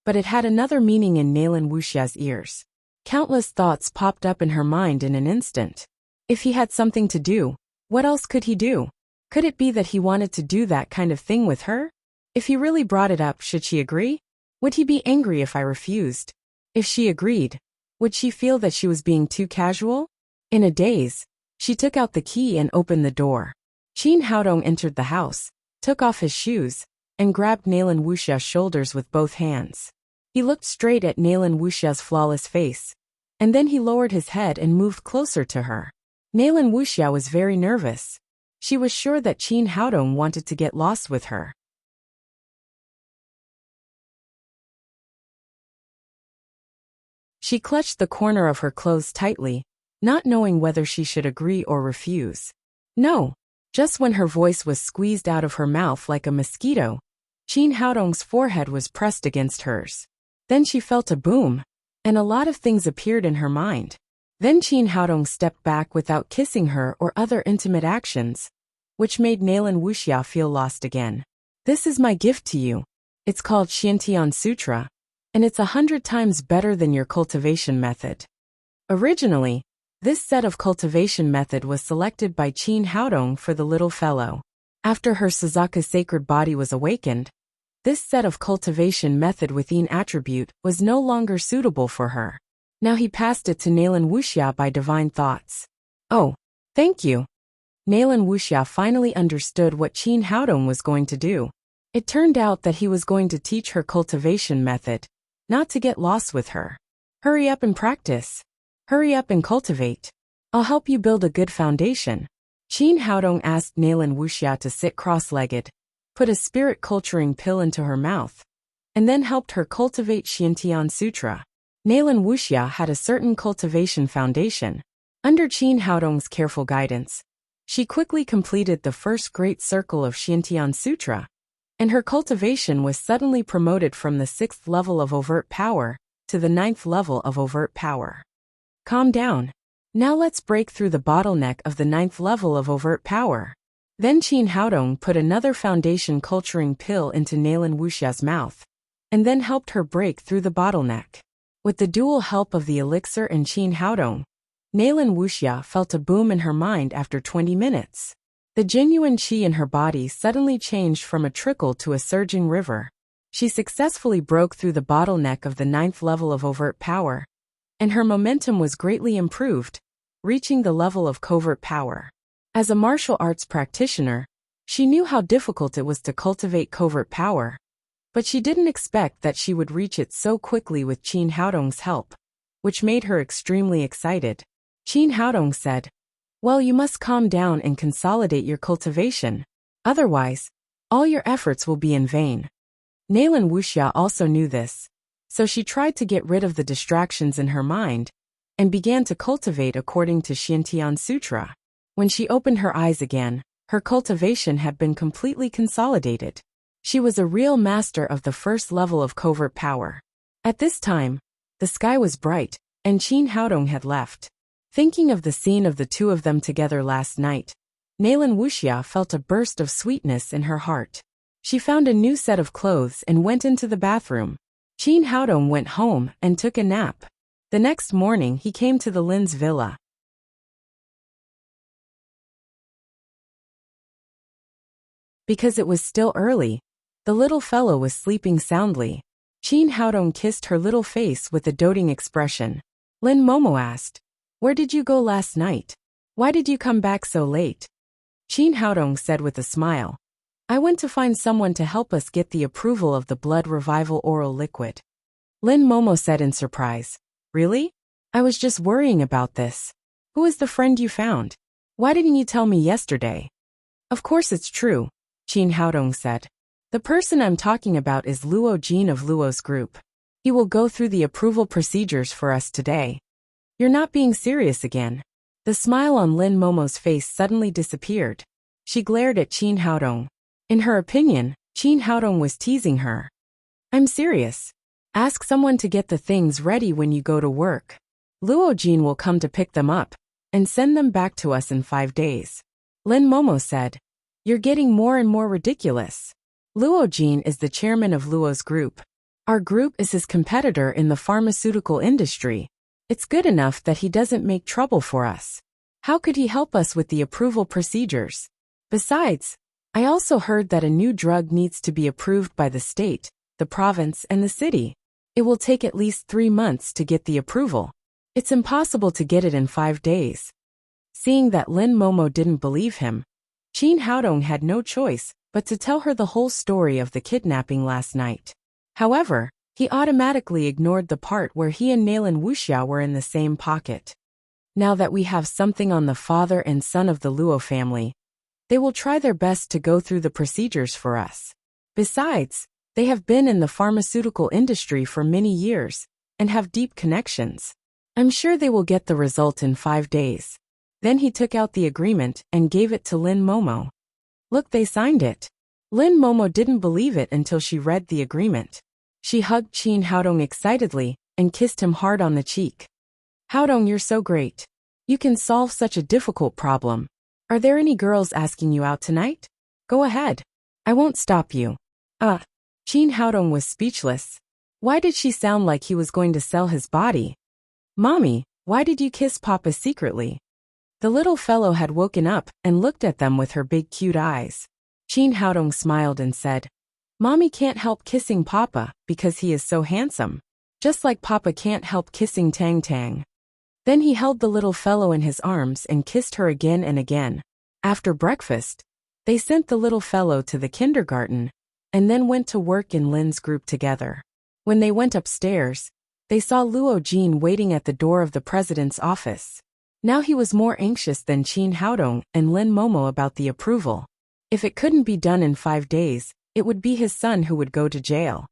S1: but it had another meaning in Nalan Wuxia's ears. Countless thoughts popped up in her mind in an instant. If he had something to do, what else could he do? Could it be that he wanted to do that kind of thing with her? If he really brought it up, should she agree? Would he be angry if I refused? If she agreed, would she feel that she was being too casual? In a daze, she took out the key and opened the door. Qin Haodong entered the house, took off his shoes, and grabbed Nalan Wuxia's shoulders with both hands. He looked straight at Nalan Wuxia's flawless face, and then he lowered his head and moved closer to her. Nalan Wuxia was very nervous. She was sure that Qin Haodong wanted to get lost with her. She clutched the corner of her clothes tightly, not knowing whether she should agree or refuse. No. Just when her voice was squeezed out of her mouth like a mosquito, Qin Haodong's forehead was pressed against hers. Then she felt a boom, and a lot of things appeared in her mind. Then Qin Haodong stepped back without kissing her or other intimate actions, which made Nalan Wuxia feel lost again. This is my gift to you. It's called Xiantian Sutra, and it's 100 times better than your cultivation method. Originally, this set of cultivation method was selected by Qin Haodong for the little fellow. After her Suzaku sacred body was awakened, this set of cultivation method within attribute was no longer suitable for her. Now he passed it to Nalan Wuxia by divine thoughts. Oh, thank you. Nalan Wuxia finally understood what Qin Haodong was going to do. It turned out that he was going to teach her cultivation method, not to get lost with her. Hurry up and practice. Hurry up and cultivate. I'll help you build a good foundation. Qin Haodong asked Nalan Wuxia to sit cross-legged, put a spirit culturing pill into her mouth, and then helped her cultivate Xiantian Sutra. Nalan Wuxia had a certain cultivation foundation. Under Qin Haodong's careful guidance, she quickly completed the first great circle of Xiantian Sutra, and her cultivation was suddenly promoted from the 6th level of overt power to the 9th level of overt power. Calm down. Now let's break through the bottleneck of the 9th level of overt power. Then Qin Haodong put another foundation culturing pill into Nalan Wuxia's mouth, and then helped her break through the bottleneck. With the dual help of the elixir and Qin Haodong, Nalan Wuxia felt a boom in her mind after 20 minutes. The genuine qi in her body suddenly changed from a trickle to a surging river. She successfully broke through the bottleneck of the 9th level of overt power, and her momentum was greatly improved, reaching the level of covert power. As a martial arts practitioner, she knew how difficult it was to cultivate covert power, but she didn't expect that she would reach it so quickly with Qin Haodong's help, which made her extremely excited. Qin Haodong said, Well, you must calm down and consolidate your cultivation. Otherwise, all your efforts will be in vain. Nalan Wuxia also knew this. So she tried to get rid of the distractions in her mind and began to cultivate according to Shintian Sutra. When she opened her eyes again, her cultivation had been completely consolidated. She was a real master of the first level of covert power. At this time, the sky was bright, and Qin Haodong had left. Thinking of the scene of the two of them together last night, Nalan Wuxia felt a burst of sweetness in her heart. She found a new set of clothes and went into the bathroom. Qin Haodong went home and took a nap. The next morning he came to the Lin's villa. Because it was still early, the little fellow was sleeping soundly. Qin Haodong kissed her little face with a doting expression. Lin Momo asked, "Where did you go last night? Why did you come back so late?" Qin Haodong said with a smile, "I went to find someone to help us get the approval of the blood revival oral liquid." Lin Momo said in surprise, "Really? I was just worrying about this. Who is the friend you found? Why didn't you tell me yesterday?" "Of course it's true," Qin Haodong said. "The person I'm talking about is Luo Jin of Luo's group. He will go through the approval procedures for us today." "You're not being serious again." The smile on Lin Momo's face suddenly disappeared. She glared at Qin Haodong. In her opinion, Qin Haodong was teasing her. "I'm serious. Ask someone to get the things ready when you go to work. Luo Jin will come to pick them up and send them back to us in 5 days." Lin Momo said, "You're getting more and more ridiculous. Luo Jin is the chairman of Luo's group. Our group is his competitor in the pharmaceutical industry. It's good enough that he doesn't make trouble for us. How could he help us with the approval procedures? Besides, I also heard that a new drug needs to be approved by the state, the province, and the city. It will take at least 3 months to get the approval. It's impossible to get it in 5 days." Seeing that Lin Momo didn't believe him, Qin Haodong had no choice but to tell her the whole story of the kidnapping last night. However, he automatically ignored the part where he and Nalan Wuxia were in the same pocket. Now that we have something on the father and son of the Luo family, they will try their best to go through the procedures for us. Besides, they have been in the pharmaceutical industry for many years and have deep connections. I'm sure they will get the result in 5 days. Then he took out the agreement and gave it to Lin Momo. "Look, they signed it." Lin Momo didn't believe it until she read the agreement. She hugged Qin Haodong excitedly and kissed him hard on the cheek. "Haodong, you're so great. You can solve such a difficult problem. Are there any girls asking you out tonight? Go ahead. I won't stop you." Qin Haodong was speechless. Why did she sound like he was going to sell his body? "Mommy, why did you kiss Papa secretly?" The little fellow had woken up and looked at them with her big cute eyes. Qin Haodong smiled and said, "Mommy can't help kissing Papa because he is so handsome. Just like Papa can't help kissing Tang Tang." Then he held the little fellow in his arms and kissed her again and again. After breakfast, they sent the little fellow to the kindergarten and then went to work in Lin's group together. When they went upstairs, they saw Luo Jin waiting at the door of the president's office. Now he was more anxious than Qin Haodong and Lin Momo about the approval. If it couldn't be done in 5 days, it would be his son who would go to jail.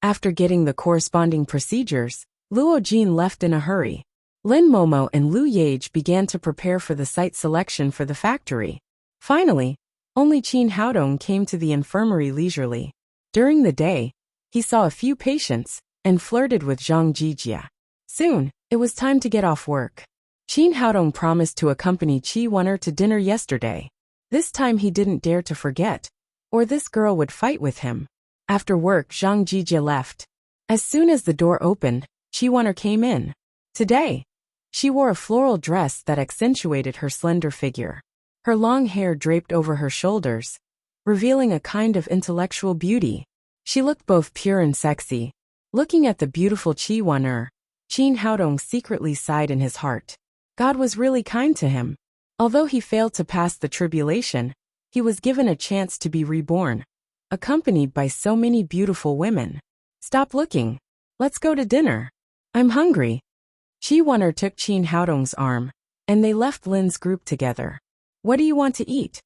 S1: After getting the corresponding procedures, Luo Jin left in a hurry. Lin Momo and Lu Yage began to prepare for the site selection for the factory. Finally, only Qin Haodong came to the infirmary leisurely. During the day, he saw a few patients and flirted with Zhang Jijia. Soon, it was time to get off work. Qin Haodong promised to accompany Qi Wen'er to dinner yesterday. This time he didn't dare to forget, or this girl would fight with him. After work, Zhang Jijia left. As soon as the door opened, Qi Wen'er came in. Today, she wore a floral dress that accentuated her slender figure. Her long hair draped over her shoulders, revealing a kind of intellectual beauty. She looked both pure and sexy. Looking at the beautiful Qi Wen'er, Qin Haodong secretly sighed in his heart. God was really kind to him. Although he failed to pass the tribulation, he was given a chance to be reborn, accompanied by so many beautiful women. "Stop looking. Let's go to dinner. I'm hungry." Qi Wen'er took Qin Haodong's arm, and they left Lin's group together. "What do you want to eat?"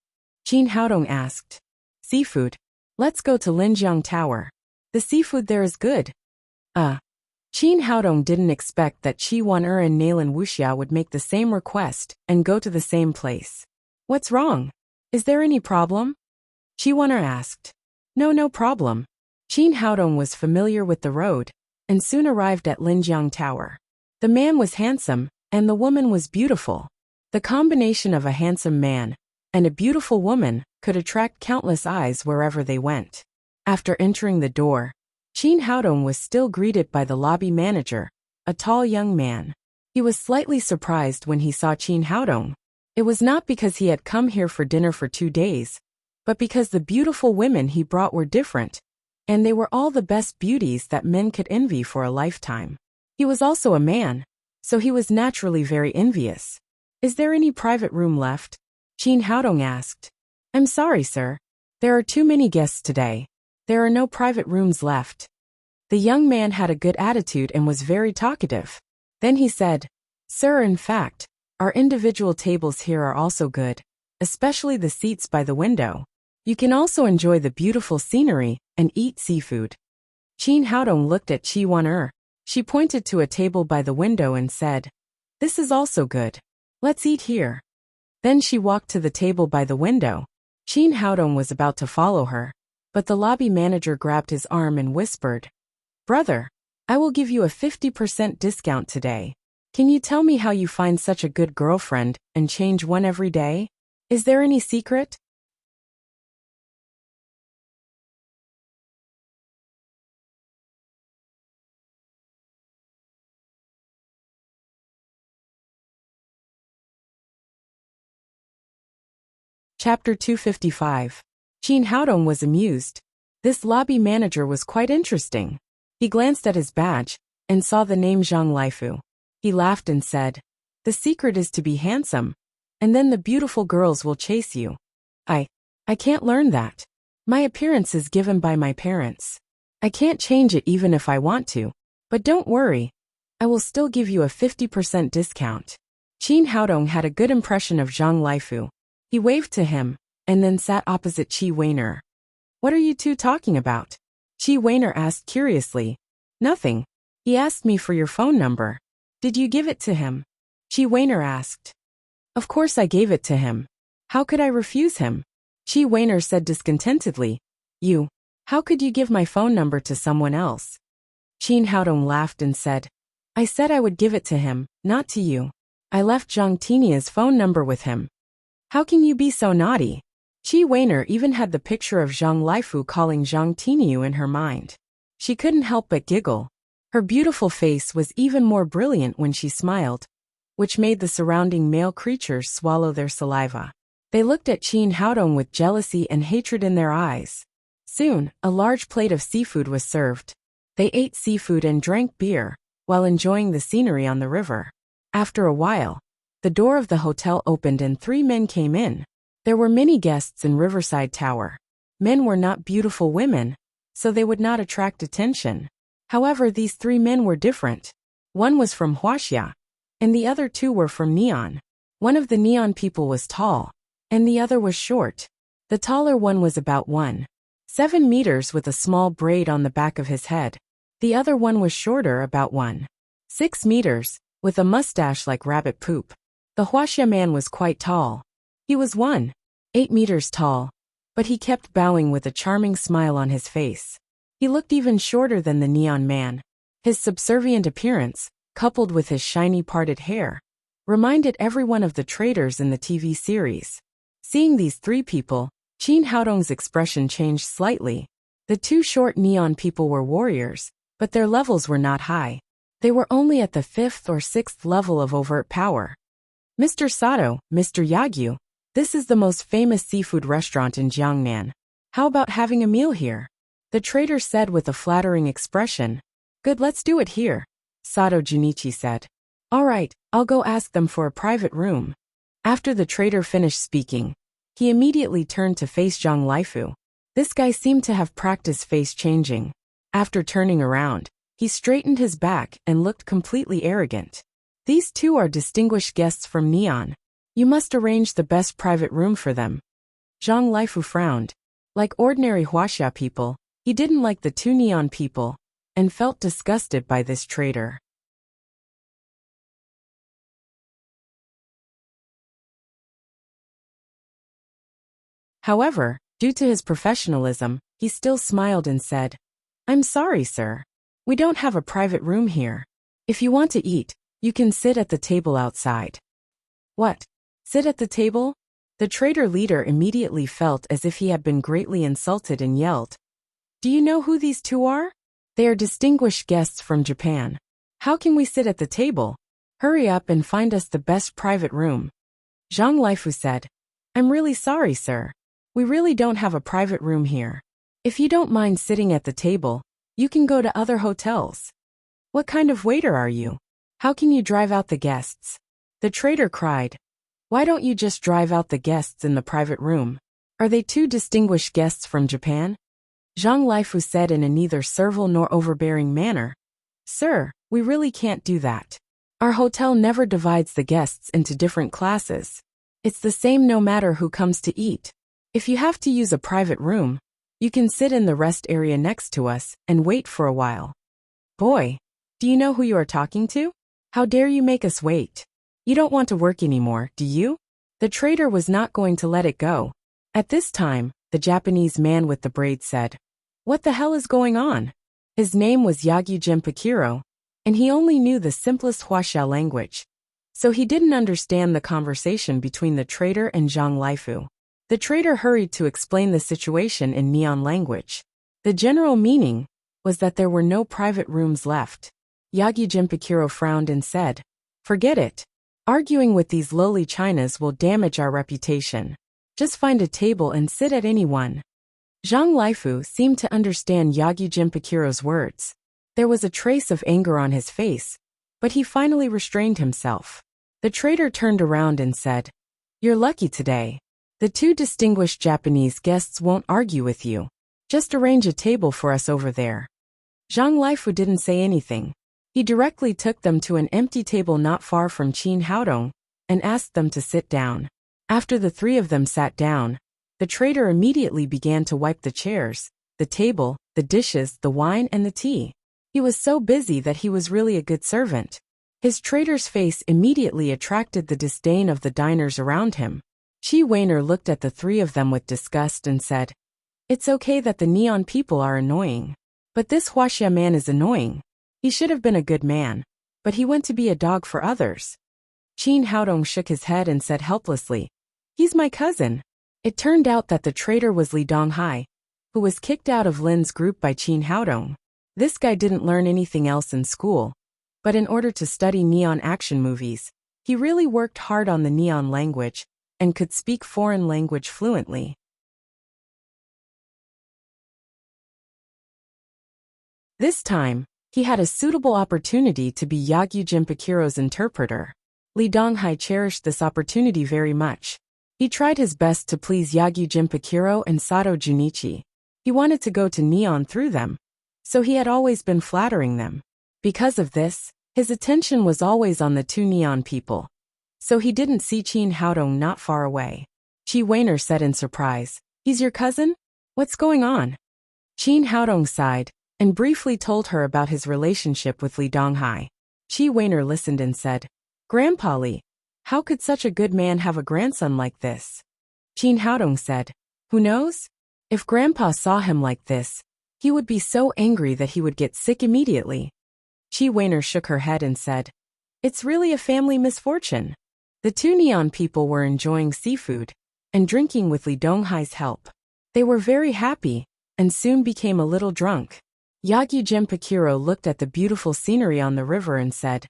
S1: Qin Haodong asked. Seafood. Let's go to Linjiang Tower. The seafood there is good. Qin Haodong didn't expect that Qi Wan-er and Nalan Wuxia would make the same request and go to the same place. What's wrong? Is there any problem? Qi Wan-er asked. No problem. Qin Haodong was familiar with the road and soon arrived at Linjiang Tower. The man was handsome and the woman was beautiful. The combination of a handsome man and a beautiful woman could attract countless eyes wherever they went. After entering the door, Qin Haodong was still greeted by the lobby manager, a tall young man. He was slightly surprised when he saw Qin Haodong. It was not because he had come here for dinner for 2 days, but because the beautiful women he brought were different, and they were all the best beauties that men could envy for a lifetime. He was also a man, so he was naturally very envious. Is there any private room left? Qin Haodong asked. I'm sorry, sir. There are too many guests today. There are no private rooms left. The young man had a good attitude and was very talkative. Then he said, Sir, in fact, our individual tables here are also good, especially the seats by the window. You can also enjoy the beautiful scenery and eat seafood. Qin Haodong looked at Qi Wan-er. She pointed to a table by the window and said, This is also good. Let's eat here. Then she walked to the table by the window. Qin Haodong was about to follow her, but the lobby manager grabbed his arm and whispered, Brother, I will give you a 50% discount today. Can you tell me how you find such a good girlfriend and change one every day? Is there any secret? Chapter 255. Qin Haodong was amused. This lobby manager was quite interesting. He glanced at his badge and saw the name Zhang Laifu. He laughed and said, The secret is to be handsome, and then the beautiful girls will chase you. I can't learn that. My appearance is given by my parents. I can't change it even if I want to. But don't worry. I will still give you a 50% discount. Qin Haodong had a good impression of Zhang Laifu. He waved to him, and then sat opposite Qi Wan-er. What are you two talking about? Qi Wan-er asked curiously. Nothing. He asked me for your phone number. Did you give it to him? Qi Wan-er asked. Of course I gave it to him. How could I refuse him? Qi Wan-er said discontentedly. How could you give my phone number to someone else? Qin Haodong laughed and said, I said I would give it to him, not to you. I left Zhang Tinia's phone number with him. How can you be so naughty? Qi Wan-er even had the picture of Zhang Laifu calling Zhang Tiniu in her mind. She couldn't help but giggle. Her beautiful face was even more brilliant when she smiled, which made the surrounding male creatures swallow their saliva. They looked at Qin Haodong with jealousy and hatred in their eyes. Soon, a large plate of seafood was served. They ate seafood and drank beer, while enjoying the scenery on the river. After a while, the door of the hotel opened and 3 men came in. There were many guests in Riverside Tower. Men were not beautiful women, so they would not attract attention. However, these 3 men were different. One was from Huaxia, and the other 2 were from Neon. One of the Neon people was tall, and the other was short. The taller one was about 1.7 meters with a small braid on the back of his head. The other one was shorter, about 1.6 meters, with a mustache like rabbit poop. The Huaxia man was quite tall. He was 1.8 meters tall, but he kept bowing with a charming smile on his face. He looked even shorter than the Neon man. His subservient appearance, coupled with his shiny parted hair, reminded everyone of the traders in the TV series. Seeing these 3 people, Qin Haodong's expression changed slightly. The 2 short Neon people were warriors, but their levels were not high. They were only at the 5th or 6th level of overt power. Mr. Sato, Mr. Yagyu, this is the most famous seafood restaurant in Jiangnan. How about having a meal here? The trader said with a flattering expression. Good, let's do it here, Sato Junichi said. All right, I'll go ask them for a private room. After the trader finished speaking, he immediately turned to face Zhang Laifu. This guy seemed to have practiced face changing. After turning around, he straightened his back and looked completely arrogant. These 2 are distinguished guests from Neon. You must arrange the best private room for them. Zhang Lifu frowned. Like ordinary Huaxia people, he didn't like the two neon people, and felt disgusted by this traitor. However, due to his professionalism, he still smiled and said, "I'm sorry, sir. We don't have a private room here. If you want to eat, you can sit at the table outside." What? Sit at the table? The traitor leader immediately felt as if he had been greatly insulted and yelled, "Do you know who these two are? They are distinguished guests from Japan. How can we sit at the table? Hurry up and find us the best private room." Zhang Lifu said, "I'm really sorry, sir. We really don't have a private room here. If you don't mind sitting at the table, you can go to other hotels." "What kind of waiter are you? How can you drive out the guests?" The traitor cried, "Why don't you just drive out the guests in the private room? Are they two distinguished guests from Japan?" Zhang Lifu said in a neither servile nor overbearing manner, "Sir, we really can't do that. Our hotel never divides the guests into different classes. It's the same no matter who comes to eat. If you have to use a private room, you can sit in the rest area next to us and wait for a while." "Boy, do you know who you are talking to? How dare you make us wait? You don't want to work anymore, do you?" The traitor was not going to let it go. At this time, the Japanese man with the braid said, "What the hell is going on?" His name was Yagyu Pakiro, and he only knew the simplest Huaxia language, so he didn't understand the conversation between the traitor and Zhang Lifu. The traitor hurried to explain the situation in neon language. The general meaning was that there were no private rooms left. Yagyu Pakiro frowned and said, "Forget it. Arguing with these lowly Chinas will damage our reputation. Just find a table and sit at any one." Zhang Lifu seemed to understand Yagyu Pakiro's words. There was a trace of anger on his face, but he finally restrained himself. The traitor turned around and said, "You're lucky today. The two distinguished Japanese guests won't argue with you. Just arrange a table for us over there." Zhang Lifu didn't say anything. He directly took them to an empty table not far from Qin Haodong and asked them to sit down. After the three of them sat down, the traitor immediately began to wipe the chairs, the table, the dishes, the wine, and the tea. He was so busy that he was really a good servant. His traitor's face immediately attracted the disdain of the diners around him. Qi Weiner looked at the three of them with disgust and said, "It's okay that the neon people are annoying. But this Huaxia man is annoying. He should have been a good man, but he went to be a dog for others." Qin Haodong shook his head and said helplessly, "He's my cousin." It turned out that the traitor was Li Donghai, who was kicked out of Lin's group by Qin Haodong. This guy didn't learn anything else in school, but in order to study neon action movies, he really worked hard on the neon language and could speak foreign language fluently. This time, he had a suitable opportunity to be Yagyu Pakiro's interpreter. Li Donghai cherished this opportunity very much. He tried his best to please Yagyu Pakiro and Sato Junichi. He wanted to go to neon through them, so he had always been flattering them. Because of this, his attention was always on the two neon people, so he didn't see Qin Haodong not far away. Qi Weiner said in surprise, "He's your cousin? What's going on?" Qin Haodong sighed and briefly told her about his relationship with Li Donghai. Qi Weiner listened and said, "Grandpa Li, how could such a good man have a grandson like this?" Qin Haodong said, "Who knows? If Grandpa saw him like this, he would be so angry that he would get sick immediately." Qi Weiner shook her head and said, "It's really a family misfortune." The two neon people were enjoying seafood and drinking with Li Donghai's help. They were very happy and soon became a little drunk. Yagyu Pakiro looked at the beautiful scenery on the river and said,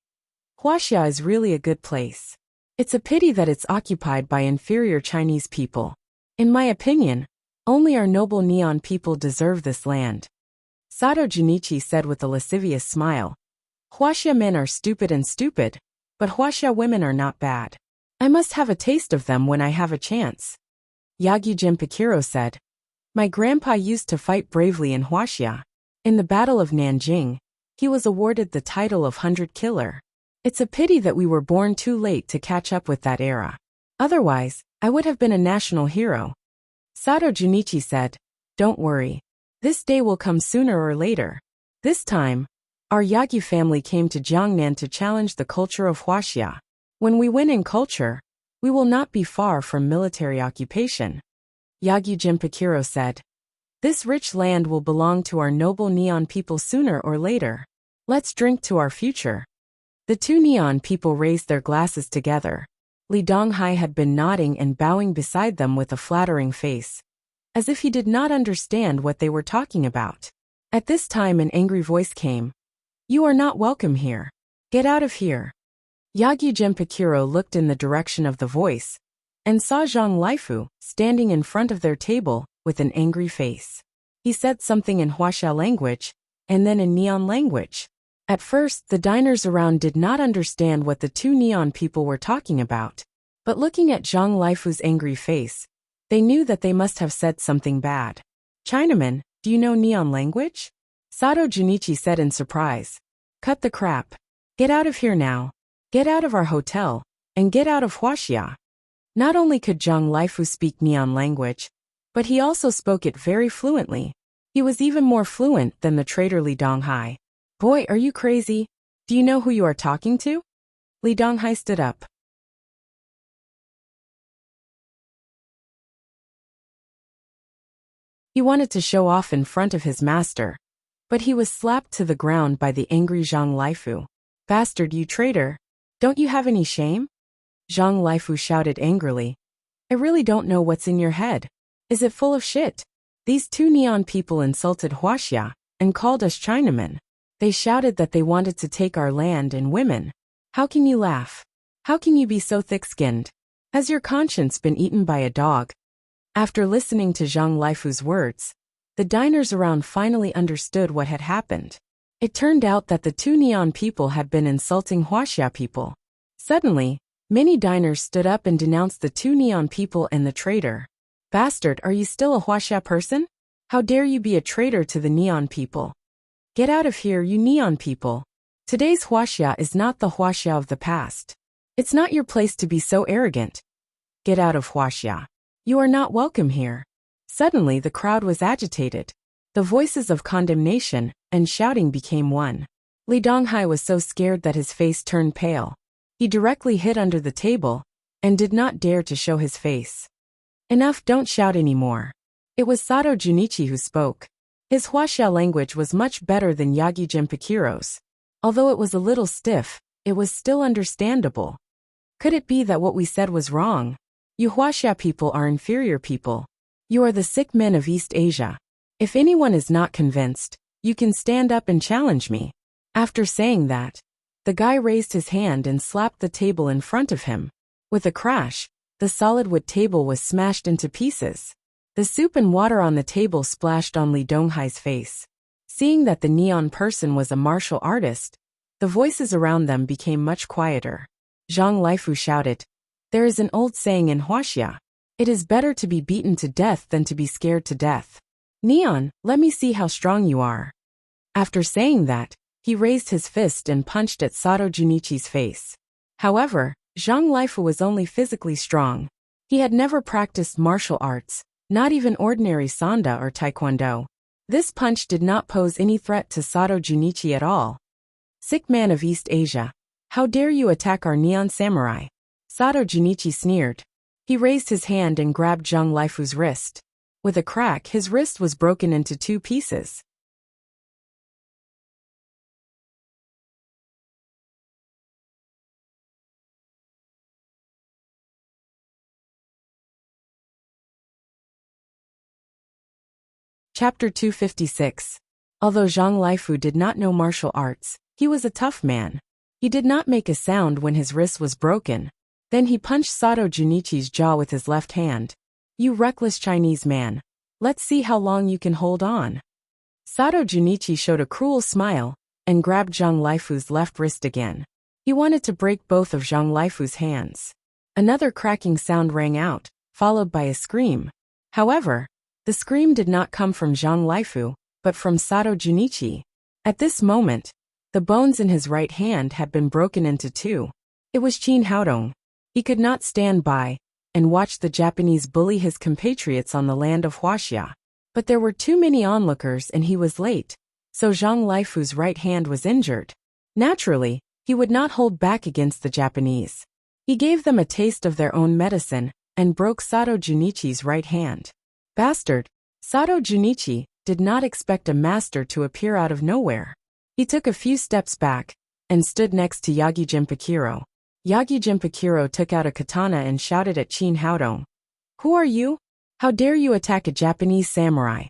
S1: "Huaxia is really a good place. It's a pity that it's occupied by inferior Chinese people. In my opinion, only our noble neon people deserve this land." Sato Junichi said with a lascivious smile, "Huaxia men are stupid, but Huaxia women are not bad. I must have a taste of them when I have a chance." Yagyu Pakiro said, "My grandpa used to fight bravely in Huaxia. In the Battle of Nanjing, he was awarded the title of 100 Killer. It's a pity that we were born too late to catch up with that era. Otherwise, I would have been a national hero." Sato Junichi said, "Don't worry. This day will come sooner or later. This time, our Yagyu family came to Jiangnan to challenge the culture of Huaxia. When we win in culture, we will not be far from military occupation." Yagyu Jinpakiro said, "This rich land will belong to our noble Neon people sooner or later. Let's drink to our future." The two Neon people raised their glasses together. Li Donghai had been nodding and bowing beside them with a flattering face, as if he did not understand what they were talking about. At this time an angry voice came. "You are not welcome here. Get out of here." Yagyu Jinpakiro looked in the direction of the voice, and saw Zhang Laifu standing in front of their table with an angry face. He said something in Huaxia language, and then in Neon language. At first, the diners around did not understand what the two Neon people were talking about, but looking at Zhang Laifu's angry face, they knew that they must have said something bad. "Chinaman, do you know Neon language?" Sato Junichi said in surprise. "Cut the crap. Get out of here now. Get out of our hotel, and get out of Huaxia." Not only could Zhang Laifu speak Neon language, but he also spoke it very fluently. He was even more fluent than the traitor Li Donghai. "Boy, are you crazy? Do you know who you are talking to?" Li Donghai stood up. He wanted to show off in front of his master, but he was slapped to the ground by the angry Zhang Laifu. "Bastard, you traitor! Don't you have any shame?" Zhang Laifu shouted angrily. "I really don't know what's in your head. Is it full of shit? These two Neon people insulted Huaxia and called us Chinamen. They shouted that they wanted to take our land and women. How can you laugh? How can you be so thick-skinned? Has your conscience been eaten by a dog?" After listening to Zhang Laifu's words, the diners around finally understood what had happened. It turned out that the two Neon people had been insulting Huaxia people. Suddenly, many diners stood up and denounced the two Neon people and the traitor. "Bastard, are you still a Huaxia person? How dare you be a traitor to the Neon people? Get out of here, you Neon people. Today's Huaxia is not the Huaxia of the past. It's not your place to be so arrogant. Get out of Huaxia. You are not welcome here." Suddenly the crowd was agitated. The voices of condemnation and shouting became one. Li Donghai was so scared that his face turned pale. He directly hid under the table and did not dare to show his face. "Enough, don't shout anymore." It was Sato Junichi who spoke. His Huaxia language was much better than Yagyu Jinpakiro's. Although it was a little stiff, it was still understandable. "Could it be that what we said was wrong? You Huaxia people are inferior people. You are the sick men of East Asia. If anyone is not convinced, you can stand up and challenge me." After saying that, the guy raised his hand and slapped the table in front of him. With a crash, the solid wood table was smashed into pieces. The soup and water on the table splashed on Li Donghai's face. Seeing that the Neon person was a martial artist, the voices around them became much quieter. Zhang Laifu shouted, "There is an old saying in Huaxia. It is better to be beaten to death than to be scared to death. Neon, let me see how strong you are." After saying that, he raised his fist and punched at Sato Junichi's face. However, Zhang Laifu was only physically strong. He had never practiced martial arts, not even ordinary sanda or taekwondo. This punch did not pose any threat to Sato Junichi at all. "Sick man of East Asia, how dare you attack our Neon samurai?" Sato Junichi sneered. He raised his hand and grabbed Zhang Laifu's wrist. With a crack, his wrist was broken into two pieces. Chapter 256. Although Zhang Laifu did not know martial arts, he was a tough man. He did not make a sound when his wrist was broken. Then he punched Sato Junichi's jaw with his left hand. "You reckless Chinese man. Let's see how long you can hold on." Sato Junichi showed a cruel smile and grabbed Zhang Laifu's left wrist again. He wanted to break both of Zhang Laifu's hands. Another cracking sound rang out, followed by a scream. However, the scream did not come from Zhang Laifu, but from Sato Junichi. At this moment, the bones in his right hand had been broken into two. It was Qin Haodong. He could not stand by and watched the Japanese bully his compatriots on the land of Huaxia. But there were too many onlookers and he was late, so Zhang Lifu's right hand was injured. Naturally, he would not hold back against the Japanese. He gave them a taste of their own medicine and broke Sato Junichi's right hand. Bastard! Sato Junichi did not expect a master to appear out of nowhere. He took a few steps back and stood next to Yagi Jinpakiro. Yagi Jinpakiro took out a katana and shouted at Qin Haodong. "Who are you? How dare you attack a Japanese samurai?"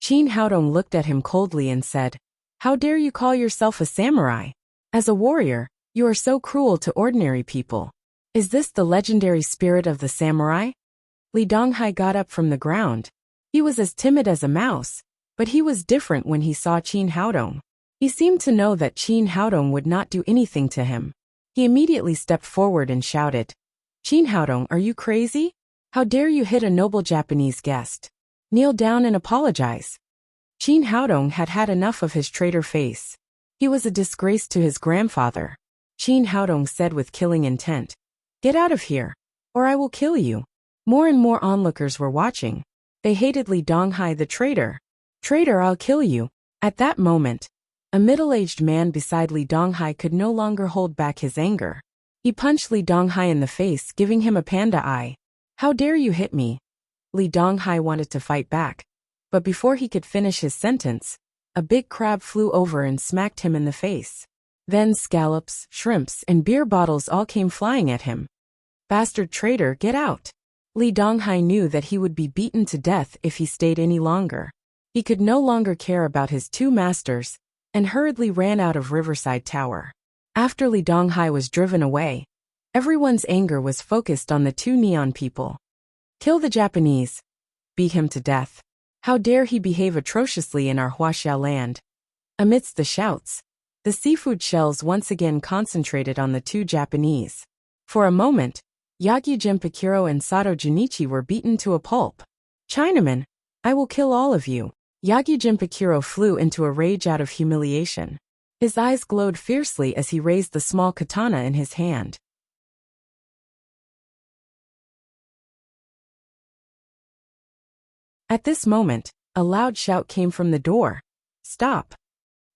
S1: Qin Haodong looked at him coldly and said, "How dare you call yourself a samurai? As a warrior, you are so cruel to ordinary people. Is this the legendary spirit of the samurai?" Li Donghai got up from the ground. He was as timid as a mouse, but he was different when he saw Qin Haodong. He seemed to know that Qin Haodong would not do anything to him. He immediately stepped forward and shouted, "Qin Haodong, are you crazy? How dare you hit a noble Japanese guest? Kneel down and apologize." Qin Haodong had had enough of his traitor face. He was a disgrace to his grandfather. Qin Haodong said with killing intent, "Get out of here, or I will kill you." More and more onlookers were watching. They hated Li Donghai the traitor. "Traitor, I'll kill you." At that moment, a middle-aged man beside Li Donghai could no longer hold back his anger. He punched Li Donghai in the face, giving him a panda eye. "How dare you hit me?" Li Donghai wanted to fight back, but before he could finish his sentence, a big crab flew over and smacked him in the face. Then scallops, shrimps, and beer bottles all came flying at him. "Bastard traitor, get out!" Li Donghai knew that he would be beaten to death if he stayed any longer. He could no longer care about his two masters, and hurriedly ran out of Riverside Tower. After Li Donghai was driven away, everyone's anger was focused on the two neon people. "Kill the Japanese. Beat him to death. How dare he behave atrociously in our Huaxia land?" Amidst the shouts, the seafood shells once again concentrated on the two Japanese. For a moment, Yagi Jinpakiro and Sato Junichi were beaten to a pulp. "Chinaman, I will kill all of you." Yagi Jinpakiro flew into a rage out of humiliation. His eyes glowed fiercely as he raised the small katana in his hand. At this moment, a loud shout came from the door. "Stop!"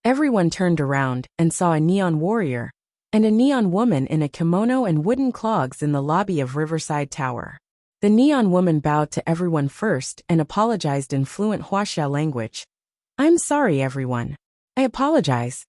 S1: Everyone turned around and saw a neon warrior and a neon woman in a kimono and wooden clogs in the lobby of Riverside Tower. The neon woman bowed to everyone first and apologized in fluent Huaxia language. "I'm sorry, everyone. I apologize."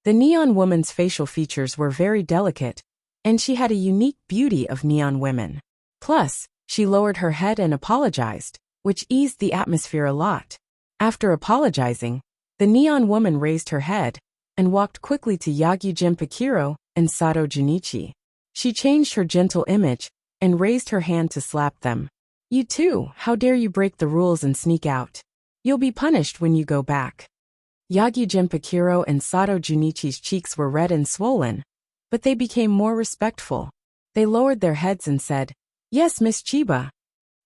S1: The neon woman's facial features were very delicate, and she had a unique beauty of neon women. Plus, she lowered her head and apologized, which eased the atmosphere a lot. After apologizing, the neon woman raised her head and walked quickly to Yagi Jinpakiro and Sato Junichi. She changed her gentle image and raised her hand to slap them. "You two, how dare you break the rules and sneak out? You'll be punished when you go back." Yagi Jinpakiro and Sato Junichi's cheeks were red and swollen, but they became more respectful. They lowered their heads and said, "Yes, Miss Chiba."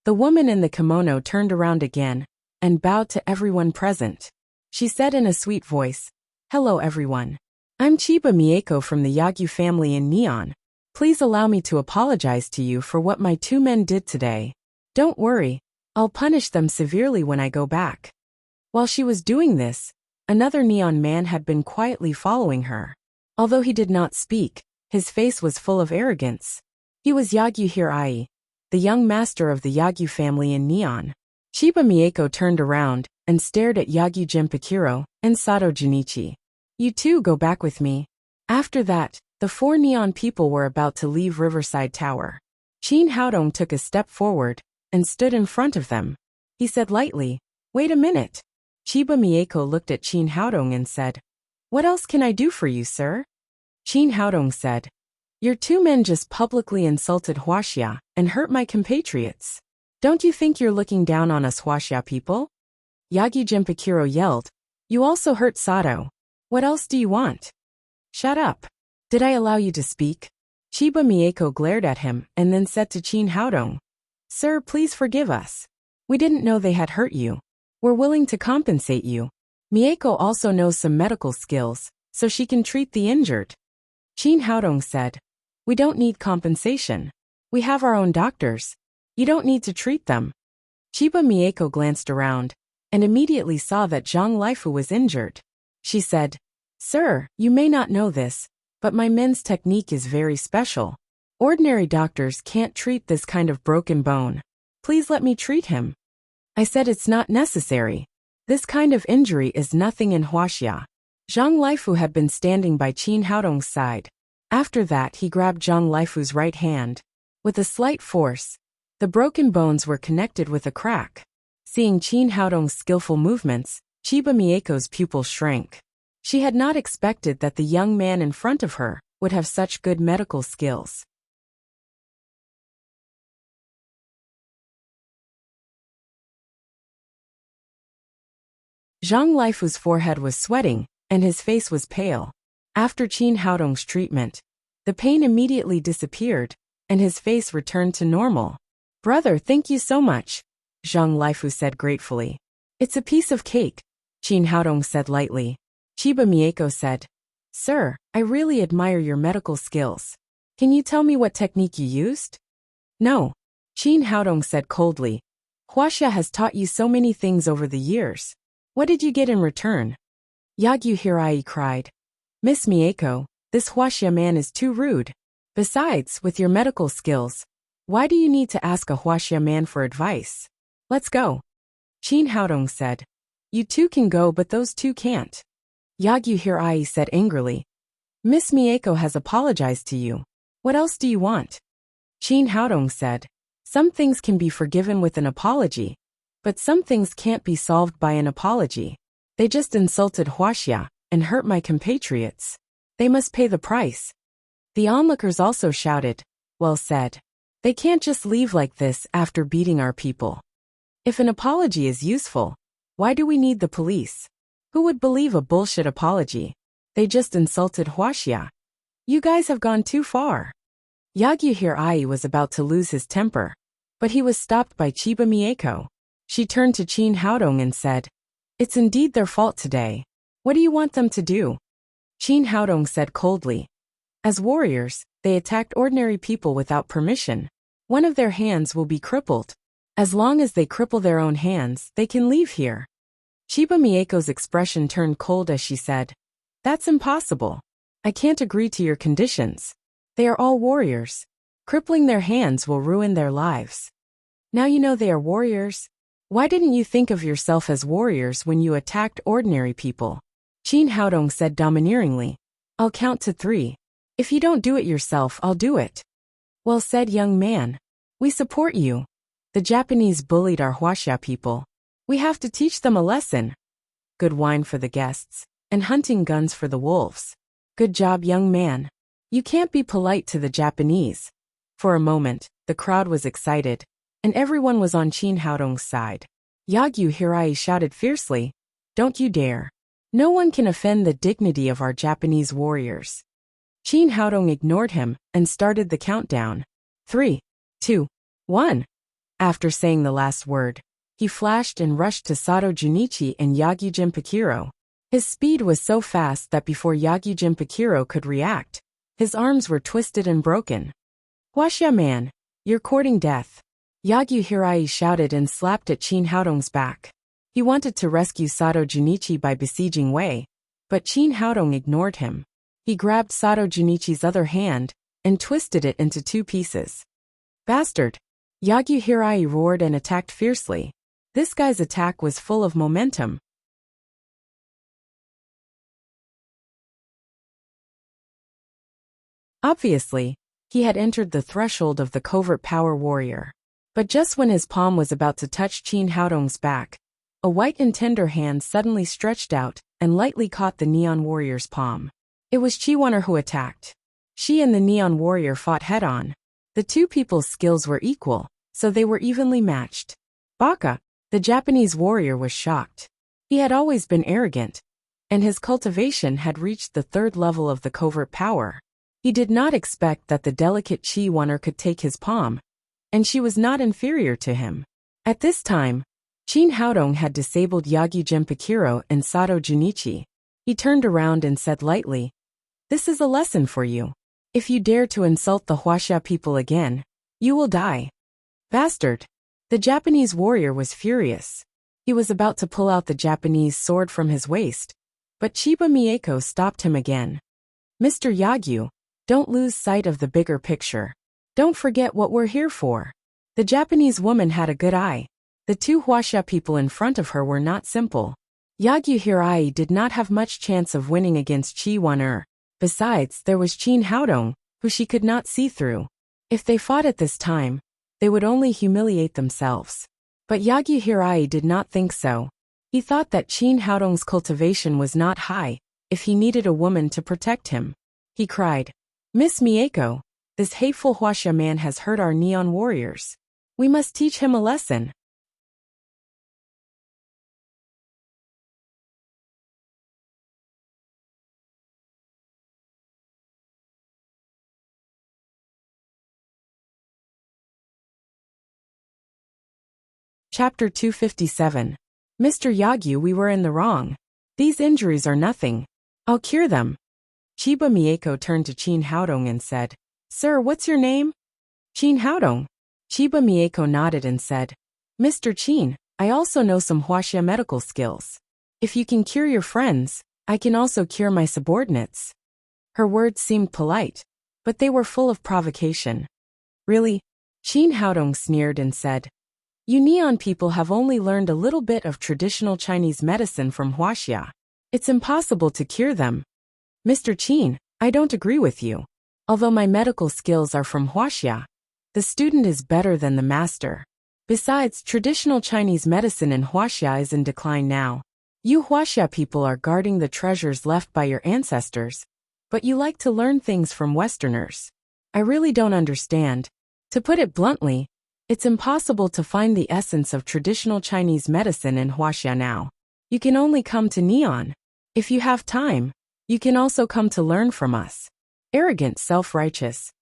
S1: The woman in the kimono turned around again and bowed to everyone present. She said in a sweet voice, "Hello everyone. I'm Chiba Mieko from the Yagyu family in Neon. Please allow me to apologize to you for what my two men did today. Don't worry, I'll punish them severely when I go back." While she was doing this, another neon man had been quietly following her. Although he did not speak, his face was full of arrogance. He was Yagyu Hirai, the young master of the Yagyu family in Neon. Chiba Mieko turned around and stared at Yagi Jinpakiro and Sato Junichi. "You two go back with me." After that, the four neon people were about to leave Riverside Tower. Qin Haodong took a step forward and stood in front of them. He said lightly, "Wait a minute." Chiba Mieko looked at Qin Haodong and said, "What else can I do for you, sir?" Qin Haodong said, "Your two men just publicly insulted Huaxia and hurt my compatriots. Don't you think you're looking down on us Huaxia people?" Yagi Jinpakiro yelled, "You also hurt Sato. What else do you want?" "Shut up. Did I allow you to speak?" Chiba Mieko glared at him and then said to Qin Haodong, "Sir, please forgive us. We didn't know they had hurt you. We're willing to compensate you." Mieko also knows some medical skills, so she can treat the injured. Qin Haodong said, "We don't need compensation. We have our own doctors. You don't need to treat them. Chiba Mieko glanced around and immediately saw that Zhang Laifu was injured. She said, "Sir, you may not know this, but my men's technique is very special. Ordinary doctors can't treat this kind of broken bone. Please let me treat him." I said it's not necessary. This kind of injury is nothing in Huaxia. Zhang Laifu had been standing by Qin Haodong's side. After that he grabbed Zhang Laifu's right hand. With a slight force, the broken bones were connected with a crack. Seeing Qin Haodong's skillful movements, Chiba Mieko's pupils shrank. She had not expected that the young man in front of her would have such good medical skills. Zhang Laifu's forehead was sweating, and his face was pale. After Qin Haodong's treatment, the pain immediately disappeared, and his face returned to normal. "Brother, thank you so much," Zhang Laifu said gratefully. "It's a piece of cake," Qin Haodong said lightly. Chiba Mieko said, "Sir, I really admire your medical skills. Can you tell me what technique you used?" "No," Qin Haodong said coldly. "Huaxia has taught you so many things over the years. What did you get in return?" Yagyu Hirai cried, "Miss Mieko, this Huaxia man is too rude. Besides, with your medical skills, why do you need to ask a Huaxia man for advice? Let's go." Qin Haodong said, "You two can go, but those two can't." Yagyu Hirai said angrily, "Miss Mieko has apologized to you. What else do you want?" Qin Haodong said, "Some things can be forgiven with an apology, but some things can't be solved by an apology. They just insulted Huaxia and hurt my compatriots. They must pay the price." The onlookers also shouted, "Well said. They can't just leave like this after beating our people. If an apology is useful, why do we need the police? Who would believe a bullshit apology? They just insulted Huaxia. You guys have gone too far." Yagyu Hirai was about to lose his temper, but he was stopped by Chiba Mieko. She turned to Qin Haodong and said, "It's indeed their fault today. What do you want them to do?" Qin Haodong said coldly, "As warriors, they attacked ordinary people without permission. One of their hands will be crippled. As long as they cripple their own hands, they can leave here." Chiba Mieko's expression turned cold as she said, "That's impossible. I can't agree to your conditions. They are all warriors. Crippling their hands will ruin their lives. Now you know they are warriors. Why didn't you think of yourself as warriors when you attacked ordinary people?" Qin Haodong said domineeringly, "I'll count to 3. If you don't do it yourself, I'll do it." "Well said, young man. We support you. The Japanese bullied our Huaxia people. We have to teach them a lesson. Good wine for the guests, and hunting guns for the wolves. Good job, young man. You can't be polite to the Japanese." For a moment, the crowd was excited, and everyone was on Qin Haodong's side. Yagyu Hirai shouted fiercely, "Don't you dare. No one can offend the dignity of our Japanese warriors." Qin Haodong ignored him and started the countdown. 3, 2, 1. After saying the last word, he flashed and rushed to Sato Junichi and Yagyu Jinpakiro. His speed was so fast that before Yagyu Jinpakiro could react, his arms were twisted and broken. "Huaxia man, you're courting death." Yagyu Hirai shouted and slapped at Qin Haodong's back. He wanted to rescue Sato Junichi by besieging Wei, but Qin Haodong ignored him. He grabbed Sato Junichi's other hand and twisted it into 2 pieces. "Bastard!" Yagyu Hirai roared and attacked fiercely. This guy's attack was full of momentum. Obviously, he had entered the threshold of the covert power warrior. But just when his palm was about to touch Qin Haodong's back, a white and tender hand suddenly stretched out and lightly caught the Neon Warrior's palm. It was Chiwaner who attacked. She and the Neon Warrior fought head-on. The two people's skills were equal, so they were evenly matched. Baka, the Japanese warrior, was shocked. He had always been arrogant, and his cultivation had reached the 3rd level of the covert power. He did not expect that the delicate Chiwaner could take his palm, and she was not inferior to him. At this time, Qin Haodong had disabled Yagyu Jinpakiro and Sato Junichi. He turned around and said lightly, "This is a lesson for you. If you dare to insult the Huaxia people again, you will die." Bastard! The Japanese warrior was furious. He was about to pull out the Japanese sword from his waist, but Chiba Mieko stopped him again. Mr. Yagyu, don't lose sight of the bigger picture. Don't forget what we're here for. The Japanese woman had a good eye. The two Huaxia people in front of her were not simple. Yagyu Hirai did not have much chance of winning against Qi Wan. Besides, there was Qin Haodong, who she could not see through. If they fought at this time, they would only humiliate themselves. But Yagyu Hirai did not think so. He thought that Qin Haodong's cultivation was not high, if he needed a woman to protect him. He cried, "Miss Mieko, this hateful Huaxia man has hurt our neon warriors. We must teach him a lesson." Chapter 257. Mr. Yagyu, we were in the wrong. These injuries are nothing. I'll cure them. Chiba Mieko turned to Qin Haodong and said, "Sir, what's your name?" "Qin Haodong." Chiba Mieko nodded and said, "Mr. Qin, I also know some Huaxia medical skills. If you can cure your friends, I can also cure my subordinates." Her words seemed polite, but they were full of provocation. "Really?" Qin Haodong sneered and said, "You neon people have only learned a little bit of traditional Chinese medicine from Huaxia. It's impossible to cure them." "Mr. Qin, I don't agree with you. Although my medical skills are from Huaxia, the student is better than the master. Besides, traditional Chinese medicine in Huaxia is in decline now. You Huaxia people are guarding the treasures left by your ancestors, but you like to learn things from Westerners. I really don't understand. To put it bluntly, it's impossible to find the essence of traditional Chinese medicine in Huaxia now. You can only come to Neon. If you have time, you can also come to learn from us." Arrogant, self-righteous.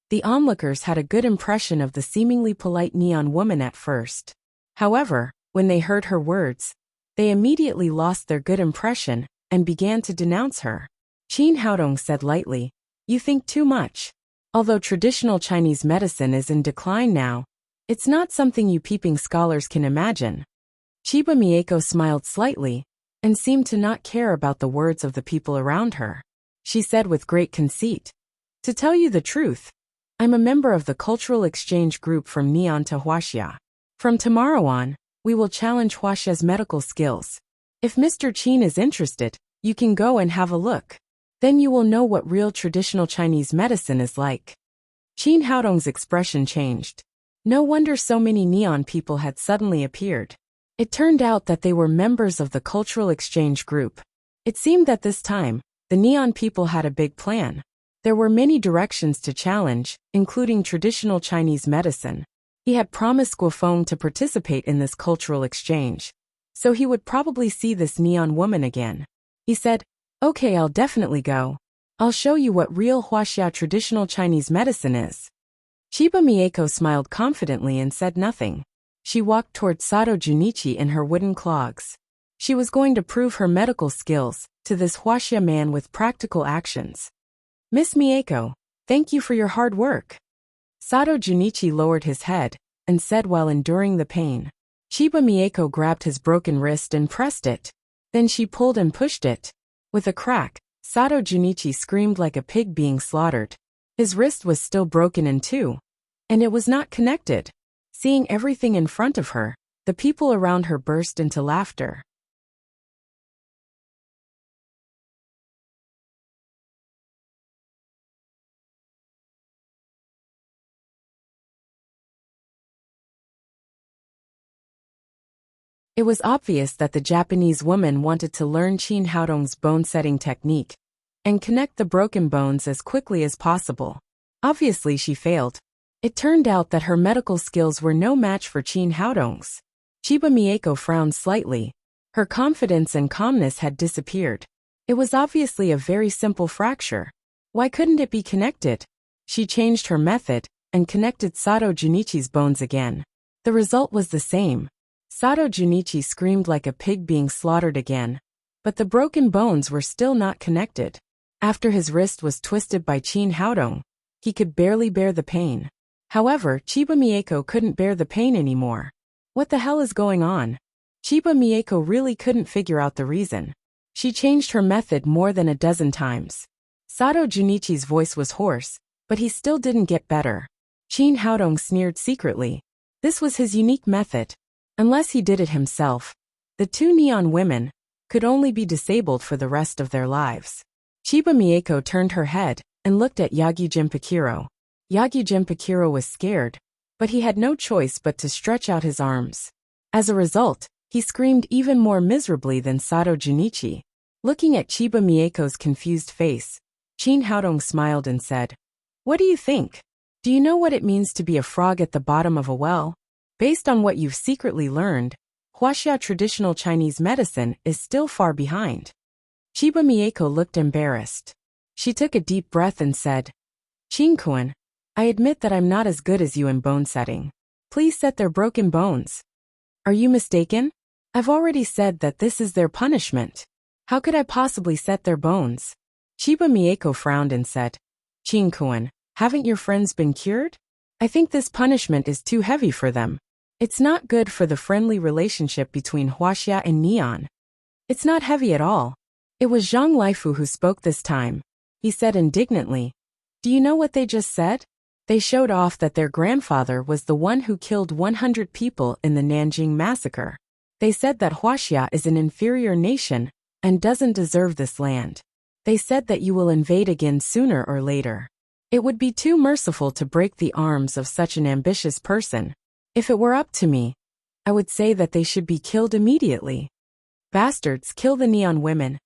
S1: The onlookers had a good impression of the seemingly polite Neon woman at first. However, when they heard her words, they immediately lost their good impression and began to denounce her. Qin Haodong said lightly, "You think too much. Although traditional Chinese medicine is in decline now, it's not something you peeping scholars can imagine." Chiba Mieko smiled slightly and seemed to not care about the words of the people around her. She said with great conceit, "To tell you the truth, I'm a member of the cultural exchange group from Neon to Huaxia. From tomorrow on, we will challenge Huaxia's medical skills. If Mr. Qin is interested, you can go and have a look. Then you will know what real traditional Chinese medicine is like." Qin Haodong's expression changed. No wonder so many Neon people had suddenly appeared. It turned out that they were members of the cultural exchange group. It seemed that this time, the Neon people had a big plan. There were many directions to challenge, including traditional Chinese medicine. He had promised Guofeng to participate in this cultural exchange, so he would probably see this Neon woman again. He said, "Okay, I'll definitely go. I'll show you what real Huaxia traditional Chinese medicine is." Chiba Mieko smiled confidently and said nothing. She walked toward Sato Junichi in her wooden clogs. She was going to prove her medical skills to this Huaxia man with practical actions. "Miss Mieko, thank you for your hard work." Sato Junichi lowered his head and said while enduring the pain. Chiba Mieko grabbed his broken wrist and pressed it. Then she pulled and pushed it. With a crack, Sato Junichi screamed like a pig being slaughtered. His wrist was still broken in two, and it was not connected. Seeing everything in front of her, the people around her burst into laughter. It was obvious that the Japanese woman wanted to learn Qin Haodong's bone-setting technique and connect the broken bones as quickly as possible. Obviously she failed. It turned out that her medical skills were no match for Qin Haodong's. Chiba Mieko frowned slightly. Her confidence and calmness had disappeared. It was obviously a very simple fracture. Why couldn't it be connected? She changed her method and connected Sato Junichi's bones again. The result was the same. Sato Junichi screamed like a pig being slaughtered again, but the broken bones were still not connected. After his wrist was twisted by Qin Haodong, he could barely bear the pain. However, Chiba Mieko couldn't bear the pain anymore. What the hell is going on? Chiba Mieko really couldn't figure out the reason. She changed her method more than a dozen times. Sato Junichi's voice was hoarse, but he still didn't get better. Qin Haodong sneered secretly. This was his unique method. Unless he did it himself, the two neon women could only be disabled for the rest of their lives. Chiba Mieko turned her head and looked at Yagyu Jinpakiro. Yagyu Jinpakiro was scared, but he had no choice but to stretch out his arms. As a result, he screamed even more miserably than Sato Junichi. Looking at Chiba Mieko's confused face, Qin Haodong smiled and said, "What do you think? Do you know what it means to be a frog at the bottom of a well? Based on what you've secretly learned, Huaxia traditional Chinese medicine is still far behind." Chiba Mieko looked embarrassed. She took a deep breath and said, "Qin-kun, I admit that I'm not as good as you in bone setting. Please set their broken bones." "Are you mistaken? I've already said that this is their punishment. How could I possibly set their bones?" Chiba Mieko frowned and said, "Qin-kun, haven't your friends been cured? I think this punishment is too heavy for them. It's not good for the friendly relationship between Huaxia and Neon." "It's not heavy at all." It was Zhang Lifu who spoke this time. He said indignantly, "Do you know what they just said? They showed off that their grandfather was the one who killed 100 people in the Nanjing massacre. They said that Huaxia is an inferior nation and doesn't deserve this land. They said that you will invade again sooner or later. It would be too merciful to break the arms of such an ambitious person. If it were up to me, I would say that they should be killed immediately. Bastards, kill the neon women.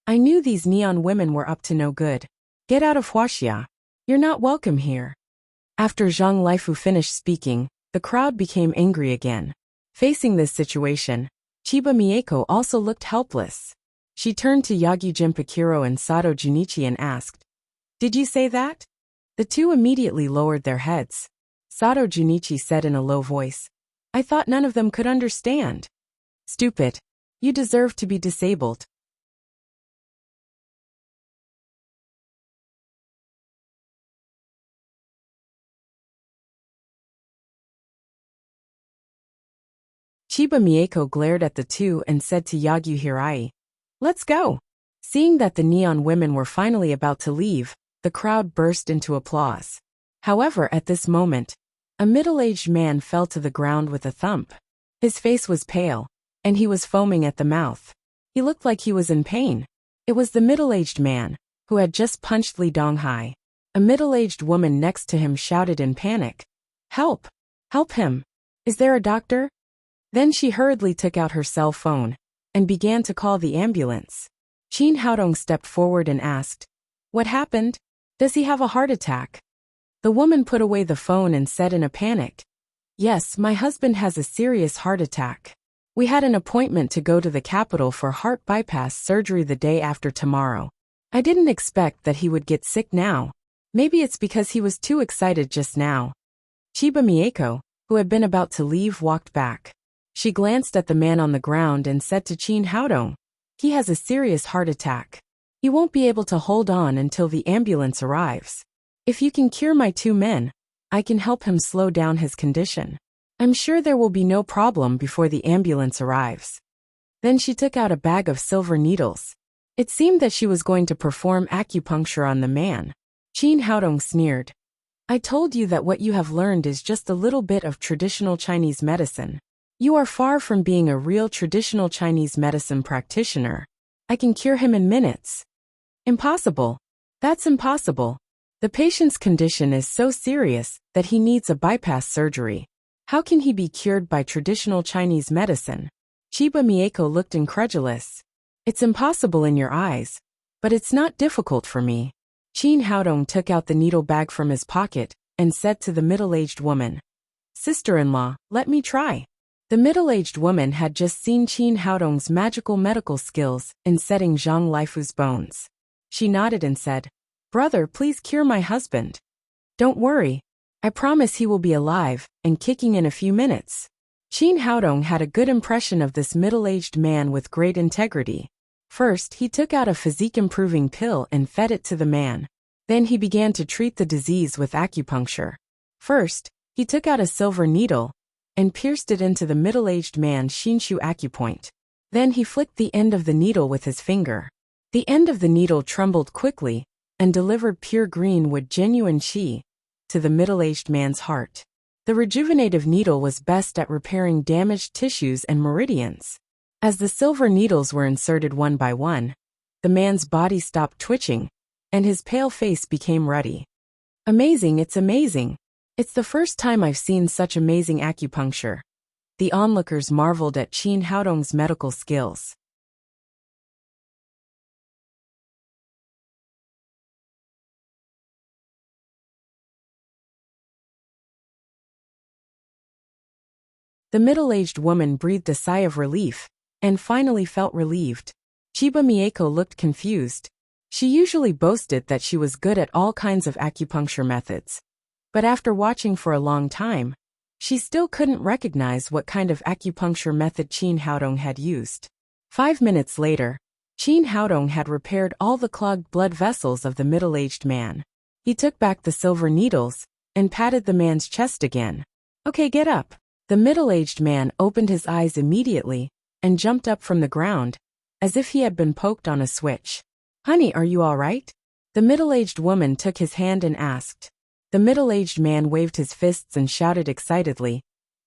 S1: I knew these neon women were up to no good. Get out of Huaxia. You're not welcome here." After Zhang Lifu finished speaking, the crowd became angry again. Facing this situation, Chiba Mieko also looked helpless. She turned to Yagyu Jinpakiro and Sato Junichi and asked, "Did you say that?" The two immediately lowered their heads. Sato Junichi said in a low voice, "I thought none of them could understand." "Stupid. You deserve to be disabled." Chiba Mieko glared at the two and said to Yagyu Hirai, "Let's go." Seeing that the neon women were finally about to leave, the crowd burst into applause. However, at this moment, a middle-aged man fell to the ground with a thump. His face was pale, and he was foaming at the mouth. He looked like he was in pain. It was the middle-aged man, who had just punched Li Donghai. A middle-aged woman next to him shouted in panic, "Help! Help him! Is there a doctor?" Then she hurriedly took out her cell phone and began to call the ambulance. Qin Haodong stepped forward and asked, "What happened? Does he have a heart attack?" The woman put away the phone and said in a panic, "Yes, my husband has a serious heart attack. We had an appointment to go to the capital for heart bypass surgery the day after tomorrow. I didn't expect that he would get sick now. Maybe it's because he was too excited just now." Chiba Mieko, who had been about to leave, walked back. She glanced at the man on the ground and said to Qin Haodong, "He has a serious heart attack. He won't be able to hold on until the ambulance arrives. If you can cure my two men, I can help him slow down his condition. I'm sure there will be no problem before the ambulance arrives." Then she took out a bag of silver needles. It seemed that she was going to perform acupuncture on the man. Qin Haodong sneered, "I told you that what you have learned is just a little bit of traditional Chinese medicine. You are far from being a real traditional Chinese medicine practitioner. I can cure him in minutes." "Impossible. That's impossible. The patient's condition is so serious that he needs a bypass surgery. How can he be cured by traditional Chinese medicine?" Chiba Mieko looked incredulous. "It's impossible in your eyes, but it's not difficult for me." Qin Haodong took out the needle bag from his pocket and said to the middle-aged woman, "Sister-in-law, let me try." The middle-aged woman had just seen Qin Haodong's magical medical skills in setting Zhang Lifu's bones. She nodded and said, "Brother, please cure my husband. Don't worry. I promise he will be alive and kicking in a few minutes." Qin Haodong had a good impression of this middle-aged man with great integrity. First, he took out a physique-improving pill and fed it to the man. Then he began to treat the disease with acupuncture. First, he took out a silver needle and pierced it into the middle-aged man's Shinshu acupoint. Then he flicked the end of the needle with his finger. The end of the needle trembled quickly and delivered pure green wood genuine qi to the middle-aged man's heart. The rejuvenative needle was best at repairing damaged tissues and meridians. As the silver needles were inserted one by one, the man's body stopped twitching, and his pale face became ruddy. Amazing, it's amazing. It's the first time I've seen such amazing acupuncture. The onlookers marveled at Qin Haodong's medical skills. The middle-aged woman breathed a sigh of relief, and finally felt relieved. Chiba Mieko looked confused. She usually boasted that she was good at all kinds of acupuncture methods. But after watching for a long time, she still couldn't recognize what kind of acupuncture method Qin Haodong had used. 5 minutes later, Qin Haodong had repaired all the clogged blood vessels of the middle-aged man. He took back the silver needles and patted the man's chest again. Okay, get up. The middle-aged man opened his eyes immediately and jumped up from the ground, as if he had been poked on a switch. Honey, are you all right? The middle-aged woman took his hand and asked. The middle-aged man waved his fists and shouted excitedly,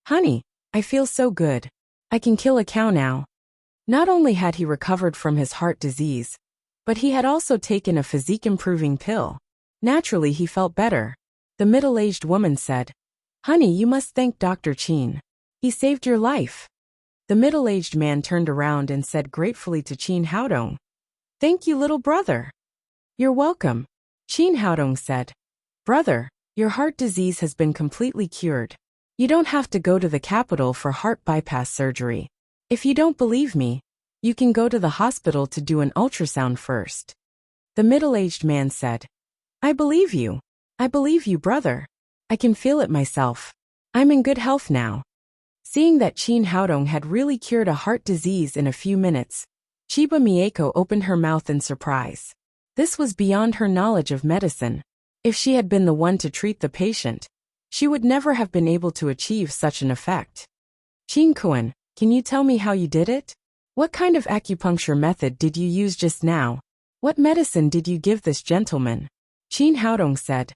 S1: Honey, I feel so good. I can kill a cow now. Not only had he recovered from his heart disease, but he had also taken a physique-improving pill. Naturally, he felt better. The middle-aged woman said, Honey, you must thank Dr. Qin. He saved your life. The middle-aged man turned around and said gratefully to Qin Haodong, Thank you, little brother. You're welcome. Qin Haodong said, Brother, your heart disease has been completely cured. You don't have to go to the capital for heart bypass surgery. If you don't believe me, you can go to the hospital to do an ultrasound first. The middle-aged man said, I believe you. I believe you, brother. I can feel it myself. I'm in good health now. Seeing that Qin Haodong had really cured a heart disease in a few minutes, Chiba Mieko opened her mouth in surprise. This was beyond her knowledge of medicine. If she had been the one to treat the patient, she would never have been able to achieve such an effect. Qin-kun, can you tell me how you did it? What kind of acupuncture method did you use just now? What medicine did you give this gentleman? Qin Haodong said,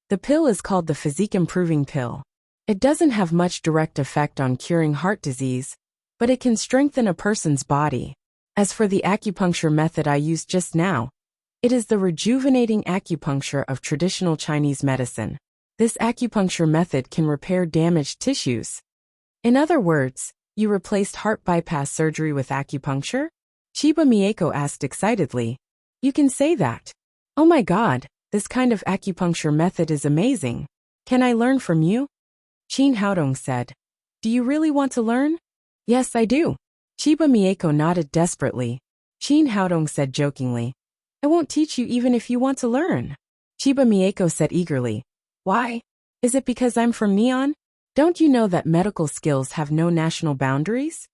S1: The pill is called the physique-improving pill. It doesn't have much direct effect on curing heart disease, but it can strengthen a person's body. As for the acupuncture method I used just now, it is the rejuvenating acupuncture of traditional Chinese medicine. This acupuncture method can repair damaged tissues. In other words, you replaced heart bypass surgery with acupuncture? Chiba Mieko asked excitedly. You can say that. Oh my God, this kind of acupuncture method is amazing. Can I learn from you? Qin Haodong said. Do you really want to learn? Yes, I do. Chiba Mieko nodded desperately. Qin Haodong said jokingly, I won't teach you even if you want to learn. Chiba Mieko said eagerly. Why? Is it because I'm from Neon? Don't you know that medical skills have no national boundaries?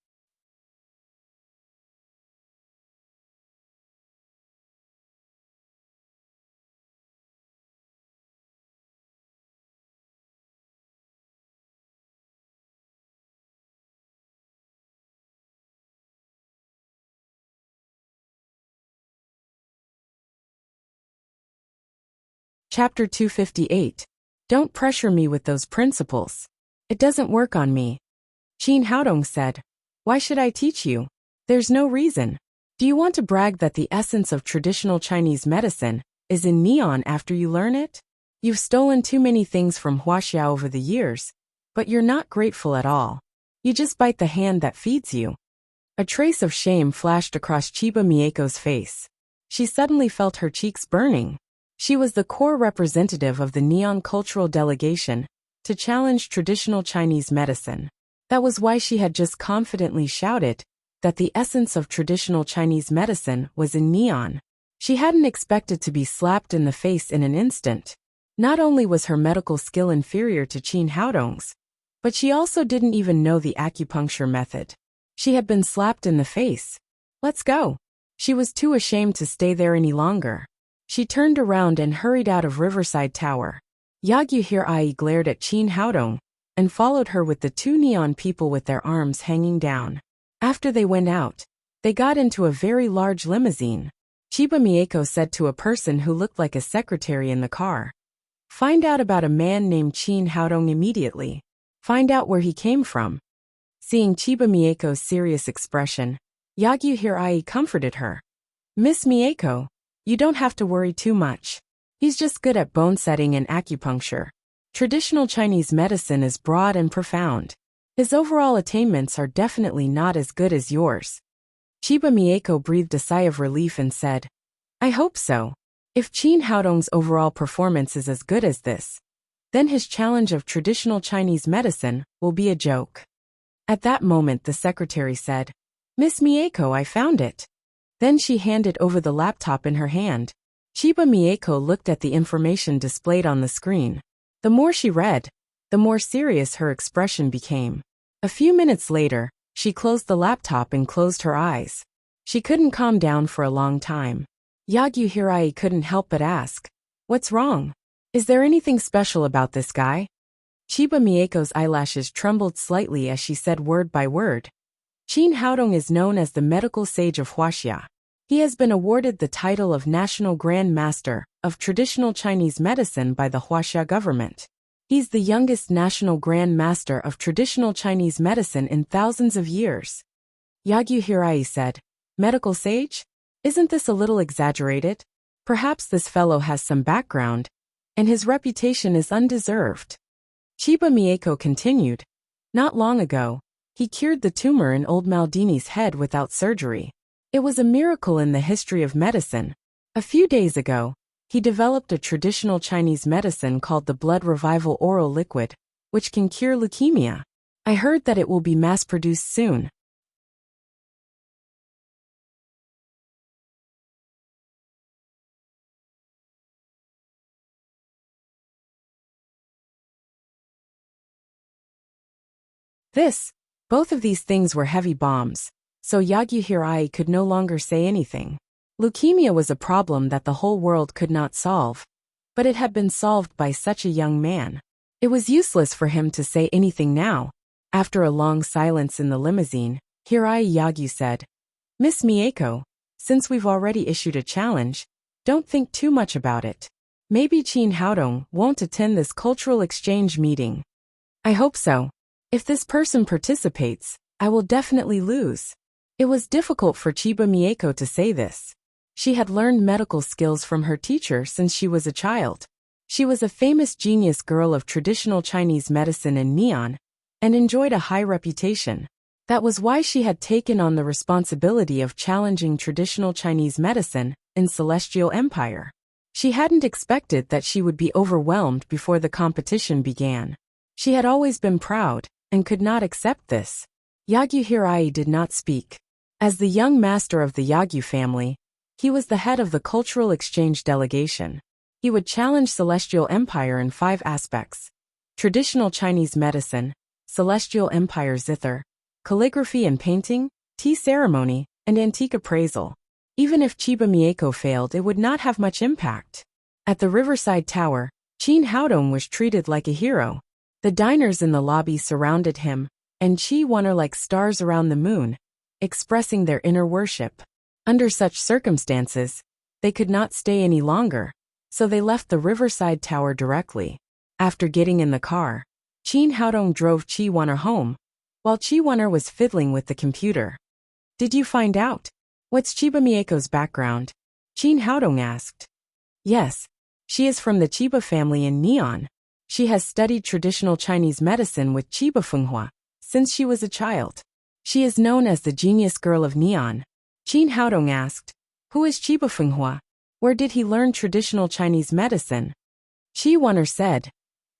S1: Chapter 258. Don't pressure me with those principles. It doesn't work on me. Qin Haodong said. Why should I teach you? There's no reason. Do you want to brag that the essence of traditional Chinese medicine is in Neon after you learn it? You've stolen too many things from Huaxia over the years, but you're not grateful at all. You just bite the hand that feeds you. A trace of shame flashed across Chiba Mieko's face. She suddenly felt her cheeks burning. She was the core representative of the Neon cultural delegation to challenge traditional Chinese medicine. That was why she had just confidently shouted that the essence of traditional Chinese medicine was in Neon. She hadn't expected to be slapped in the face in an instant. Not only was her medical skill inferior to Qin Haodong's, but she also didn't even know the acupuncture method. She had been slapped in the face. Let's go. She was too ashamed to stay there any longer. She turned around and hurried out of Riverside Tower. Yagyu glared at Qin Haodong and followed her with the two neon people with their arms hanging down. After they went out, they got into a very large limousine. Chiba Mieko said to a person who looked like a secretary in the car, "Find out about a man named Qin Haodong immediately. Find out where he came from." Seeing Chiba Mieko's serious expression, Yagyu comforted her. "Miss Mieko, you don't have to worry too much. He's just good at bone setting and acupuncture. Traditional Chinese medicine is broad and profound. His overall attainments are definitely not as good as yours." Chiba Mieko breathed a sigh of relief and said, "I hope so. If Qin Haodong's overall performance is as good as this, then his challenge of traditional Chinese medicine will be a joke." At that moment the secretary said, "Miss Mieko, I found it." Then she handed over the laptop in her hand. Chiba Mieko looked at the information displayed on the screen. The more she read, the more serious her expression became. A few minutes later, she closed the laptop and closed her eyes. She couldn't calm down for a long time. Yagyu couldn't help but ask, "What's wrong? Is there anything special about this guy?" Chiba Mieko's eyelashes trembled slightly as she said word by word. "Qin Haodong is known as the medical sage of Huaxia. He has been awarded the title of National Grand Master of Traditional Chinese Medicine by the Huaxia government. He's the youngest National Grand Master of Traditional Chinese Medicine in thousands of years." Yagyu said, "Medical sage? Isn't this a little exaggerated? Perhaps this fellow has some background, and his reputation is undeserved." Chiba Mieko continued, "Not long ago, he cured the tumor in old Maldini's head without surgery. It was a miracle in the history of medicine. A few days ago, he developed a traditional Chinese medicine called the Blood Revival Oral Liquid, which can cure leukemia. I heard that it will be mass-produced soon." Both of these things were heavy bombs, so Yagyu could no longer say anything. Leukemia was a problem that the whole world could not solve, but it had been solved by such a young man. It was useless for him to say anything now. After a long silence in the limousine, Yagyu said, "Miss Mieko, since we've already issued a challenge, don't think too much about it. Maybe Qin Haodong won't attend this cultural exchange meeting. I hope so. If this person participates, I will definitely lose." It was difficult for Chiba Mieko to say this. She had learned medical skills from her teacher since she was a child. She was a famous genius girl of traditional Chinese medicine in Neon, and enjoyed a high reputation. That was why she had taken on the responsibility of challenging traditional Chinese medicine in Celestial Empire. She hadn't expected that she would be overwhelmed before the competition began. She had always been proud, and could not accept this. Yagyu did not speak. As the young master of the Yagyu family, he was the head of the cultural exchange delegation. He would challenge Celestial Empire in 5 aspects: traditional Chinese medicine, Celestial Empire zither, calligraphy and painting, tea ceremony, and antique appraisal. Even if Chiba Mieko failed, it would not have much impact. At the Riverside Tower, Qin Haodong was treated like a hero. The diners in the lobby surrounded him, and Qi won her like stars around the moon, expressing their inner worship. Under such circumstances, they could not stay any longer, so they left the Riverside Tower directly. After getting in the car, Qin Haodong drove Qi Wonner home, while Qi Wonner was fiddling with the computer. "Did you find out? What's Chiba Mieko's background?" Qin Haodong asked. "Yes, she is from the Chiba family in Neon. She has studied traditional Chinese medicine with Chiba Fenghua since she was a child. She is known as the genius girl of Neon." Qin Haodong asked, "Who is Chiba Fenghua? Where did he learn traditional Chinese medicine?" Qi Wonner said,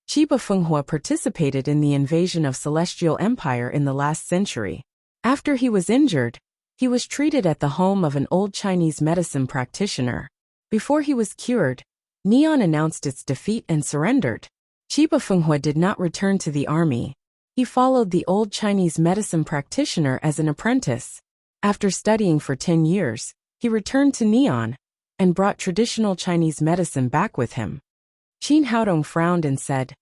S1: "Chiba Fenghua participated in the invasion of Celestial Empire in the last century. After he was injured, he was treated at the home of an old Chinese medicine practitioner. Before he was cured, Neon announced its defeat and surrendered. Chiba Fenghua did not return to the army. He followed the old Chinese medicine practitioner as an apprentice. After studying for 10 years, he returned to Neon and brought traditional Chinese medicine back with him." Qin Haodong frowned and said,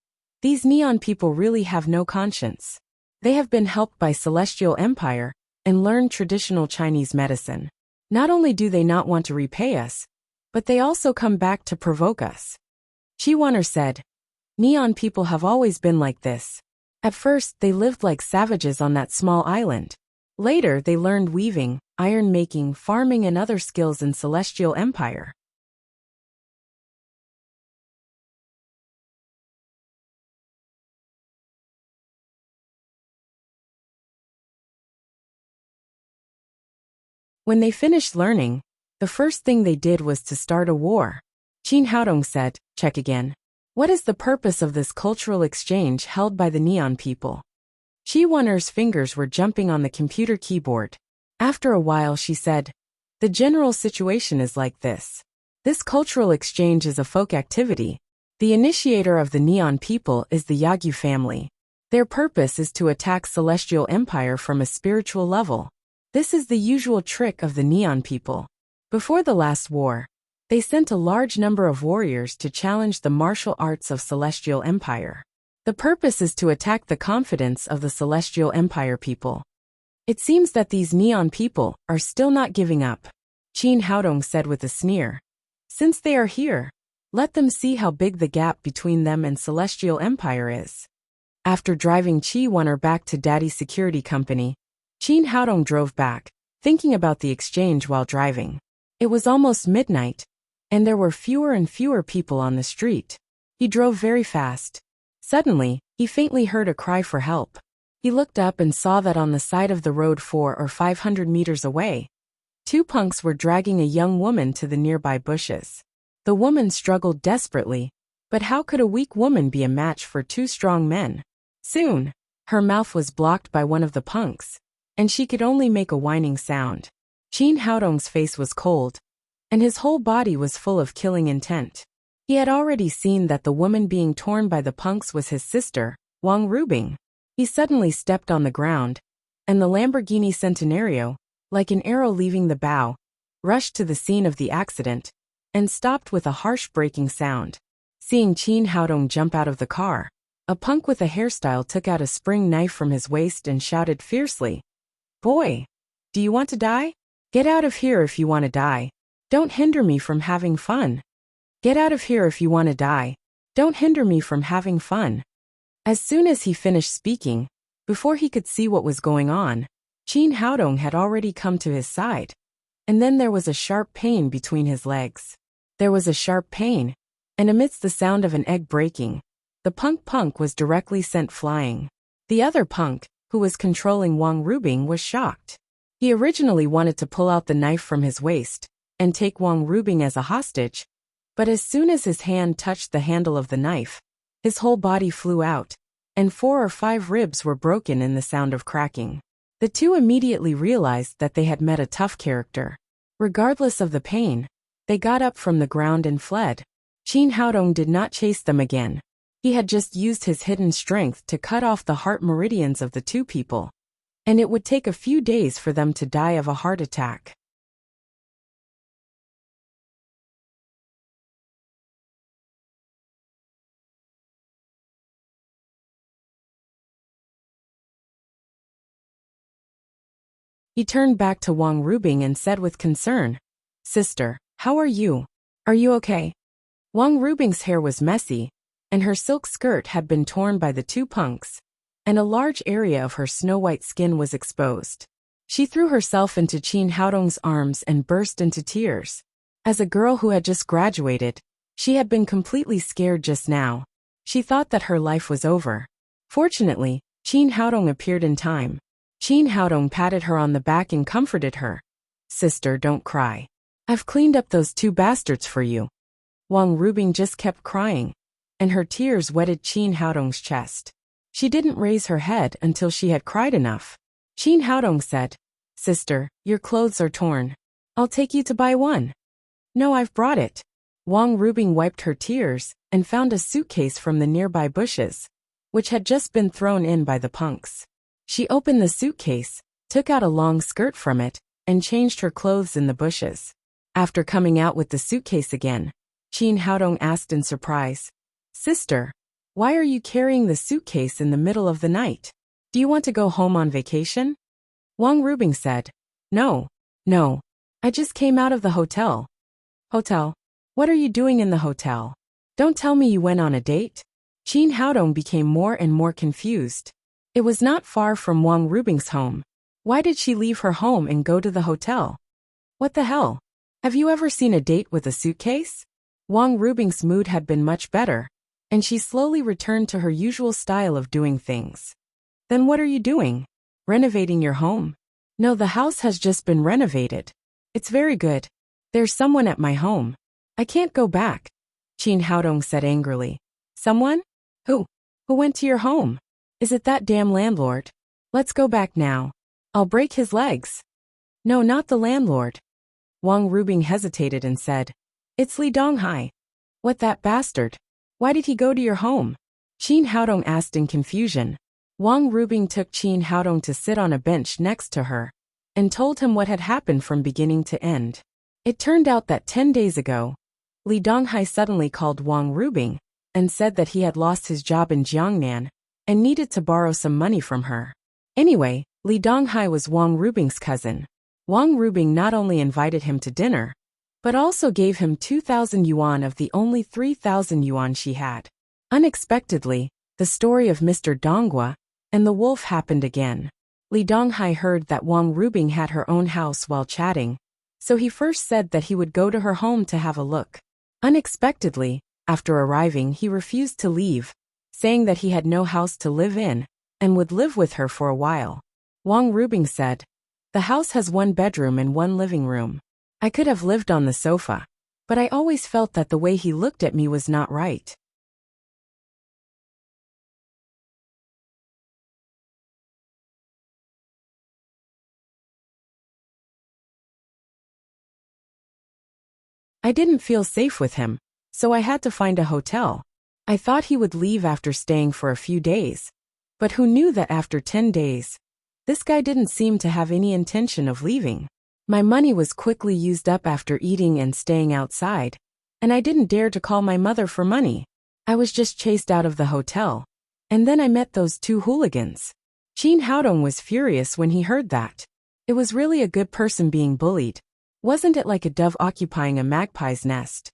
S1: "These neon people really have no conscience. They have been helped by Celestial Empire and learned traditional Chinese medicine. Not only do they not want to repay us, but they also come back to provoke us." Qi Wan'er said, "Neon people have always been like this. At first, they lived like savages on that small island. Later, they learned weaving, iron making, farming and other skills in Celestial Empire. When they finished learning, the first thing they did was to start a war." Qin Haodong said, "Check again. What is the purpose of this cultural exchange held by the neon people?" Qi Wan'er's fingers were jumping on the computer keyboard. After a while she said, "The general situation is like this. This cultural exchange is a folk activity. The initiator of the neon people is the Yagyu family. Their purpose is to attack Celestial Empire from a spiritual level. This is the usual trick of the neon people. Before the last war, they sent a large number of warriors to challenge the martial arts of Celestial Empire. The purpose is to attack the confidence of the Celestial Empire people. It seems that these neon people are still not giving up," Qin Haodong said with a sneer. "Since they are here, let them see how big the gap between them and Celestial Empire is." After driving Qi Wan'er back to Daddy's security company, Qin Haodong drove back, thinking about the exchange while driving. It was almost midnight, and there were fewer and fewer people on the street. He drove very fast. Suddenly, he faintly heard a cry for help. He looked up and saw that on the side of the road 400 or 500 meters away, two punks were dragging a young woman to the nearby bushes. The woman struggled desperately, but how could a weak woman be a match for two strong men? Soon, her mouth was blocked by one of the punks, and she could only make a whining sound. Qin Haodong's face was cold, and his whole body was full of killing intent. He had already seen that the woman being torn by the punks was his sister, Wang Rubing. He suddenly stepped on the ground, and the Lamborghini Centenario, like an arrow leaving the bow, rushed to the scene of the accident, and stopped with a harsh breaking sound. Seeing Qin Haodong jump out of the car, a punk with a hairstyle took out a spring knife from his waist and shouted fiercely, "Boy, do you want to die? Get out of here if you want to die. Don't hinder me from having fun. Get out of here if you want to die. Don't hinder me from having fun." As soon as he finished speaking, before he could see what was going on, Qin Haodong had already come to his side, and then there was a sharp pain between his legs. There was a sharp pain, and amidst the sound of an egg breaking, the punk was directly sent flying. The other punk, who was controlling Wang Rubing, was shocked. He originally wanted to pull out the knife from his waist and take Wang Rubing as a hostage, but as soon as his hand touched the handle of the knife, his whole body flew out, and 4 or 5 ribs were broken in the sound of cracking. The two immediately realized that they had met a tough character. Regardless of the pain, they got up from the ground and fled. Qin Haodong did not chase them again. He had just used his hidden strength to cut off the heart meridians of the two people, and it would take a few days for them to die of a heart attack. He turned back to Wang Rubing and said with concern, "Sister, how are you? Are you okay?" Wang Rubing's hair was messy, and her silk skirt had been torn by the two punks, and a large area of her snow-white skin was exposed. She threw herself into Qin Haodong's arms and burst into tears. As a girl who had just graduated, she had been completely scared just now. She thought that her life was over. Fortunately, Qin Haodong appeared in time. Qin Haodong patted her on the back and comforted her. "Sister, don't cry. I've cleaned up those two bastards for you." Wang Rubing just kept crying, and her tears wetted Qin Haodong's chest. She didn't raise her head until she had cried enough. Qin Haodong said, "Sister, your clothes are torn. I'll take you to buy one." "No, I've brought it." Wang Rubing wiped her tears and found a suitcase from the nearby bushes, which had just been thrown in by the punks. She opened the suitcase, took out a long skirt from it, and changed her clothes in the bushes. After coming out with the suitcase again, Qin Haodong asked in surprise, Sister, why are you carrying the suitcase in the middle of the night? Do you want to go home on vacation? Wang Rubing said. No. I just came out of the hotel. Hotel? What are you doing in the hotel? Don't tell me you went on a date? Qin Haodong became more and more confused. It was not far from Wang Rubing's home. Why did she leave her home and go to the hotel? What the hell? Have you ever seen a date with a suitcase? Wang Rubing's mood had been much better, and she slowly returned to her usual style of doing things. Then what are you doing? Renovating your home? No, the house has just been renovated. It's very good. There's someone at my home. I can't go back, Qin Haodong said angrily. Someone? Who? Who went to your home? Is it that damn landlord? Let's go back now. I'll break his legs. No, not the landlord. Wang Rubing hesitated and said, It's Li Donghai. What, that bastard? Why did he go to your home? Qin Haodong asked in confusion. Wang Rubing took Qin Haodong to sit on a bench next to her and told him what had happened from beginning to end. It turned out that 10 days ago, Li Donghai suddenly called Wang Rubing and said that he had lost his job in Jiangnan and needed to borrow some money from her. Anyway, Li Donghai was Wang Rubing's cousin. Wang Rubing not only invited him to dinner, but also gave him 2,000 yuan of the only 3,000 yuan she had. Unexpectedly, the story of Mr. Donghua and the wolf happened again. Li Donghai heard that Wang Rubing had her own house while chatting, so he first said that he would go to her home to have a look. Unexpectedly, after arriving, he refused to leave, saying that he had no house to live in and would live with her for a while. Wang Rubing said, The house has 1 bedroom and 1 living room. I could have lived on the sofa, but I always felt that the way he looked at me was not right. I didn't feel safe with him, so I had to find a hotel. I thought he would leave after staying for a few days, but who knew that after 10 days, this guy didn't seem to have any intention of leaving. My money was quickly used up after eating and staying outside, and I didn't dare to call my mother for money. I was just chased out of the hotel, and then I met those 2 hooligans. Qin Haodong was furious when he heard that. It was really a good person being bullied. Wasn't it like a dove occupying a magpie's nest?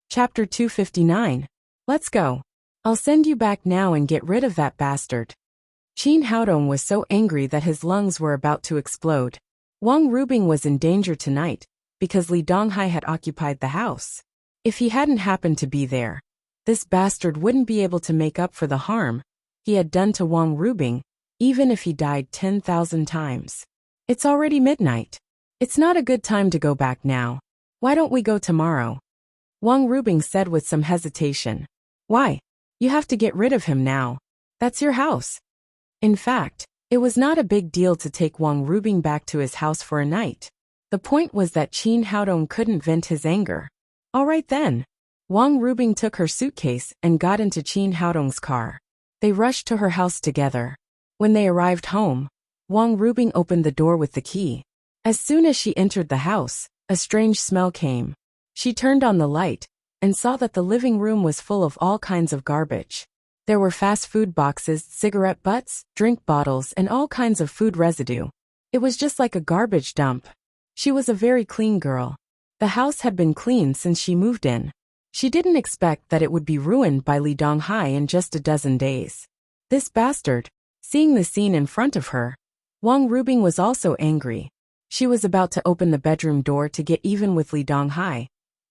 S1: Chapter 259. Let's go. I'll send you back now and get rid of that bastard. Qin Haodong was so angry that his lungs were about to explode. Wang Rubing was in danger tonight because Li Donghai had occupied the house. If he hadn't happened to be there, this bastard wouldn't be able to make up for the harm he had done to Wang Rubing, even if he died 10,000 times. It's already midnight. It's not a good time to go back now. Why don't we go tomorrow? Wang Rubing said with some hesitation. Why? You have to get rid of him now. That's your house. In fact, it was not a big deal to take Wang Rubing back to his house for a night. The point was that Qin Haodong couldn't vent his anger. All right then. Wang Rubing took her suitcase and got into Qin Haodong's car. They rushed to her house together. When they arrived home, Wang Rubing opened the door with the key. As soon as she entered the house, a strange smell came. She turned on the light and saw that the living room was full of all kinds of garbage. There were fast food boxes, cigarette butts, drink bottles, and all kinds of food residue. It was just like a garbage dump. She was a very clean girl. The house had been clean since she moved in. She didn't expect that it would be ruined by Li Donghai in just a dozen days. This bastard. Seeing the scene in front of her, Wang Rubing was also angry. She was about to open the bedroom door to get even with Li Donghai,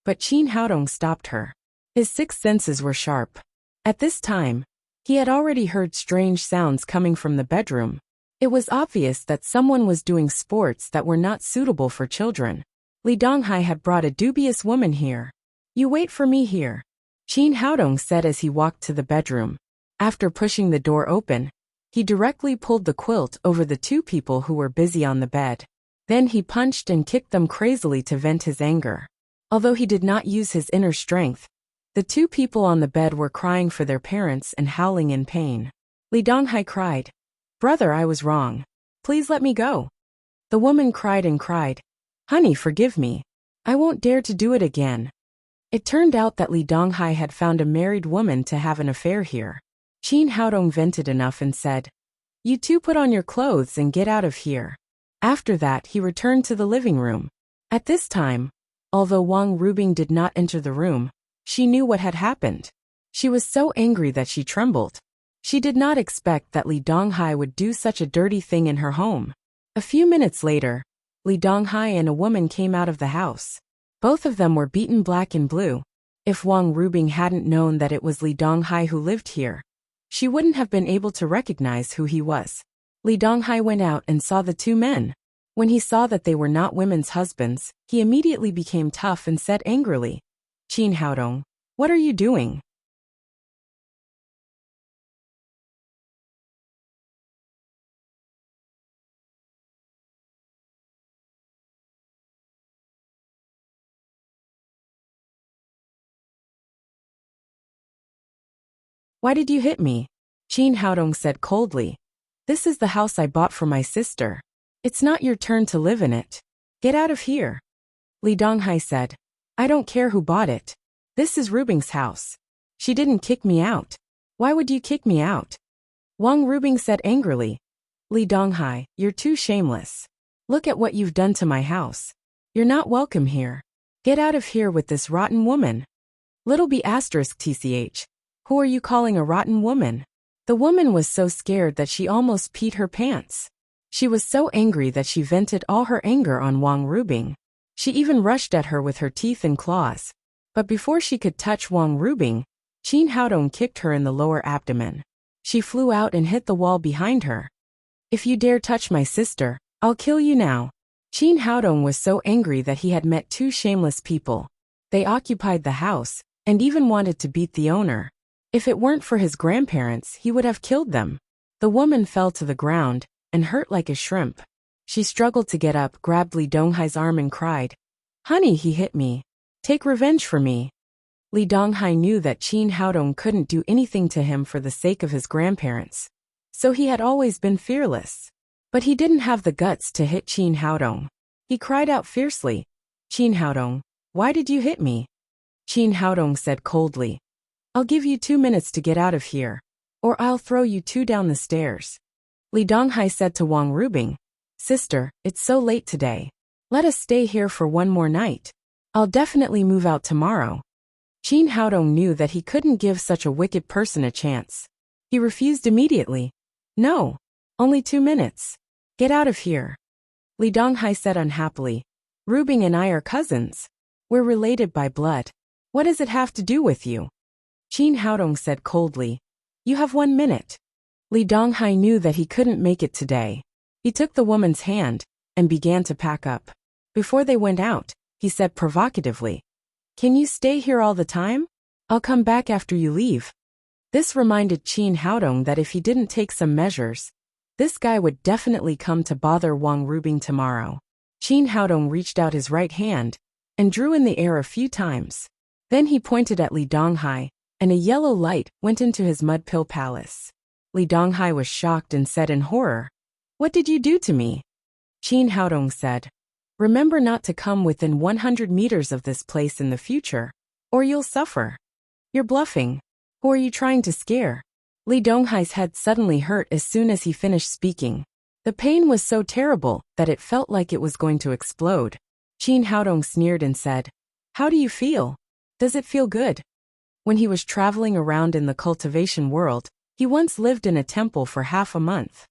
S1: but Qin Haodong stopped her. His 6 senses were sharp. At this time, he had already heard strange sounds coming from the bedroom. It was obvious that someone was doing sports that were not suitable for children. Li Donghai had brought a dubious woman here. You wait for me here, Qin Haodong said as he walked to the bedroom. After pushing the door open, He directly pulled the quilt over the two people who were busy on the bed. Then he punched and kicked them crazily to vent his anger. Although he did not use his inner strength, the two people on the bed were crying for their parents and howling in pain. Li Donghai cried, "Brother, I was wrong. Please let me go." The woman cried and cried, "Honey, forgive me. I won't dare to do it again." It turned out that Li Donghai had found a married woman to have an affair here. Qin Haodong vented enough and said, "You two put on your clothes and get out of here." After that he returned to the living room. At this time, although Wang Rubing did not enter the room, she knew what had happened. She was so angry that she trembled. She did not expect that Li Donghai would do such a dirty thing in her home. A few minutes later, Li Donghai and a woman came out of the house. Both of them were beaten black and blue. If Wang Rubing hadn't known that it was Li Donghai who lived here, she wouldn't have been able to recognize who he was. Li Donghai went out and saw the two men. When he saw that they were not women's husbands, he immediately became tough and said angrily, "Qin Haodong, what are you doing?" "Why did you hit me?" Qin Haodong said coldly. "This is the house I bought for my sister. It's not your turn to live in it. Get out of here." Li Donghai said, "I don't care who bought it. This is Rubing's house. She didn't kick me out. Why would you kick me out?" Wang Rubing said angrily, "Li Donghai, you're too shameless. Look at what you've done to my house. You're not welcome here. Get out of here with this rotten woman." Little b asterisk tch. Who are you calling a rotten woman? The woman was so scared that she almost peed her pants. She was so angry that she vented all her anger on Wang Rubing. She even rushed at her with her teeth and claws. But before she could touch Wang Rubing, Qin Haodong kicked her in the lower abdomen. She flew out and hit the wall behind her. "If you dare touch my sister, I'll kill you now." Qin Haodong was so angry that he had met two shameless people. They occupied the house, and even wanted to beat the owner. If it weren't for his grandparents, he would have killed them. The woman fell to the ground, and hurt like a shrimp. She struggled to get up, grabbed Li Donghai's arm and cried, "Honey, he hit me. Take revenge for me." Li Donghai knew that Qin Haodong couldn't do anything to him for the sake of his grandparents, so he had always been fearless. But he didn't have the guts to hit Qin Haodong. He cried out fiercely, "Qin Haodong, why did you hit me?" Qin Haodong said coldly, "I'll give you 2 minutes to get out of here, or I'll throw you two down the stairs." Li Donghai said to Wang Rubing, "Sister, it's so late today. Let us stay here for one more night. I'll definitely move out tomorrow." Qin Haodong knew that he couldn't give such a wicked person a chance. He refused immediately. "No, only 2 minutes. Get out of here." Li Donghai said unhappily, "Rubing and I are cousins. We're related by blood. What does it have to do with you?" Qin Haodong said coldly, "You have 1 minute." Li Donghai knew that he couldn't make it today. He took the woman's hand and began to pack up. Before they went out, he said provocatively, "Can you stay here all the time? I'll come back after you leave." This reminded Qin Haodong that if he didn't take some measures, this guy would definitely come to bother Wang Rubing tomorrow. Qin Haodong reached out his right hand and drew in the air a few times. Then he pointed at Li Donghai, and a yellow light went into his mud pill palace. Li Donghai was shocked and said in horror, "What did you do to me?" Qin Haodong said, "Remember not to come within 100 meters of this place in the future, or you'll suffer." "You're bluffing. Who are you trying to scare?" Li Donghai's head suddenly hurt as soon as he finished speaking. The pain was so terrible that it felt like it was going to explode. Qin Haodong sneered and said, "How do you feel? Does it feel good?" When he was traveling around in the cultivation world, he once lived in a temple for half a month.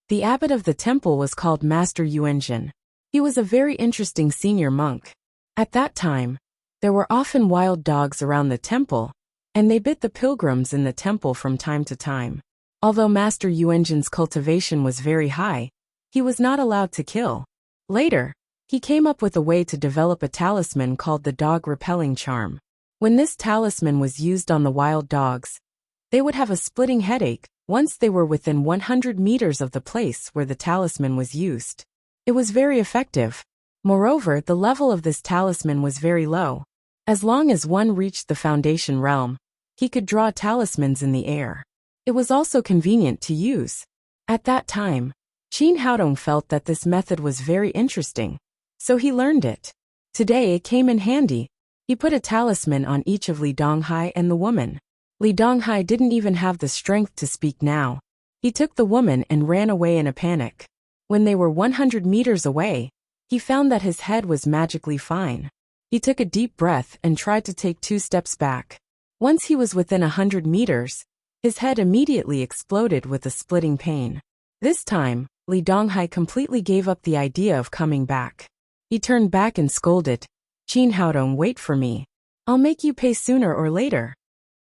S1: The abbot of the temple was called Master Yuanjin. He was a very interesting senior monk. At that time, there were often wild dogs around the temple, and they bit the pilgrims in the temple from time to time. Although Master Yuanjin's cultivation was very high, He was not allowed to kill. Later, he came up with a way to develop a talisman called the dog-repelling charm. When this talisman was used on the wild dogs, they would have a splitting headache once they were within 100 meters of the place where the talisman was used. It was very effective. Moreover, the level of this talisman was very low. As long as one reached the foundation realm, he could draw talismans in the air. It was also convenient to use. At that time, Qin Haodong felt that this method was very interesting, so he learned it. Today it came in handy. He put a talisman on each of Li Donghai and the woman. Li Donghai didn't even have the strength to speak now. He took the woman and ran away in a panic. When they were 100 meters away, he found that his head was magically fine. He took a deep breath and tried to take 2 steps back. Once he was within 100 meters, his head immediately exploded with a splitting pain. This time, Li Donghai completely gave up the idea of coming back. He turned back and scolded, "Qin Haodong, wait for me. I'll make you pay sooner or later."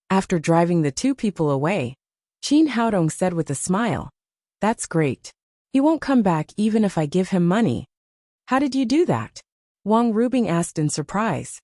S1: After driving the 2 people away, Qin Haodong said with a smile, "That's great. He won't come back even if I give him money." "How did you do that?" Wang Rubing asked in surprise.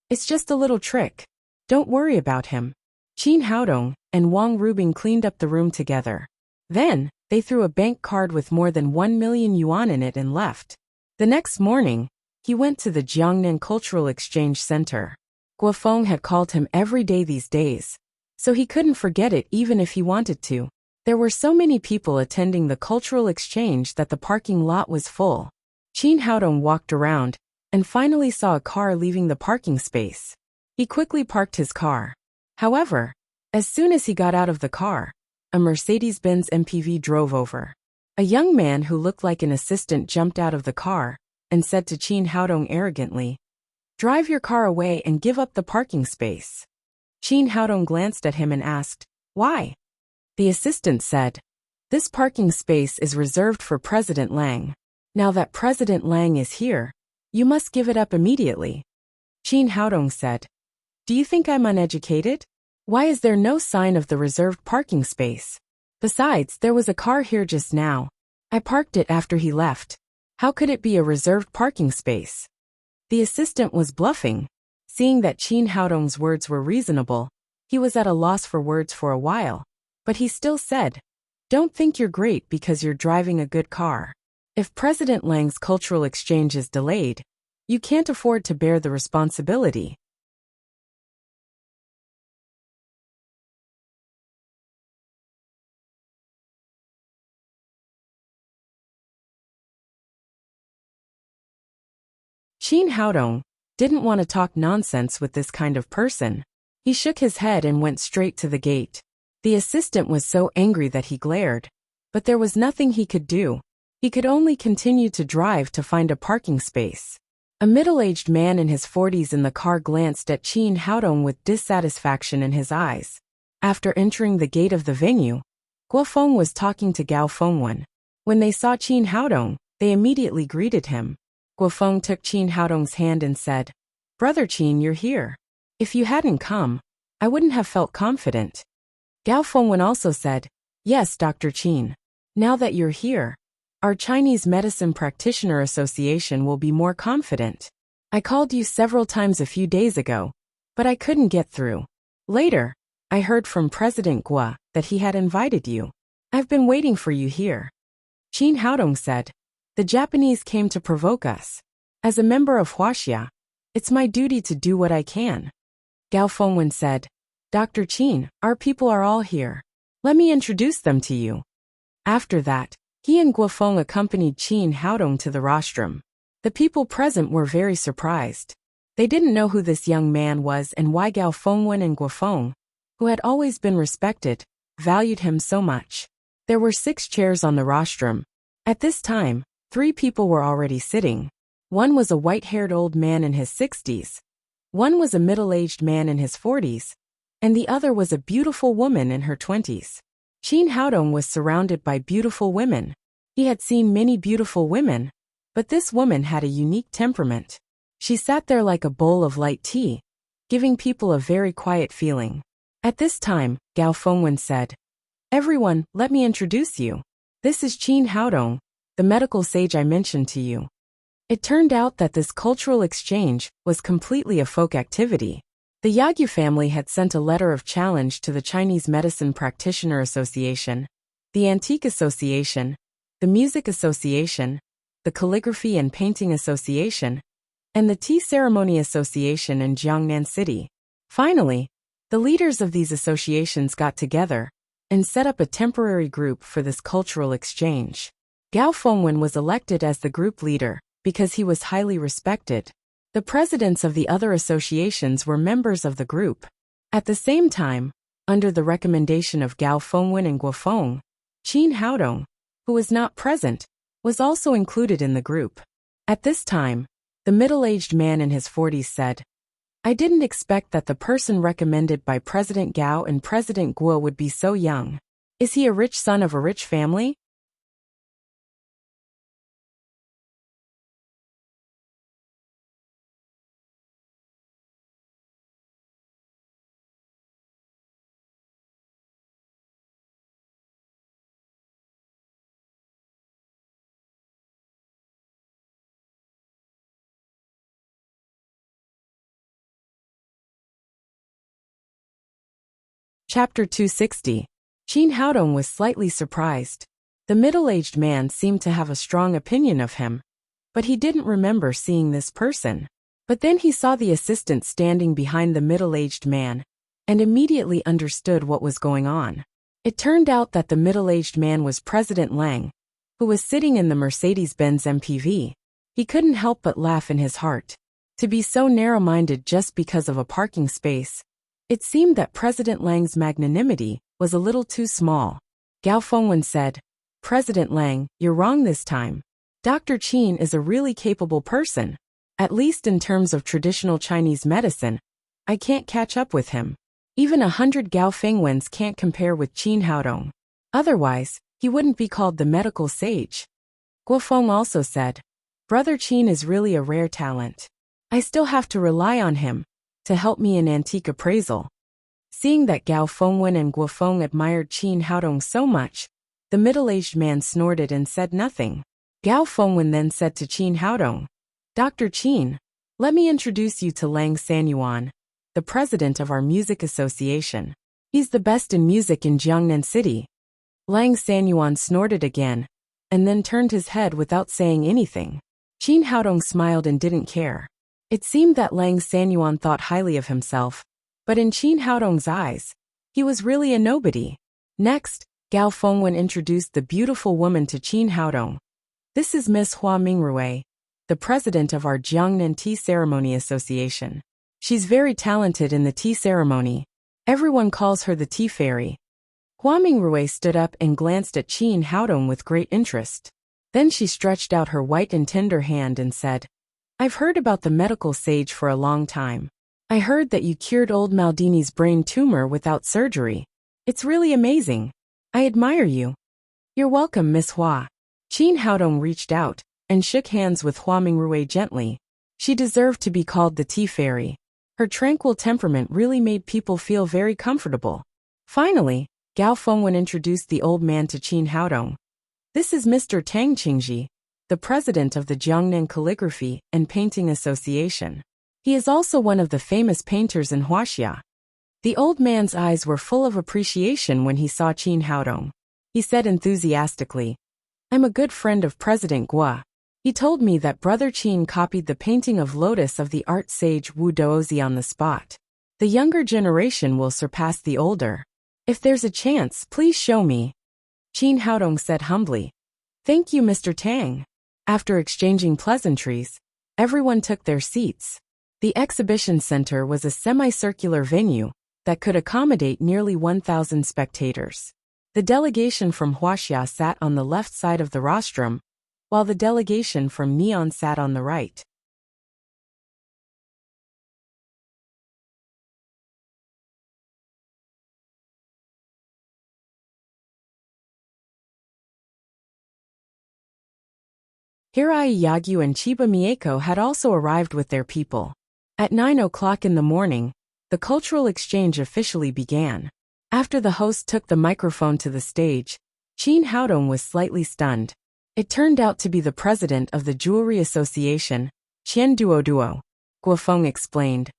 S1: "It's just a little trick. Don't worry about him." Qin Haodong and Wang Rubing cleaned up the room together. Then, they threw a bank card with more than 1 million yuan in it and left. The next morning, he went to the Jiangnan Cultural Exchange Center. Guofeng had called him every day these days, so he couldn't forget it even if he wanted to. There were so many people attending the cultural exchange that the parking lot was full. Qin Haodong walked around and finally saw a car leaving the parking space. He quickly parked his car. However, as soon as he got out of the car, a Mercedes-Benz MPV drove over. A young man who looked like an assistant jumped out of the car and said to Qin Haodong arrogantly, "Drive your car away and give up the parking space." Qin Haodong glanced at him and asked, "Why?" The assistant said, "This parking space is reserved for President Lang. Now that President Lang is here, you must give it up immediately." Qin Haodong said, "Do you think I'm uneducated? Why is there no sign of the reserved parking space? Besides, there was a car here just now. I parked it after he left. How could it be a reserved parking space?" The assistant was bluffing. Seeing that Qin Haodong's words were reasonable, he was at a loss for words for a while, but he still said, "Don't think you're great because you're driving a good car. If President Lang's cultural exchange is delayed, you can't afford to bear the responsibility." Qin Haodong didn't want to talk nonsense with this kind of person. He shook his head and went straight to the gate. The assistant was so angry that he glared, but there was nothing he could do. He could only continue to drive to find a parking space. A middle-aged man in his 40s in the car glanced at Qin Haodong with dissatisfaction in his eyes. After entering the gate of the venue, Guofeng was talking to Gao Fengwen. When they saw Qin Haodong, they immediately greeted him. Guofeng took Qin Haodong's hand and said, "Brother Qin, you're here. If you hadn't come, I wouldn't have felt confident." Gao Fengwen also said, "Yes, Dr. Qin. Now that you're here, our Chinese Medicine Practitioner Association will be more confident. I called you several times a few days ago, but I couldn't get through. Later, I heard from President Guo that he had invited you. I've been waiting for you here." Qin Haodong said, "The Japanese came to provoke us. As a member of Huaxia, it's my duty to do what I can." Gao Fengwen said, "Dr. Qin, our people are all here. Let me introduce them to you." After that, he and Guofeng accompanied Qin Haodong to the rostrum. The people present were very surprised. They didn't know who this young man was and why Gao Fengwen and Guofeng, who had always been respected, valued him so much. There were 6 chairs on the rostrum. At this time, 3 people were already sitting. One was a white-haired old man in his 60s. One was a middle-aged man in his 40s. And the other was a beautiful woman in her 20s. Qin Haodong was surrounded by beautiful women. He had seen many beautiful women, but this woman had a unique temperament. She sat there like a bowl of light tea, giving people a very quiet feeling. At this time, Gao Fengwen said, "Everyone, let me introduce you. This is Qin Haodong. the medical sage I mentioned to you. It turned out that this cultural exchange was completely a folk activity. The Yagyu family had sent a letter of challenge to the Chinese Medicine Practitioner Association, the Antique Association, the Music Association, the Calligraphy and Painting Association, and the Tea Ceremony Association in Jiangnan City. Finally, the leaders of these associations got together and set up a temporary group for this cultural exchange. Gao Fengwen was elected as the group leader because he was highly respected. The presidents of the other associations were members of the group. At the same time, under the recommendation of Gao Fengwen and Guo Feng, Qin Haodong, who was not present, was also included in the group. At this time, the middle-aged man in his 40s said, "I didn't expect that the person recommended by President Gao and President Guo would be so young. Is he a rich son of a rich family?" Chapter 260. Qin Haodong was slightly surprised. The middle-aged man seemed to have a strong opinion of him, but he didn't remember seeing this person. But then he saw the assistant standing behind the middle-aged man, and immediately understood what was going on. It turned out that the middle-aged man was President Lang, who was sitting in the Mercedes-Benz MPV. He couldn't help but laugh in his heart. To be so narrow-minded just because of a parking space. It seemed that President Lang's magnanimity was a little too small. Gao Fengwen said, "President Lang, you're wrong this time. Dr. Qin is a really capable person. At least in terms of traditional Chinese medicine, I can't catch up with him. Even 100 Gao Fengwens can't compare with Qin Haodong. Otherwise, he wouldn't be called the medical sage." Guo Feng also said, "Brother Qin is really a rare talent. I still have to rely on him to help me in antique appraisal." Seeing that Gao Fengwen and Guo Feng admired Qin Haodong so much, the middle-aged man snorted and said nothing. Gao Fengwen then said to Qin Haodong, "Dr. Qin, let me introduce you to Lang Sanyuan, the president of our music association. He's the best in music in Jiangnan City." Lang Sanyuan snorted again, and then turned his head without saying anything. Qin Haodong smiled and didn't care. It seemed that Lang Sanyuan thought highly of himself, but in Qin Haodong's eyes, he was really a nobody. Next, Gao Fengwen introduced the beautiful woman to Qin Haodong. "This is Miss Hua Mingrui, the president of our Jiangnan Tea Ceremony Association. She's very talented in the tea ceremony. Everyone calls her the Tea Fairy." Hua Mingrui stood up and glanced at Qin Haodong with great interest. Then she stretched out her white and tender hand and said, "I've heard about the medical sage for a long time. I heard that you cured old Maldini's brain tumor without surgery. It's really amazing. I admire you." "You're welcome, Miss Hua." Qin Haodong reached out and shook hands with Hua Mingrui gently. She deserved to be called the Tea Fairy. Her tranquil temperament really made people feel very comfortable. Finally, Gao Fengwen introduced the old man to Qin Haodong. "This is Mr. Tang Qingji, the president of the Jiangnan Calligraphy and Painting Association. He is also one of the famous painters in Huaxia." The old man's eyes were full of appreciation when he saw Qin Haodong. He said enthusiastically, "I'm a good friend of President Guo. He told me that Brother Qin copied the painting of Lotus of the art sage Wu Dozi on the spot. The younger generation will surpass the older. If there's a chance, please show me." Qin Haodong said humbly, "Thank you, Mr. Tang." After exchanging pleasantries, everyone took their seats. The exhibition center was a semicircular venue that could accommodate nearly 1,000 spectators. The delegation from Huaxia sat on the left side of the rostrum, while the delegation from Neon sat on the right. Hirai Yagyu and Chiba Mieko had also arrived with their people. At 9 o'clock in the morning, the cultural exchange officially began. After the host took the microphone to the stage, Qin Haodong was slightly stunned. It turned out to be the president of the Jewelry Association, Qian Duoduo. Guofeng explained.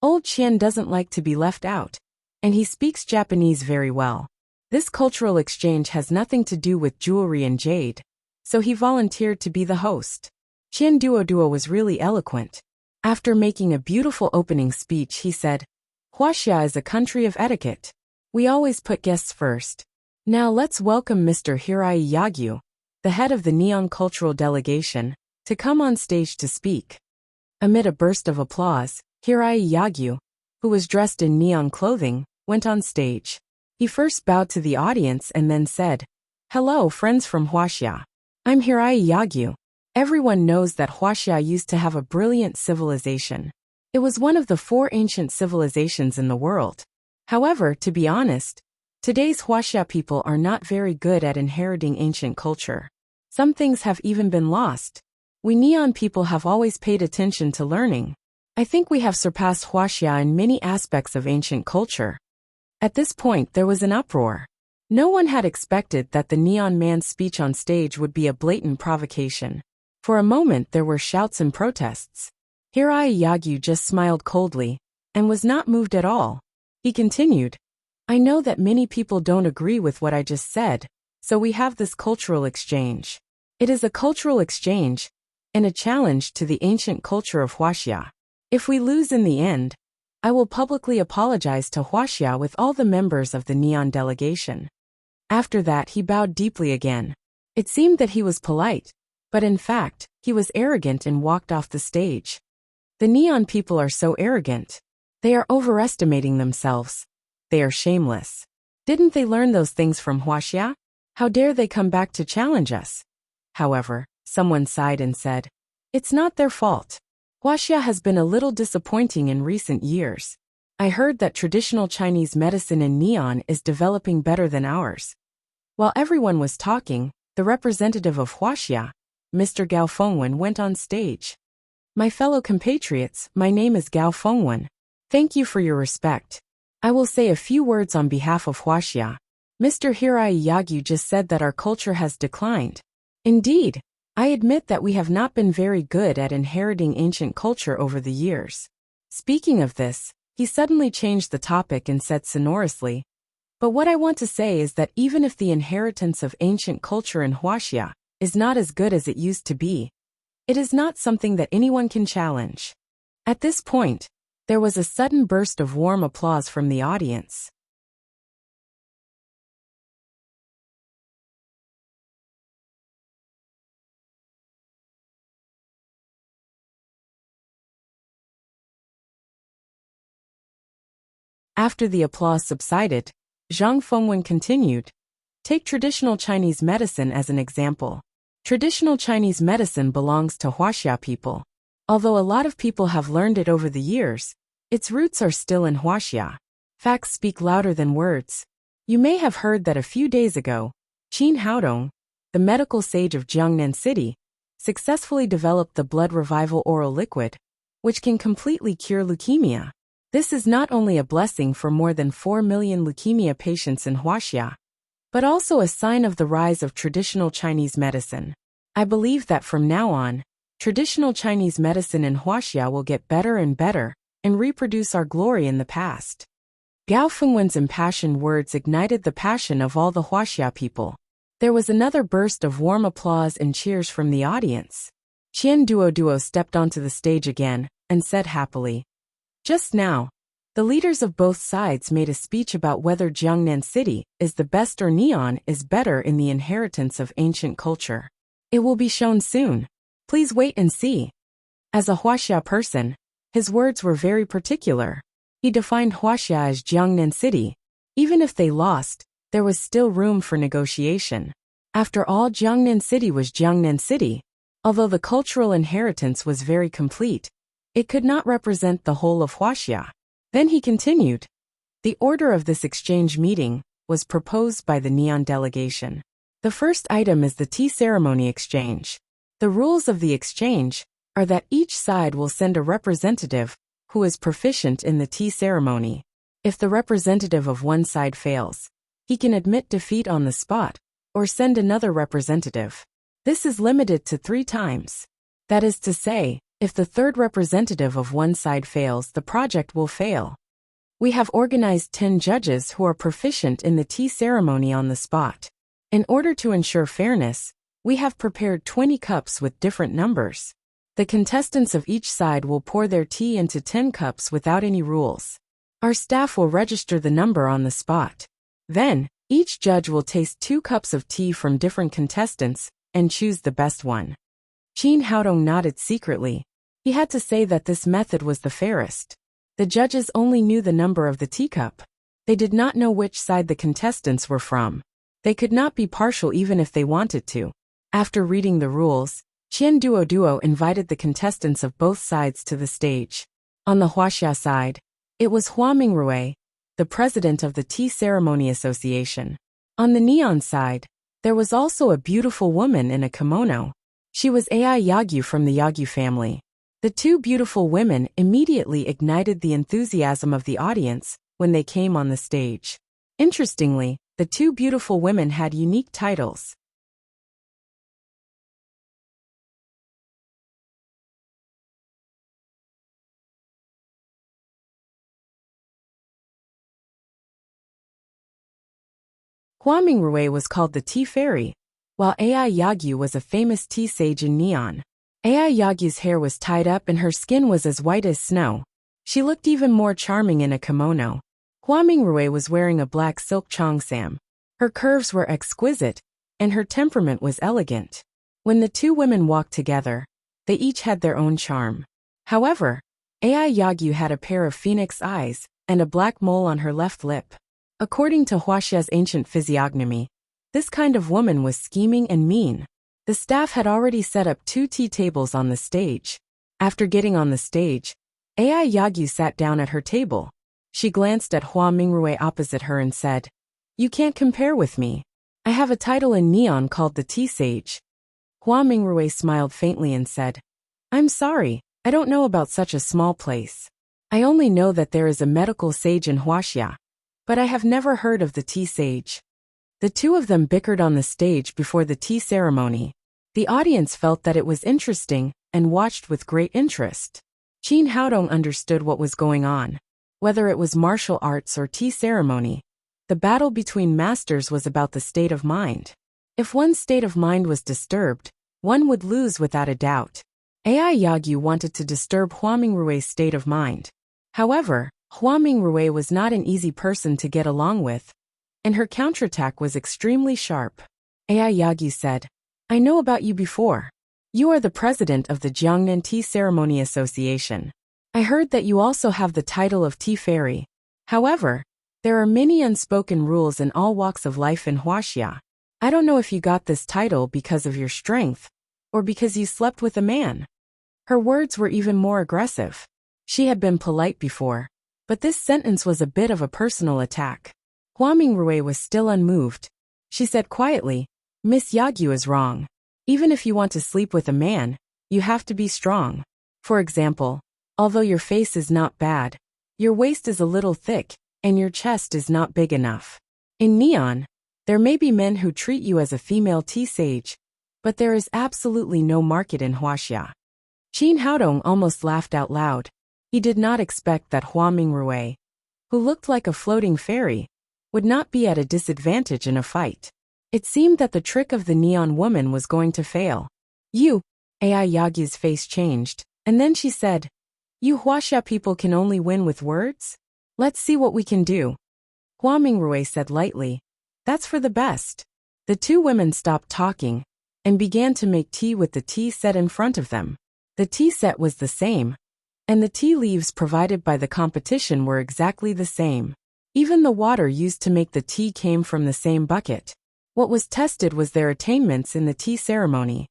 S1: Old Qian doesn't like to be left out, and he speaks Japanese very well. This cultural exchange has nothing to do with jewelry and jade, so he volunteered to be the host. Qian Duoduo was really eloquent. After making a beautiful opening speech, he said, Huaxia is a country of etiquette. We always put guests first. Now let's welcome Mr. Hirai Yagyu, the head of the Neon Cultural Delegation, to come on stage to speak. Amid a burst of applause, Hirai Yagyu, who was dressed in neon clothing, went on stage. He first bowed to the audience and then said, Hello friends from Huaxia. I'm Hirai Yagyu. Everyone knows that Huaxia used to have a brilliant civilization. It was one of the 4 ancient civilizations in the world. However, to be honest, today's Huaxia people are not very good at inheriting ancient culture. Some things have even been lost. We Neon people have always paid attention to learning. I think we have surpassed Huaxia in many aspects of ancient culture. At this point, there was an uproar. No one had expected that the Neon Man's speech on stage would be a blatant provocation. For a moment there were shouts and protests. Hirai Yagyu just smiled coldly, and was not moved at all. He continued, I know that many people don't agree with what I just said, so we have this cultural exchange. It is a cultural exchange, and a challenge to the ancient culture of Huaxia. If we lose in the end, I will publicly apologize to Huaxia with all the members of the Neon delegation. After that he bowed deeply again. It seemed that he was polite, but in fact, he was arrogant and walked off the stage. The Neon people are so arrogant. They are overestimating themselves. They are shameless. Didn't they learn those things from Huaxia? How dare they come back to challenge us? However, someone sighed and said, It's not their fault. Huaxia has been a little disappointing in recent years. I heard that traditional Chinese medicine in Neon is developing better than ours. While everyone was talking, the representative of Huaxia, Mr. Gao Fengwen, went on stage. My fellow compatriots, my name is Gao Fengwen. Thank you for your respect. I will say a few words on behalf of Huaxia. Mr. Hirai Yagyu just said that our culture has declined. Indeed, I admit that we have not been very good at inheriting ancient culture over the years. Speaking of this, he suddenly changed the topic and said sonorously, But what I want to say is that even if the inheritance of ancient culture in Huaxia is not as good as it used to be, it is not something that anyone can challenge. At this point, there was a sudden burst of warm applause from the audience. After the applause subsided, Zhang Fengwen continued, Take traditional Chinese medicine as an example. Traditional Chinese medicine belongs to Huaxia people. Although a lot of people have learned it over the years, its roots are still in Huaxia. Facts speak louder than words. You may have heard that a few days ago, Qin Haodong, the medical sage of Jiangnan City, successfully developed the blood revival oral liquid, which can completely cure leukemia. This is not only a blessing for more than 4 million leukemia patients in Huaxia, but also a sign of the rise of traditional Chinese medicine. I believe that from now on, traditional Chinese medicine in Huaxia will get better and better, and reproduce our glory in the past. Gao Fengwen's impassioned words ignited the passion of all the Huaxia people. There was another burst of warm applause and cheers from the audience. Qian Duoduo stepped onto the stage again, and said happily, Just now, the leaders of both sides made a speech about whether Jiangnan City is the best or Neon is better in the inheritance of ancient culture. It will be shown soon. Please wait and see. As a Huaxia person, his words were very particular. He defined Huaxia as Jiangnan City. Even if they lost, there was still room for negotiation. After all, Jiangnan City was Jiangnan City. Although the cultural inheritance was very complete, it could not represent the whole of Huaxia. Then he continued. The order of this exchange meeting was proposed by the Neon delegation. The first item is the tea ceremony exchange. The rules of the exchange are that each side will send a representative who is proficient in the tea ceremony. If the representative of one side fails, he can admit defeat on the spot, or send another representative. This is limited to 3 times. That is to say, if the third representative of one side fails, the project will fail. We have organized 10 judges who are proficient in the tea ceremony on the spot. In order to ensure fairness, we have prepared 20 cups with different numbers. The contestants of each side will pour their tea into 10 cups without any rules. Our staff will register the number on the spot. Then, each judge will taste 2 cups of tea from different contestants and choose the best one. Jin Haodong nodded secretly. He had to say that this method was the fairest. The judges only knew the number of the teacup. They did not know which side the contestants were from. They could not be partial even if they wanted to. After reading the rules, Qian Duo invited the contestants of both sides to the stage. On the Huaxia side, it was Hua Mingrui, the president of the Tea Ceremony Association. On the Neon side, there was also a beautiful woman in a kimono. She was Ai Yagyu from the Yagyu family. The 2 beautiful women immediately ignited the enthusiasm of the audience when they came on the stage. Interestingly, the 2 beautiful women had unique titles. Hua Mingrui was called the Tea Fairy, while Ai Yagyu was a famous tea sage in Neon. Ai Yagyu's hair was tied up and her skin was as white as snow. She looked even more charming in a kimono. Hua Mingrui was wearing a black silk cheongsam. Her curves were exquisite, and her temperament was elegant. When the 2 women walked together, they each had their own charm. However, Ai Yagyu had a pair of phoenix eyes and a black mole on her left lip. According to Huaxia's ancient physiognomy, this kind of woman was scheming and mean. The staff had already set up 2 tea tables on the stage. After getting on the stage, Ai Yagyu sat down at her table. She glanced at Hua Mingrui opposite her and said, "You can't compare with me. I have a title in Neon called the Tea Sage." Hua Mingrui smiled faintly and said, "I'm sorry, I don't know about such a small place. I only know that there is a medical sage in Huaxia, but I have never heard of the tea sage." The 2 of them bickered on the stage before the tea ceremony. The audience felt that it was interesting and watched with great interest. Jin Haodong understood what was going on. Whether it was martial arts or tea ceremony, the battle between masters was about the state of mind. If one's state of mind was disturbed, one would lose without a doubt. Ai Yagyu wanted to disturb Hua Mingrui's state of mind. However, Hua Mingrui was not an easy person to get along with, and her counterattack was extremely sharp. Ai Yagyu said, "I know about you before. You are the president of the Jiangnan Tea Ceremony Association. I heard that you also have the title of Tea Fairy. However, there are many unspoken rules in all walks of life in Huaxia. I don't know if you got this title because of your strength, or because you slept with a man." Her words were even more aggressive. She had been polite before, but this sentence was a bit of a personal attack. Hua Mingrui was still unmoved. She said quietly, "Miss Yagyu is wrong. Even if you want to sleep with a man, you have to be strong. For example, although your face is not bad, your waist is a little thick, and your chest is not big enough. In Neon, there may be men who treat you as a female tea sage, but there is absolutely no market in Huaxia." Jin Haodong almost laughed out loud. He did not expect that Hua Mingrui, who looked like a floating fairy, would not be at a disadvantage in a fight. It seemed that the trick of the Neon woman was going to fail. "You," Ai Yagyu's face changed, and then she said, "You Huaxia people can only win with words? Let's see what we can do." Hua Mingrui said lightly, "That's for the best." The 2 women stopped talking and began to make tea with the tea set in front of them. The tea set was the same, and the tea leaves provided by the competition were exactly the same. Even the water used to make the tea came from the same bucket. What was tested was their attainments in the tea ceremony.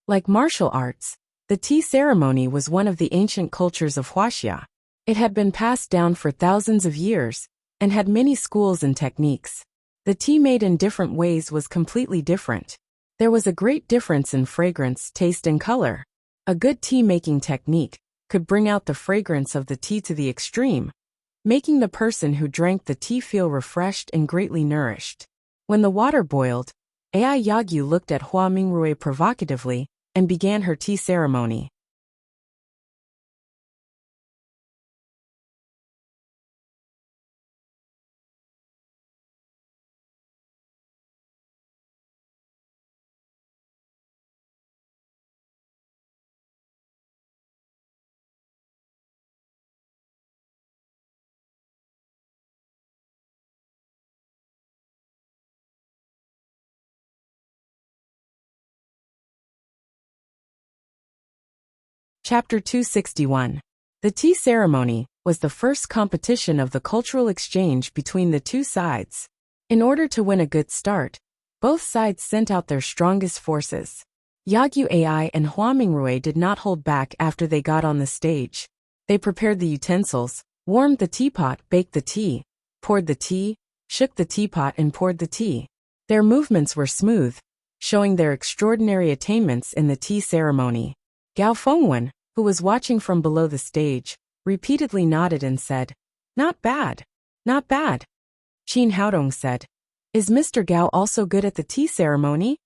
S1: Like martial arts, the tea ceremony was one of the ancient cultures of Huaxia. It had been passed down for thousands of years, and had many schools and techniques. The tea made in different ways was completely different. There was a great difference in fragrance, taste, and color. A good tea-making technique could bring out the fragrance of the tea to the extreme, making the person who drank the tea feel refreshed and greatly nourished. When the water boiled, Ai Yagyu looked at Hua Mingrui provocatively and began her tea ceremony. Chapter 261. The tea ceremony was the first competition of the cultural exchange between the two sides. In order to win a good start, both sides sent out their strongest forces. Yagyu Ai and Hua Mingrui did not hold back after they got on the stage. They prepared the utensils, warmed the teapot, baked the tea, poured the tea, shook the teapot and poured the tea. Their movements were smooth, showing their extraordinary attainments in the tea ceremony. Gao Fengwen, who was watching from below the stage, repeatedly nodded and said, "Not bad. Not bad." Qin Haodong said, "Is Mr. Gao also good at the tea ceremony?"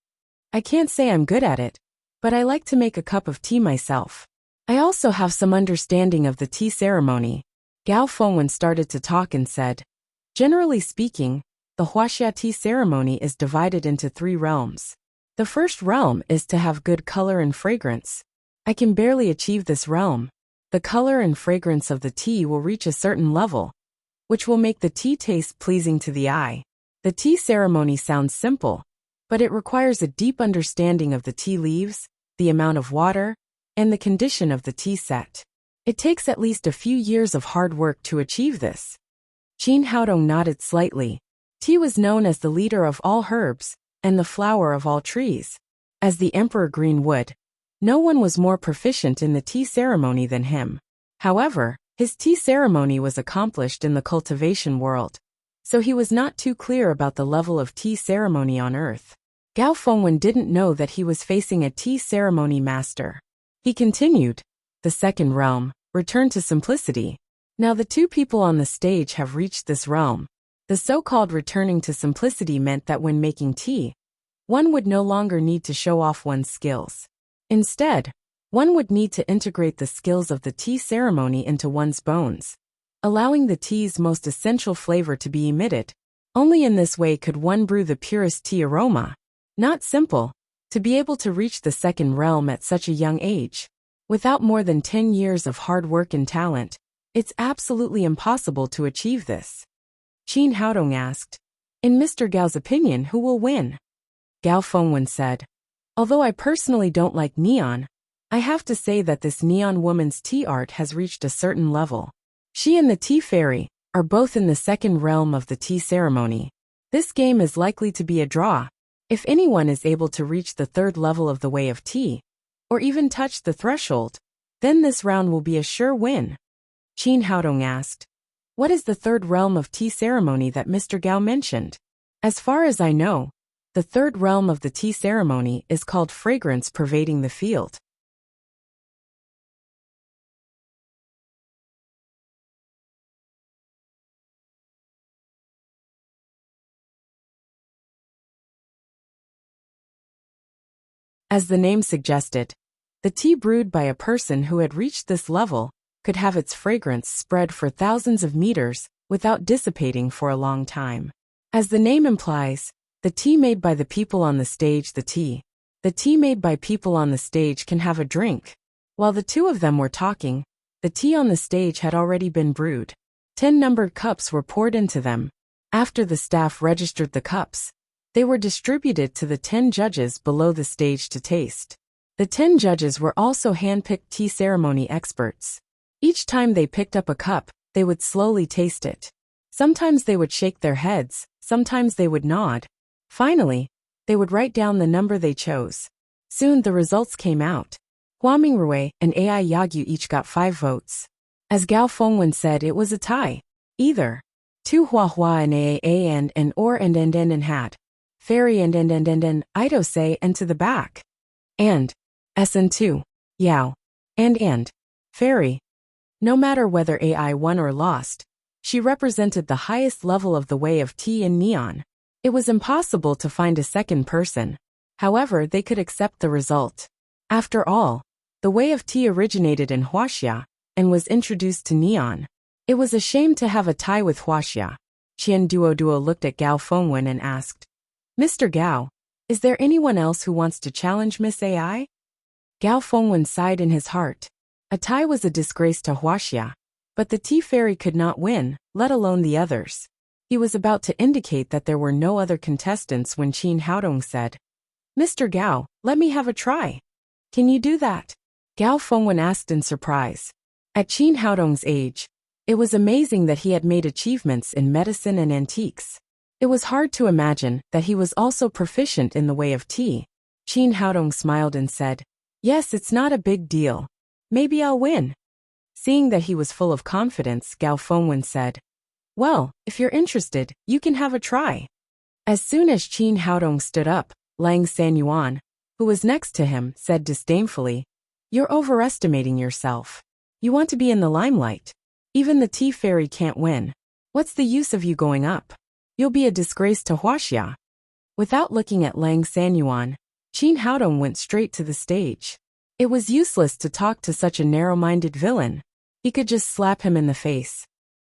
S1: "I can't say I'm good at it, but I like to make a cup of tea myself. I also have some understanding of the tea ceremony." Gao Fengwen started to talk and said, "Generally speaking, the Huaxia tea ceremony is divided into 3 realms. The first realm is to have good color and fragrance. I can barely achieve this realm. The color and fragrance of the tea will reach a certain level, which will make the tea taste pleasing to the eye. The tea ceremony sounds simple, but it requires a deep understanding of the tea leaves, the amount of water, and the condition of the tea set. It takes at least a few years of hard work to achieve this." Qin Haodong nodded slightly. Tea was known as the leader of all herbs and the flower of all trees. As the Emperor Greenwood, no one was more proficient in the tea ceremony than him. However, his tea ceremony was accomplished in the cultivation world, so he was not too clear about the level of tea ceremony on Earth. Gao Fengwen didn't know that he was facing a tea ceremony master. He continued, "The second realm, return to simplicity. Now the 2 people on the stage have reached this realm." The so-called returning to simplicity meant that when making tea, one would no longer need to show off one's skills. Instead, one would need to integrate the skills of the tea ceremony into one's bones, allowing the tea's most essential flavor to be emitted. Only in this way could one brew the purest tea aroma. Not simple, to be able to reach the second realm at such a young age. Without more than 10 years of hard work and talent, it's absolutely impossible to achieve this. Qin Haodong asked, "In Mr. Gao's opinion, who will win?" Gao Fengwen said, "Although I personally don't like neon, I have to say that this neon woman's tea art has reached a certain level. She and the tea fairy are both in the second realm of the tea ceremony. This game is likely to be a draw. If anyone is able to reach the 3rd level of the way of tea, or even touch the threshold, then this round will be a sure win." Qin Haodong asked, "What is the 3rd realm of tea ceremony that Mr. Gao mentioned?" "As far as I know, the 3rd realm of the tea ceremony is called fragrance pervading the field." As the name suggested, the tea brewed by a person who had reached this level could have its fragrance spread for thousands of meters without dissipating for a long time. As the name implies, the tea made by the people on the stage, the tea made by people on the stage can have a drink. While the 2 of them were talking, the tea on the stage had already been brewed. 10 numbered cups were poured into them. After the staff registered the cups, they were distributed to the 10 judges below the stage to taste. The 10 judges were also hand-picked tea ceremony experts. Each time they picked up a cup, they would slowly taste it. Sometimes they would shake their heads, sometimes they would nod. Finally, they would write down the number they chose. Soon the results came out. Hua Mingrui and Ai Yagyu each got 5 votes. As Gao Fengwen said, it was a tie. Either 2 Hua Hua and Aa and or and had fairy and Ido say and to the back. And, SN2, Yao, and, fairy. No matter whether AI won or lost, she represented the highest level of the way of tea in Neon. It was impossible to find a second person. However, they could accept the result. After all, the way of tea originated in Huaxia and was introduced to Neon. It was a shame to have a tie with Huaxia. Qian Duo looked at Gao Fengwen and asked, Mr. Gao, is there anyone else who wants to challenge Miss AI? Gao Fengwen sighed in his heart. A tie was a disgrace to Huaxia, but the tea fairy could not win, let alone the others. He was about to indicate that there were no other contestants when Qin Haodong said, Mr. Gao, let me have a try. Can you do that? Gao Fengwen asked in surprise. At Qin Haodong's age, it was amazing that he had made achievements in medicine and antiques. It was hard to imagine that he was also proficient in the way of tea. Qin Haodong smiled and said, Yes, it's not a big deal. Maybe I'll win. Seeing that he was full of confidence, Gao Fengwen said, Well, if you're interested, you can have a try. As soon as Qin Haodong stood up, Lang Sanyuan, who was next to him, said disdainfully, You're overestimating yourself. You want to be in the limelight. Even the tea fairy can't win. What's the use of you going up? You'll be a disgrace to Huaxia. Without looking at Lang Sanyuan, Qin Haodong went straight to the stage. It was useless to talk to such a narrow-minded villain. He could just slap him in the face.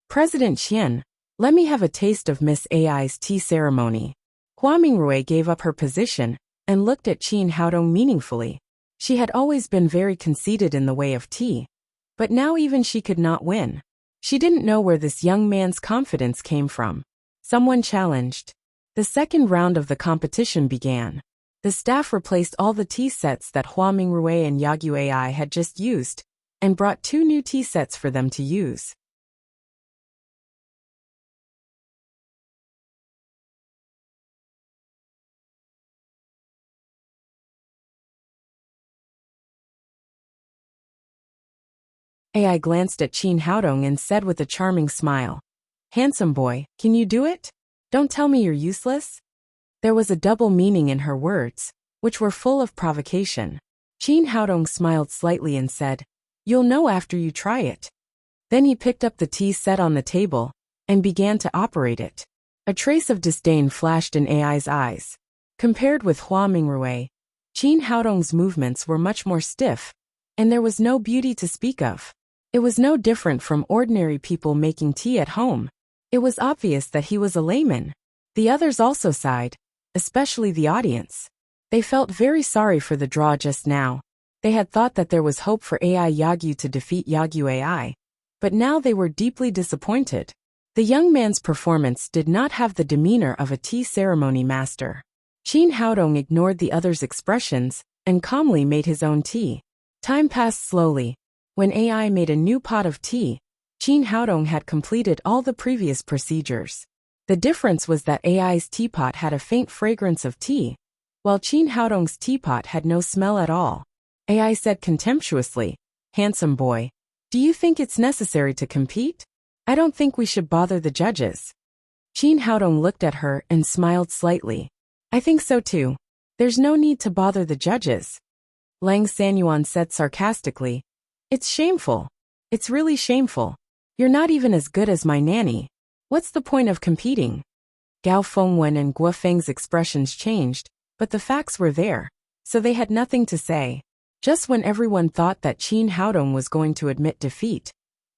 S1: President Qian, let me have a taste of Miss AI's tea ceremony. Hua Mingrui gave up her position and looked at Qin Haodong meaningfully. She had always been very conceited in the way of tea, but now even she could not win. She didn't know where this young man's confidence came from. Someone challenged. The second round of the competition began. The staff replaced all the tea sets that Hua Mingrui and Yagyu AI had just used, and brought 2 new tea sets for them to use. AI glanced at Qin Haodong and said with a charming smile, Handsome boy, can you do it? Don't tell me you're useless. There was a double meaning in her words, which were full of provocation. Qin Haodong smiled slightly and said, You'll know after you try it. Then he picked up the tea set on the table and began to operate it. A trace of disdain flashed in AI's eyes. Compared with Hua Mingrui, Qin Haodong's movements were much more stiff, and there was no beauty to speak of. It was no different from ordinary people making tea at home. It was obvious that he was a layman. The others also sighed, especially the audience. They felt very sorry for the draw just now. They had thought that there was hope for AI Yagyu to defeat Yagyu AI, but now they were deeply disappointed. The young man's performance did not have the demeanor of a tea ceremony master. Qin Haodong ignored the others' expressions and calmly made his own tea. Time passed slowly. When AI made a new pot of tea, Qin Haodong had completed all the previous procedures. The difference was that AI's teapot had a faint fragrance of tea, while Qin Haodong's teapot had no smell at all. AI said contemptuously, Handsome boy, do you think it's necessary to compete? I don't think we should bother the judges. Qin Haodong looked at her and smiled slightly. I think so too. There's no need to bother the judges. Lang Sanyuan said sarcastically, It's shameful. It's really shameful. You're not even as good as my nanny. What's the point of competing? Gao Fengwen and Guo Feng's expressions changed, but the facts were there, so they had nothing to say. Just when everyone thought that Qin Haodong was going to admit defeat,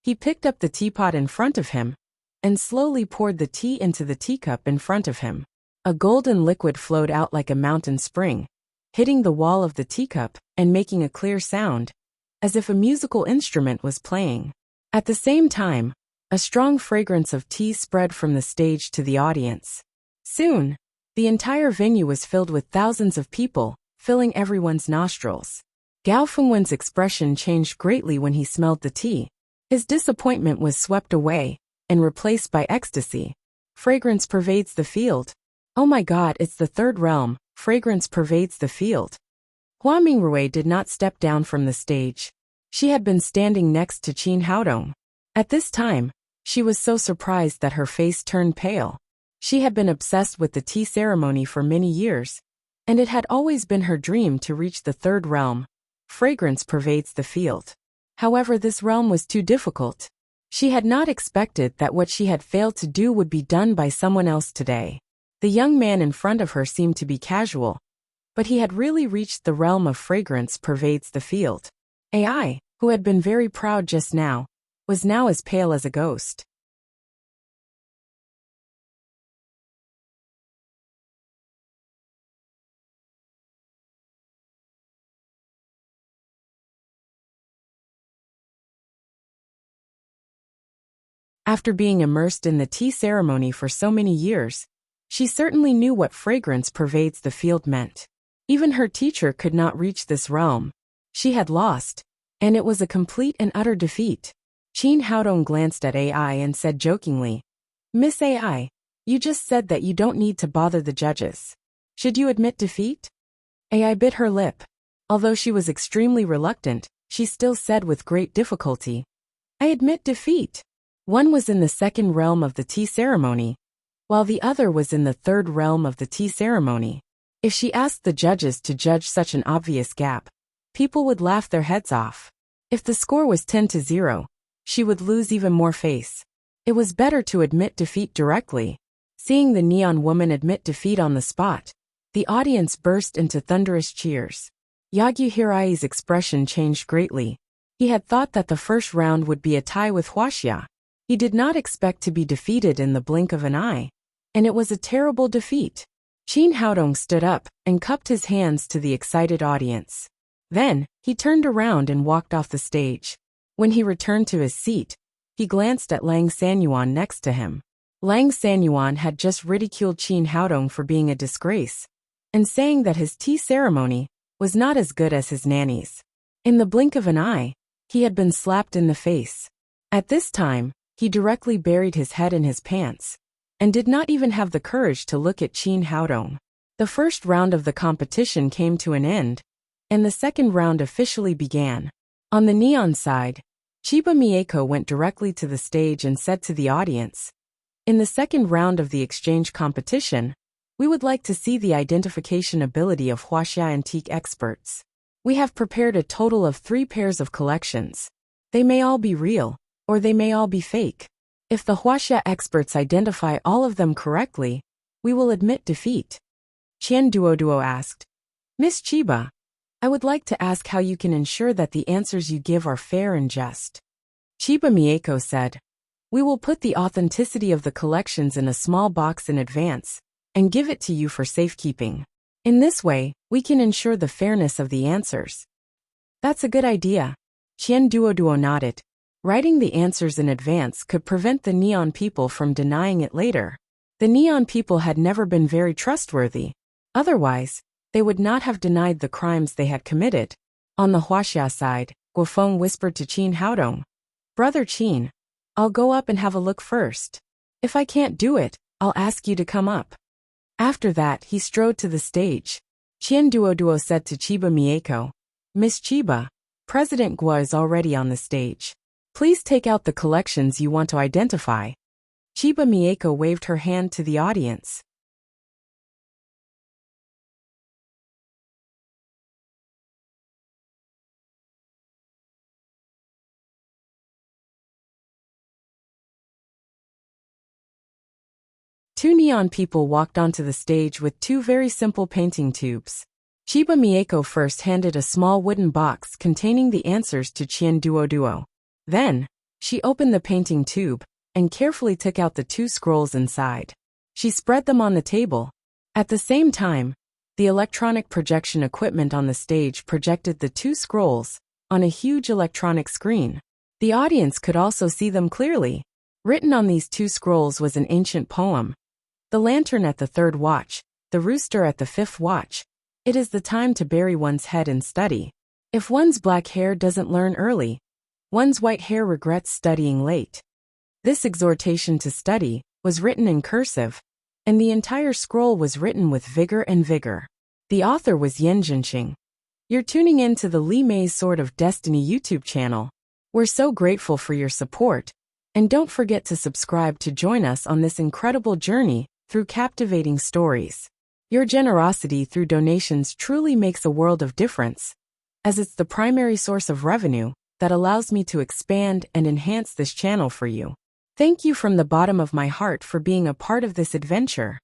S1: he picked up the teapot in front of him and slowly poured the tea into the teacup in front of him. A golden liquid flowed out like a mountain spring, hitting the wall of the teacup and making a clear sound, as if a musical instrument was playing. At the same time, a strong fragrance of tea spread from the stage to the audience. Soon, the entire venue was filled with thousands of people, filling everyone's nostrils. Gao Fengwen's expression changed greatly when he smelled the tea. His disappointment was swept away and replaced by ecstasy. Fragrance pervades the field. Oh my God, it's the third realm. Fragrance pervades the field. Hua Mingrui did not step down from the stage. She had been standing next to Qin Haodong. At this time, she was so surprised that her face turned pale. She had been obsessed with the tea ceremony for many years, and it had always been her dream to reach the third realm. Fragrance pervades the field. However, this realm was too difficult. She had not expected that what she had failed to do would be done by someone else today. The young man in front of her seemed to be casual, but he had really reached the realm of fragrance pervades the field. AI, who had been very proud just now, was now as pale as a ghost. After being immersed in the tea ceremony for so many years, she certainly knew what fragrance pervades the field meant. Even her teacher could not reach this realm. She had lost, and it was a complete and utter defeat. Qin Haodong glanced at AI and said jokingly, "Miss AI, you just said that you don't need to bother the judges. Should you admit defeat?" AI bit her lip. Although she was extremely reluctant, she still said with great difficulty, "I admit defeat." One was in the second realm of the tea ceremony, while the other was in the third realm of the tea ceremony. If she asked the judges to judge such an obvious gap, people would laugh their heads off. If the score was 10-0, she would lose even more face. It was better to admit defeat directly. Seeing the neon woman admit defeat on the spot, the audience burst into thunderous cheers. Yagyu Hirai's expression changed greatly. He had thought that the first round would be a tie with Huaxia. He did not expect to be defeated in the blink of an eye, and it was a terrible defeat. Qin Haodong stood up and cupped his hands to the excited audience. Then, he turned around and walked off the stage. When he returned to his seat, he glanced at Lang Sanyuan next to him. Lang Sanyuan had just ridiculed Qin Haodong for being a disgrace, and saying that his tea ceremony was not as good as his nanny's. In the blink of an eye, he had been slapped in the face. At this time, he directly buried his head in his pants, and did not even have the courage to look at Qin Haodong. The first round of the competition came to an end, and the second round officially began. On the neon side, Chiba Mieko went directly to the stage and said to the audience, "In the second round of the exchange competition, we would like to see the identification ability of Huaxia antique experts. We have prepared a total of 3 pairs of collections. They may all be real, or they may all be fake. If the Huaxia experts identify all of them correctly, we will admit defeat." Qian Duoduo asked, "Miss Chiba, I would like to ask how you can ensure that the answers you give are fair and just." Chiba Mieko said, "We will put the authenticity of the collections in a small box in advance, and give it to you for safekeeping. In this way, we can ensure the fairness of the answers." "That's a good idea." Qian Duoduo nodded. Writing the answers in advance could prevent the neon people from denying it later. The neon people had never been very trustworthy. Otherwise, they would not have denied the crimes they had committed. On the Huaxia side, Guofeng whispered to Qin Haodong, "Brother Qin, I'll go up and have a look first. If I can't do it, I'll ask you to come up." After that, he strode to the stage. Qian Duoduo said to Chiba Mieko, "Miss Chiba, President Guo is already on the stage. Please take out the collections you want to identify." Chiba Mieko waved her hand to the audience. Two neon people walked onto the stage with 2 very simple painting tubes. Chiba Mieko first handed a small wooden box containing the answers to Qian Duoduo. Then, she opened the painting tube and carefully took out the 2 scrolls inside. She spread them on the table. At the same time, the electronic projection equipment on the stage projected the 2 scrolls on a huge electronic screen. The audience could also see them clearly. Written on these 2 scrolls was an ancient poem. "The lantern at the 3rd watch, the rooster at the 5th watch. It is the time to bury one's head in study. If one's black hair doesn't learn early, one's white hair regrets studying late." This exhortation to study was written in cursive, and the entire scroll was written with vigor and vigor. The author was Yen Jinqing. You're tuning in to the Li Mei's Sword of Destiny YouTube channel. We're so grateful for your support, and don't forget to subscribe to join us on this incredible journey through captivating stories. Your generosity through donations truly makes a world of difference, as it's the primary source of revenue that allows me to expand and enhance this channel for you. Thank you from the bottom of my heart for being a part of this adventure.